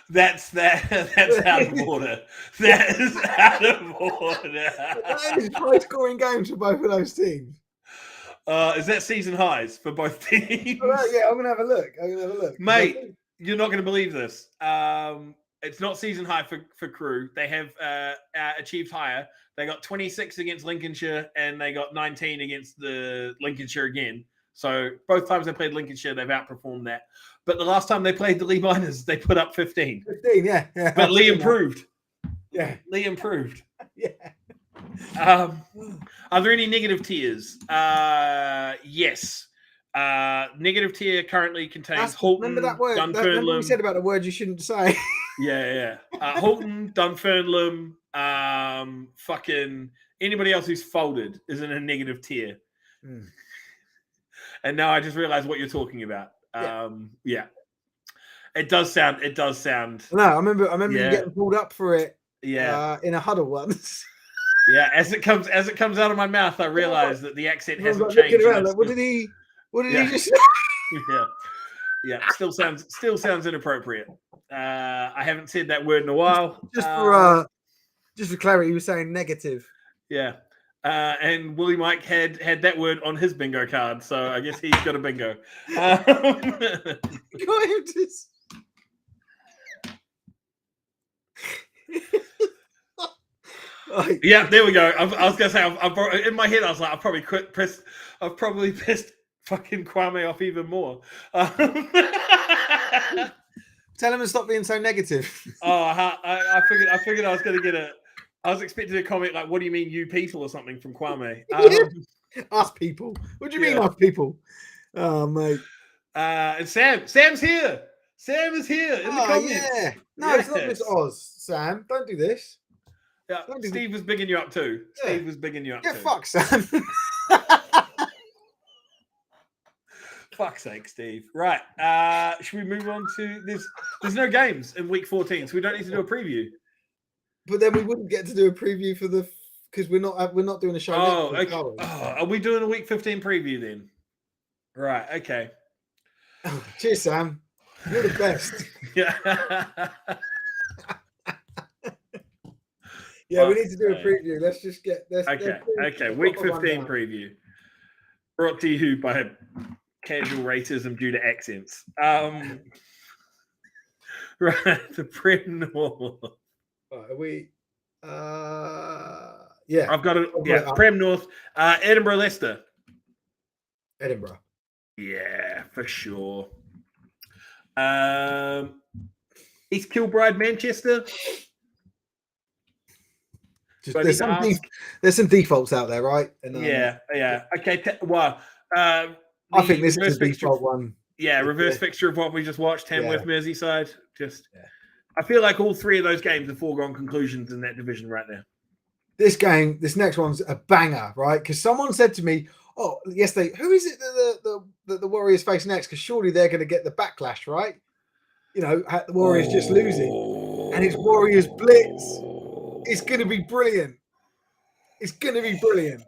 That's out of order. That is out of order. That is high scoring games for both of those teams. Is that season highs for both teams? Right, yeah, I'm gonna have a look. Mate, you're not gonna believe this. It's not season high for Crew. They have achieved higher. They got 26 against Lincolnshire and they got 19 against the Lincolnshire again. So both times they played Lincolnshire, they've outperformed that. But the last time they played the Lee Miners, they put up 15. 15, yeah. But Lee improved. Yeah. Lee improved. Yeah. Are there any negative tiers? Yes. Negative tier currently contains Halton, remember that word? Dunfermline. Remember what we said about the word you shouldn't say? Yeah. Halton, Dunfermline, fucking Anybody else who's folded is in a negative tier. Mm. And now I just realized what you're talking about. Yeah. Yeah. It does sound. No, I remember Yeah. you getting pulled up for it. Yeah. In a huddle once. Yeah. As it comes out of my mouth, I realize that the accent I was hasn't like changed. looking around, like, what did he just say? Yeah. Yeah. Still sounds inappropriate. I haven't said that word in a while. Just for clarity, you were saying negative. Yeah. And Willie Mike had that word on his bingo card, so I guess he's got a bingo. Got him to... Yeah, there we go. I was gonna say, in my head, I was like, I've probably pissed fucking Kwame off even more. Tell him to stop being so negative. I figured I was gonna get I was expecting a comment like, "What do you mean, you people?" or something from Kwame. Us people. What do you mean, us people? Oh, mate. And Sam's here. Sam is here in the comments. Yeah. No, it's not Miss Oz, Sam. Don't do this. Yeah, Steve was bigging you up too. Yeah. Steve was bigging you up too. Fuck, Sam. Fuck's sake, Steve. Right. Should we move on to there's no games in week 14, so we don't need to do a preview. But then we wouldn't get to do a preview for because we're not doing a show. Okay. Are we doing a week 15 preview then? Right. Okay. Cheers, Sam. You're the best. Yeah. Yeah, we need to do a preview. Let's just get this. Okay. Week 15 preview. Brought to you by casual racism due to accents. Right, the Prem North. Are we? Yeah. I've got it. Yeah, Prem North. Edinburgh, Leicester. Edinburgh. Yeah, for sure. East Kilbride, Manchester. There's some defaults out there, right? And, yeah. Okay. I think this is a default one. Yeah, reverse fixture of what we just watched, Tamworth, Merseyside. I feel like all three of those games are foregone conclusions in that division right now. This next one's a banger, right? Because someone said to me, "Oh, yesterday, who is it that the Warriors face next? Because surely they're going to get the backlash, right? You know, the Warriors just losing, and it's Warriors blitz. It's going to be brilliant. It's going to be brilliant."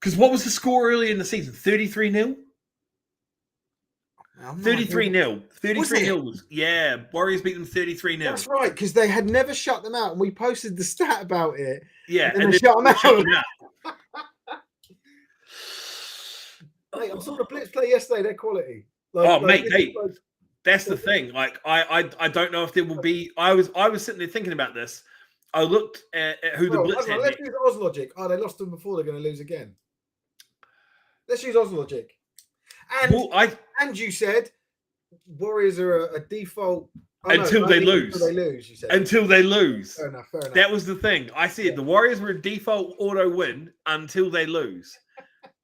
Because what was the score early in the season? 33-0? 33-0. 33-0. Yeah, Warriors beat them 33-0. That's right, because they had never shut them out, and we posted the stat about it. Yeah, and they shut them out. Mate, I saw the Blitz play yesterday. They're quality. That's the thing. Like, I don't know if there will be. I was sitting there thinking about this. I looked at who the Blitz had. Let's use Oz logic. Oh, they lost them before. They're going to lose again. Let's use Oz logic. And you said Warriors are a default until they lose. Until they lose, you said. Until they lose. Fair enough. That was the thing. I said the Warriors were a default auto win until they lose,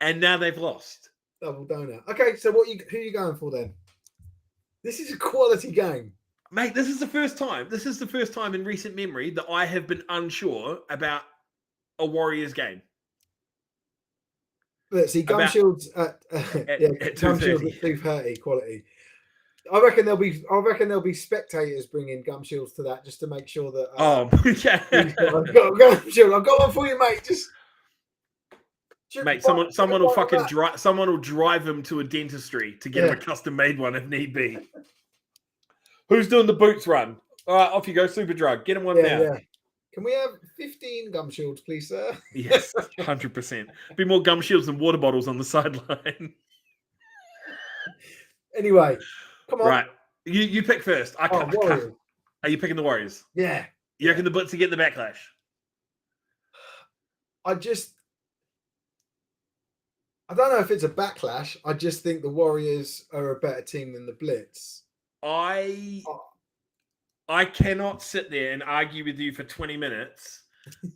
and now they've lost. Double donut. Okay, so who are you going for then? This is a quality game, mate. This is the first time. This is the first time in recent memory that I have been unsure about a Warriors game. Let's see, Gumshields at Gumshields at 2:30 quality. I reckon there'll be spectators bringing Gumshields to that just to make sure that. Yeah. I've got one for you, mate. Mate, someone will drive him to a dentistry to get him a custom made one if need be. Who's doing the boots run? All right, off you go, Superdrug. Get him one now. Yeah. Can we have 15 Gumshields, please, sir? Yes, 100%. Be more Gumshields than water bottles on the sideline. Anyway, come on. Right, you pick first. I can't. Are you picking the Warriors? Yeah. You reckon the Blitz to get the backlash? I don't know if it's a backlash. I just think the Warriors are a better team than the Blitz. I cannot sit there and argue with you for 20 minutes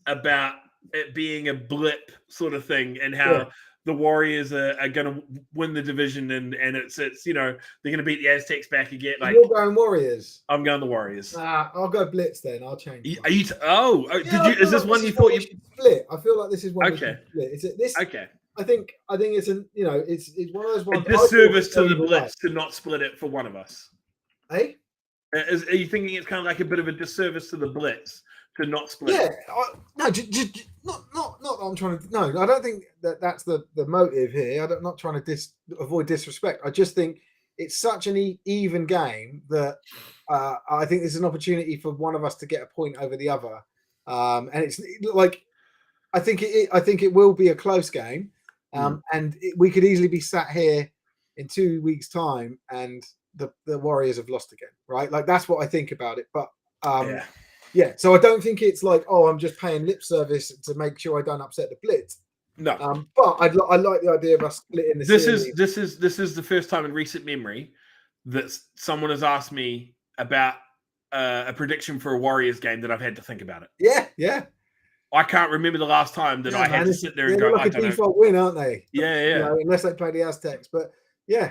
about it being a blip sort of thing and how the Warriors are going to win the division, and it's they're going to beat the Aztecs back again. Like, you're going Warriors. I'm going the Warriors. I'll go Blitz then. I'll change. Are you? Did you? Is this one you thought you split? I feel like this is one. Okay. Split. Is it this? Okay. I think it's it's one of those ones. A disservice to the Blitz to not split it for one of us. Hey, are you thinking it's kind of like a bit of a disservice to the Blitz to not split? Yeah, not that I'm trying to. No, I don't think that's the motive here. I'm not trying to avoid disrespect. I just think it's such an even game that I think there's an opportunity for one of us to get a point over the other, and it's like I think it will be a close game, and we could easily be sat here in 2 weeks' time and the Warriors have lost again, right? Like that's what I think about it, but. Yeah, so I don't think it's like, I'm just paying lip service to make sure I don't upset the Blitz. No, but I like the idea of us splitting the series. This is the first time in recent memory that someone has asked me about a prediction for a Warriors game that I've had to think about it. Yeah. I can't remember the last time that I had to sit there and go, like a default win, aren't they? Yeah. Unless they play the Aztecs, but yeah.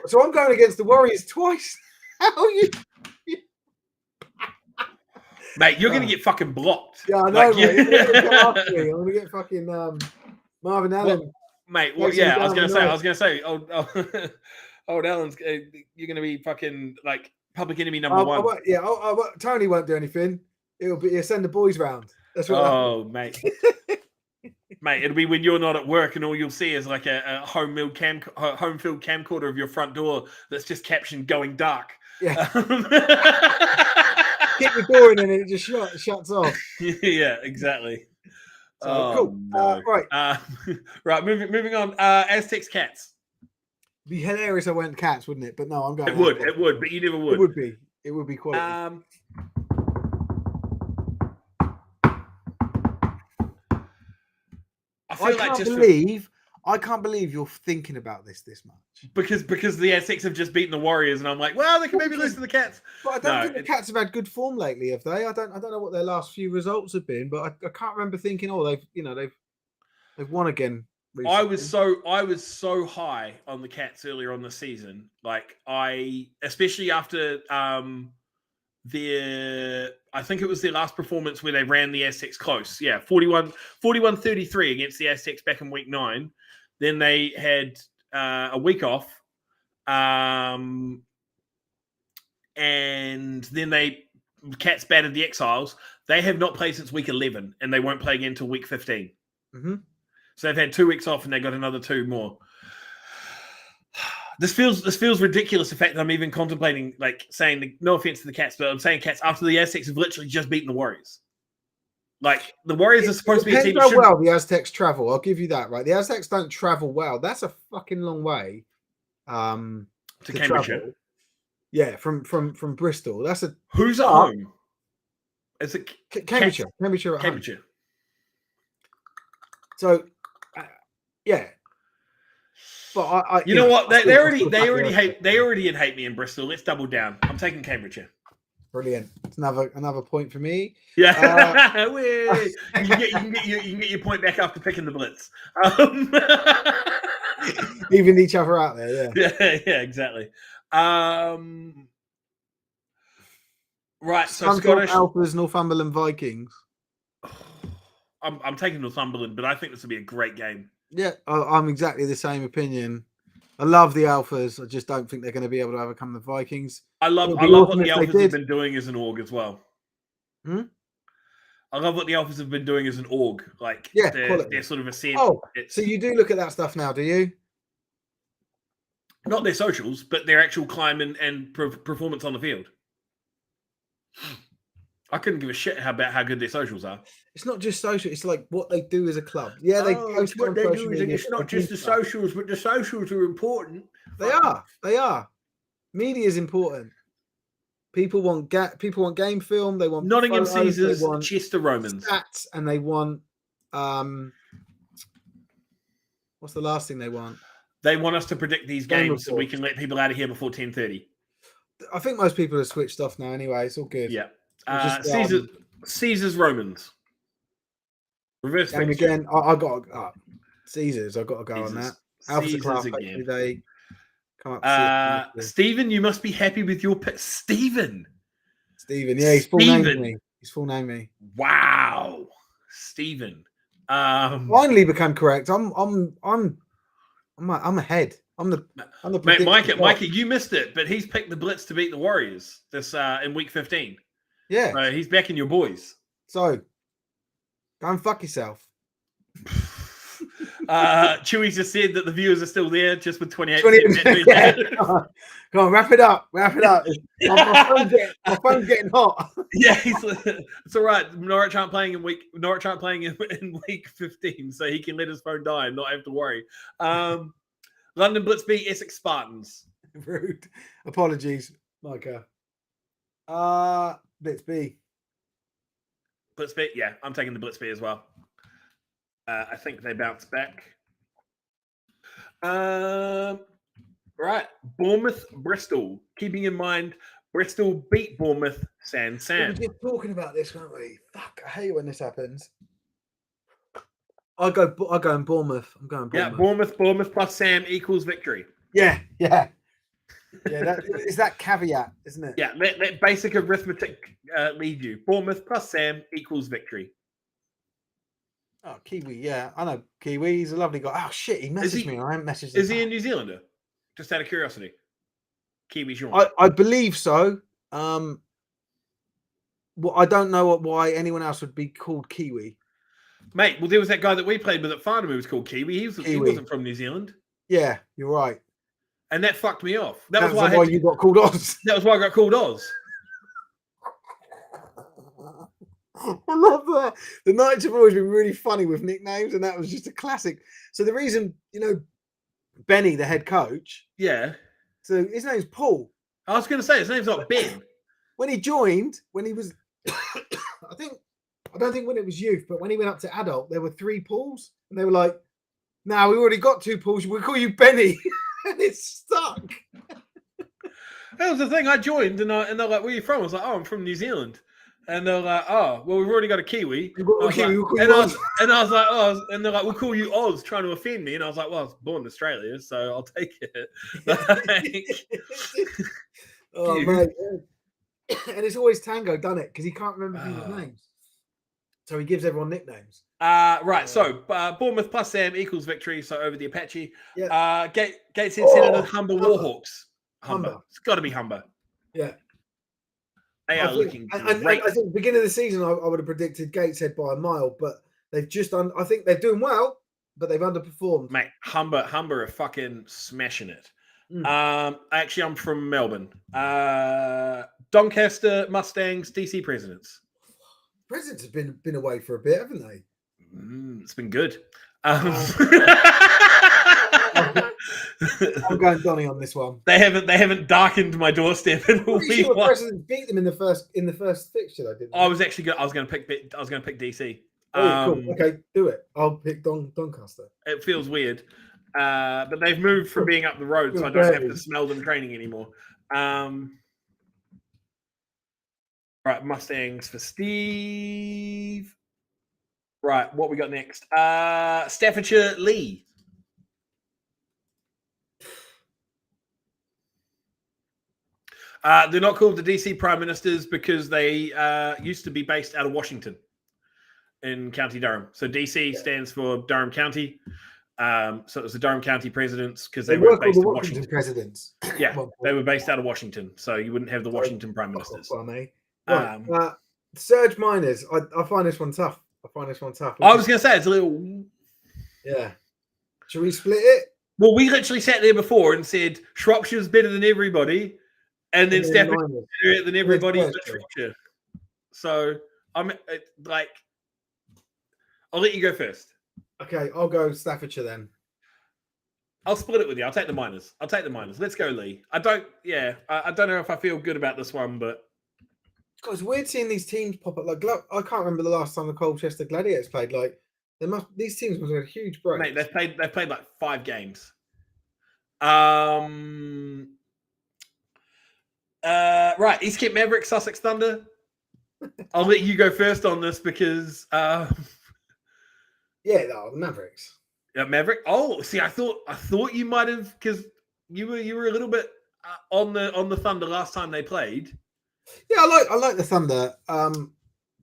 So I'm going against the Warriors twice. How are you? Mate, you're going to get fucking blocked. Yeah, I know, mate. I'm going to get fucking Marvin Allen. I was going to say, old Allen's, you're going to be fucking like public enemy number one. Tony won't do anything. He'll send the boys round. That's what mate. Mate, it'll be when you're not at work and all you'll see is like a home field camcorder of your front door that's just captioned "going dark." Yeah. Kick the door in and it just shuts off. Yeah, exactly. So, cool. No. Right. Moving on. Aztecs Cats. It'd be hilarious. I went Cats, wouldn't it? But no, I'm going. It would, but you never would. It would be quality. I can't believe you're thinking about this much. Because the Aztecs have just beaten the Warriors, and I'm like, well, they can maybe lose to the Cats. But I don't think the Cats have had good form lately, have they? I don't know what their last few results have been, but I can't remember thinking, they've won again recently. I was so high on the Cats earlier on the season. Like especially after I think it was their last performance where they ran the Aztecs close. Yeah, 41-33 against the Aztecs back in week 9. Then they had a week off. And then Cats battered the Exiles. They have not played since week 11, and they won't play again until week 15. Mm-hmm. So they've had 2 weeks off, and they got another 2 more. This feels ridiculous. The fact that I'm even contemplating, like, saying no offense to the Cats, but I'm saying Cats after the Aztecs have literally just beaten the Warriors. Like the Warriors are supposed to be a team. How well the Aztecs travel. I'll give you that. Right, the Aztecs don't travel well. That's a fucking long way. To Cambridgeshire. Travel. Yeah, from Bristol. That's a who's at home? Is it Cambridgeshire? Cambridgeshire. Cambridgeshire. So, yeah. But you know what? They already hate me in Bristol. Let's double down. I'm taking Cambridgeshire. Brilliant. It's another point for me. Yeah. You can get your point back after picking the Blitz. Even each other out there. Yeah, exactly. Right. So Scottish Alphas, Northumberland Vikings. I'm taking Northumberland, but I think this will be a great game. Yeah, I'm exactly the same opinion. I love the Alphas. I just don't think they're going to be able to overcome the Vikings. I love what the Alphas have been doing as an org as well. I love what the Alphas have been doing as an org. Like, they're sort of a scene. Oh, so you do look at that stuff now, do you? Not their socials, but their actual climb and performance on the field. I couldn't give a shit about how good their socials are. It's not just social; it's like what they do as a club. Yeah, it's what they do. It's not just the socials, but the socials are important. They are. Media is important. People want game film. They want Nottingham Caesars, Chester Romans, stats, and they want what's the last thing they want? They want us to predict these games so we can let people out of here before 10:30. I think most people have switched off now anyway. It's all good. Yeah. Caesars Romans. Reverse and again, I got Caesars. I've got to go on that. Caesars. Alpha Caesars class. again. Hopefully they come up. To see Stephen, you must be happy with your pick. Stephen, yeah, he's full name me. He's full name me. Wow, Stephen. Finally become correct. I'm ahead. I'm the Mate, Micah, you missed it, but he's picked the Blitz to beat the Warriors this in week 15. Yeah. So he's backing your boys. So go and fuck yourself. Chewy just said that the viewers are still there, just with 28. Yeah. Come on, wrap it up. My phone's getting hot. Yeah, it's all right. Norwich aren't playing in week 15, so he can let his phone die and not have to worry. London Blitz beat Essex Spartans. Rude. Apologies, Micah. Blitz B. Blitz B, yeah, I'm taking the Blitz B as well. I think they bounce back. Right, Bournemouth, Bristol. Keeping in mind, Bristol beat Bournemouth, San. We were just talking about this, weren't we? Fuck, I hate when this happens. I go in Bournemouth. I'm going Bournemouth. Yeah, Bournemouth plus Sam equals victory. Yeah. It's that caveat, isn't it? Yeah, let basic arithmetic lead you. Bournemouth plus Sam equals victory. Oh, Kiwi, yeah. I know Kiwi. He's a lovely guy. Oh, shit, he messaged me. I haven't messaged him. Is he a New Zealander? Just out of curiosity. Kiwi's your I believe so. Well, I don't know why anyone else would be called Kiwi. Mate, well, there was that guy that we played with at Farnham who was called Kiwi. He wasn't from New Zealand. Yeah, you're right. And that fucked me off. That was why you got called Oz. That was why I got called Oz. I love that. The Knights have always been really funny with nicknames, and that was just a classic. So the reason, Benny, the head coach. Yeah. So his name's Paul. I was going to say his name's not Ben. When he joined, when he was, I don't think when it was youth, but when he went up to adult, there were 3 Pauls, and they were like, "Nah, we already got 2 Pauls. We'll call you Benny," and it's stuck. That was the thing. I joined, and they're like, "Where are you from?" I was like, "Oh, I'm from New Zealand." And they're like, "Oh, well, we've already got a Kiwi." And I was like, "Oh," and they're like, "We'll call you Oz," trying to offend me. And I was like, "Well, I was born in Australia, so I'll take it." Oh, mate. And it's always Tango done it because he can't remember people's names, so he gives everyone nicknames. Right. So Bournemouth plus Sam equals victory. So over the Apache. Yeah. Gateshead Senator Humber Warhawks. Humber. It's got to be Humber. Yeah. They are looking great. I think beginning of the season, I would have predicted Gateshead by a mile, but they've just I think they're doing well, but they've underperformed. Mate, Humber are fucking smashing it. Actually, I'm from Melbourne. Doncaster Mustangs, DC Presidents. Presidents have been away for a bit, haven't they? It's been good. I'm going Donny on this one. They haven't darkened my doorstep in a week. Sure Presidents beat them in the first fixture. I was going to pick DC. Oh, cool. Okay, do it. I'll pick Doncaster. It feels weird, but they've moved from being up the road, so I don't have to smell them training anymore. Right, Mustangs for Steve. Right, what we got next? Staffordshire Lee. They're not called the DC Prime Ministers because they used to be based out of Washington in County Durham. So DC stands for Durham County. So it was the Durham County Presidents because they were based in Washington. Presidents. Yeah, they were based out of Washington. So you wouldn't have the Washington Prime Ministers. Right, Serge Miners. I find this one tough. I was going to say it's a little... Yeah. Should we split it? Well, we literally sat there before and said Shropshire's better than everybody, and then Staffordshire better than everybody but Shropshire. So I'm like, I'll let you go first. Okay, I'll go Staffordshire then. I'll split it with you. I'll take the Miners. Let's go, Lee. I don't know if I feel good about this one, but God, it's weird seeing these teams pop up. Like, I can't remember the last time the Colchester Gladiators played. Like, these teams must have had a huge break. Mate, they've played like 5 games. Right, East Kent Mavericks, Sussex Thunder. I'll let you go first on this because the Mavericks. Maverick. Oh, see, I thought you might have, because you were a little bit on the Thunder last time they played. Yeah, I like the Thunder.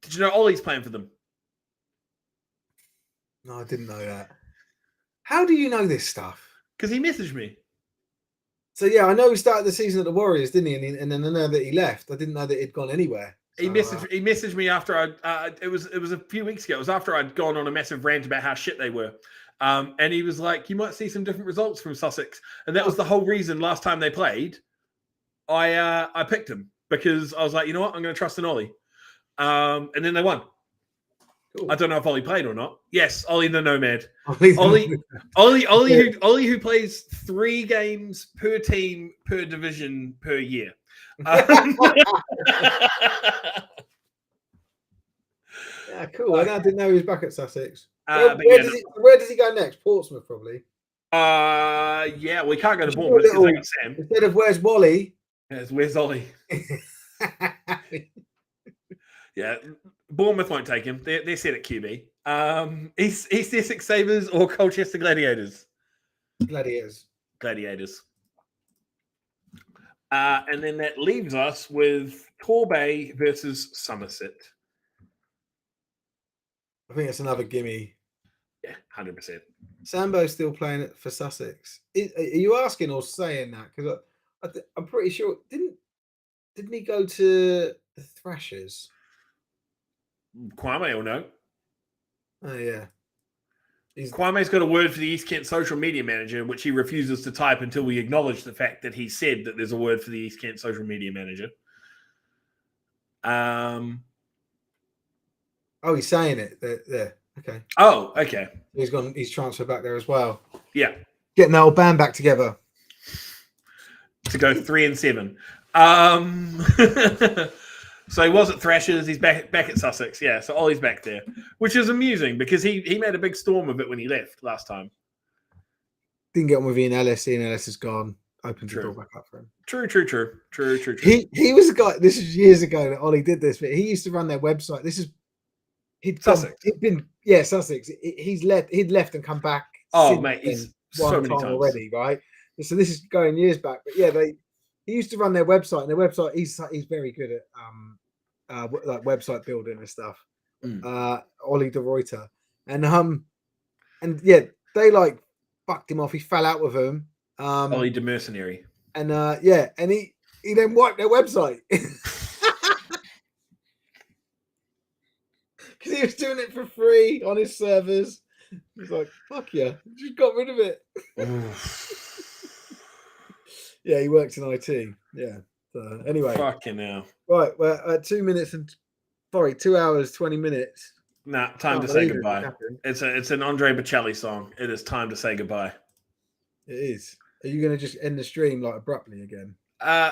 Did you know Ollie's playing for them? No, I didn't know that. How do you know this stuff? Because he messaged me. So yeah, I know he started the season at the Warriors, didn't he? And then I know that he left. I didn't know that he'd gone anywhere. So, He messaged me after it was a few weeks ago. It was after I'd gone on a massive rant about how shit they were. And he was like, you might see some different results from Sussex. And that was the whole reason last time they played, I picked him, because I was like, you know what? I'm going to trust in Ollie. And then they won. Cool. I don't know if Ollie played or not. Yes, Ollie the Nomad. Ollie who plays 3 games per team, per division, per year. Yeah, cool. I didn't know he was back at Sussex. Where does he go next? Portsmouth, probably. Yeah, we can't go to Bournemouth because they got Sam. Instead of where's Wally? Where's Ollie? Yeah, Bournemouth won't take him. They're set at QB. East Essex Sabres or Colchester Gladiators? Gladiators. And then that leaves us with Torbay versus Somerset. I think it's another gimme. Yeah, 100%. Sambo's still playing it for Sussex. Are you asking or saying that? Because I'm pretty sure didn't he go to the Thrashers? Kwame will know. Oh yeah. Kwame's got a word for the East Kent social media manager, which he refuses to type until we acknowledge the fact that he said that there's a word for the East Kent social media manager. Oh, he's saying it there. Okay. Oh, okay. He's transferred back there as well. Yeah. Getting the old band back together. To go 3-7. So he was at Thrashers. He's back at Sussex. Yeah, so Ollie's back there, which is amusing because he made a big storm of it when he left last time. Didn't get on with Ian Ellis. Ian Ellis is gone. Opens the door back up for him. True. He was a guy. This is years ago that Ollie did this, but he used to run their website. Sussex. Sussex. He'd left and come back. Oh mate, he's so many times already, right? So this is going years back, but yeah, he used to run their website, and their website he's very good at like website building and stuff. Ollie de Ruyter, and yeah, they like fucked him off. He fell out with him. Ollie de Mercenary, and yeah, and he then wiped their website because he was doing it for free on his servers. He's like, fuck yeah, just got rid of it. Yeah, he works in IT. Yeah. So anyway. Fucking hell. Right, we're at 2 hours, 20 minutes. Nah, time to say goodbye. It's an Andre Bocelli song. It is time to say goodbye. It is. Are you going to just end the stream like abruptly again?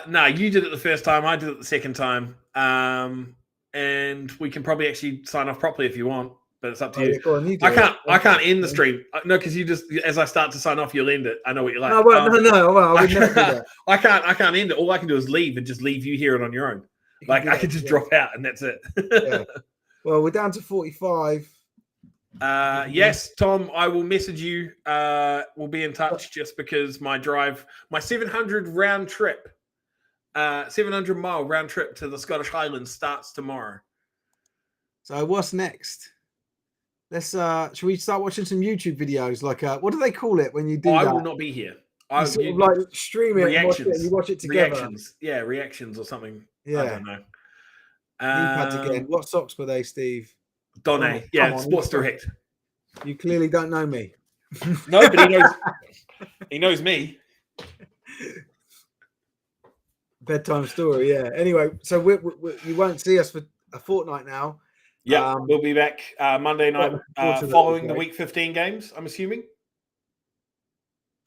No, you did it the first time. I did it the second time. And we can probably actually sign off properly if you want, but it's up to you. Yeah, go on, I can't end the stream. No, because you just, as I start to sign off, you'll end it. I know what you're like. No, well, I would never do that. I can't end it. All I can do is leave and just leave you hear it on your own. Like I could just drop out and that's it. Yeah. Well, we're down to 45. Yes, Tom, I will message you. We'll be in touch just because my 700 round trip, 700-mile round trip to the Scottish Highlands starts tomorrow. So what's next? Let's should we start watching some YouTube videos? Like what do they call it when you do that? I will not be here. You sort of like stream it and you watch it together. Reactions. Yeah, reactions or something. Yeah. I don't know. Kneepads again. What socks were they, Steve? Donne. Yeah, Sports Direct. You clearly don't know me. No, but he knows. He knows me. Bedtime story. Yeah. Anyway, so you won't see us for a fortnight now. Yeah, we'll be back Monday night following the Week 15 games, I'm assuming.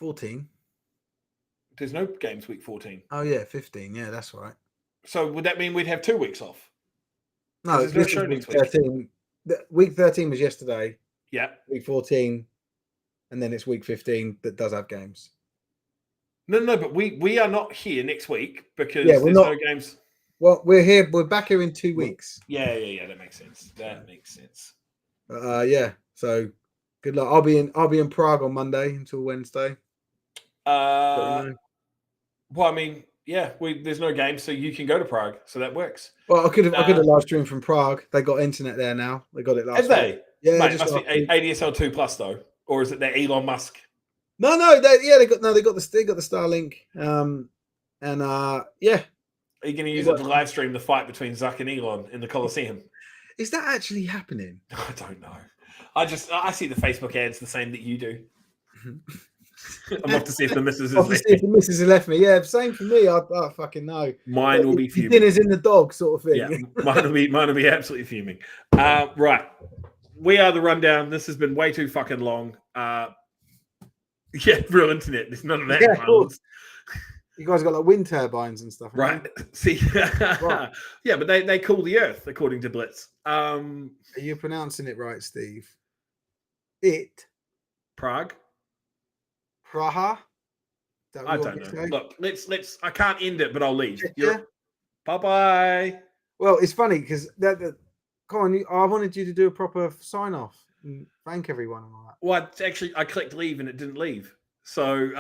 14? There's no games Week 14. Oh, yeah, 15. Yeah, that's right. So would that mean we'd have 2 weeks off? No, there's no show next week. 13. Week 13 was yesterday. Yeah. Week 14. And then it's Week 15 that does have games. No, but we are not here next week because there's no games. Well, we're here. We're back here in 2 weeks. Yeah. That makes sense. Yeah. Yeah. So Good luck. I'll be in Prague on Monday until Wednesday. Well, I mean, yeah, there's no game, so you can go to Prague, so that works. Well, I could have live streamed from Prague. They got internet there now. They got it last Have they? Yeah, Mate, must be ADSL 2+ though, or is it the Elon Musk? No, they got the Starlink. Yeah. Are you going to use it to live stream the fight between Zuck and Elon in the Colosseum? Is that actually happening? I don't know. I see the Facebook ads the same that you do. I'm off to see if the missus has left me. Yeah, same for me. I fucking know. Mine will be fuming. Dinner's in the dog, sort of thing. Yeah, mine will be absolutely fuming. Right, we are the rundown. This has been way too fucking long. Yeah, real internet. There's none of that. Yeah, of you guys got like wind turbines and stuff, right? See, right. Yeah, but they cool the earth according to Blitz. Are you pronouncing it right, Steve? Prague. Praha? I don't know. Look, let's. I can't end it, but I'll leave. Yeah. Bye. Well, it's funny because Colin, I wanted you to do a proper sign off and thank everyone and all that. Well, actually, I clicked leave and it didn't leave. So,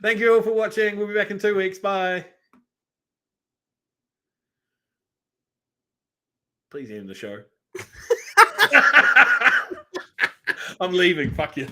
thank you all for watching. We'll be back in 2 weeks. Bye. Please end the show. I'm leaving. Fuck you.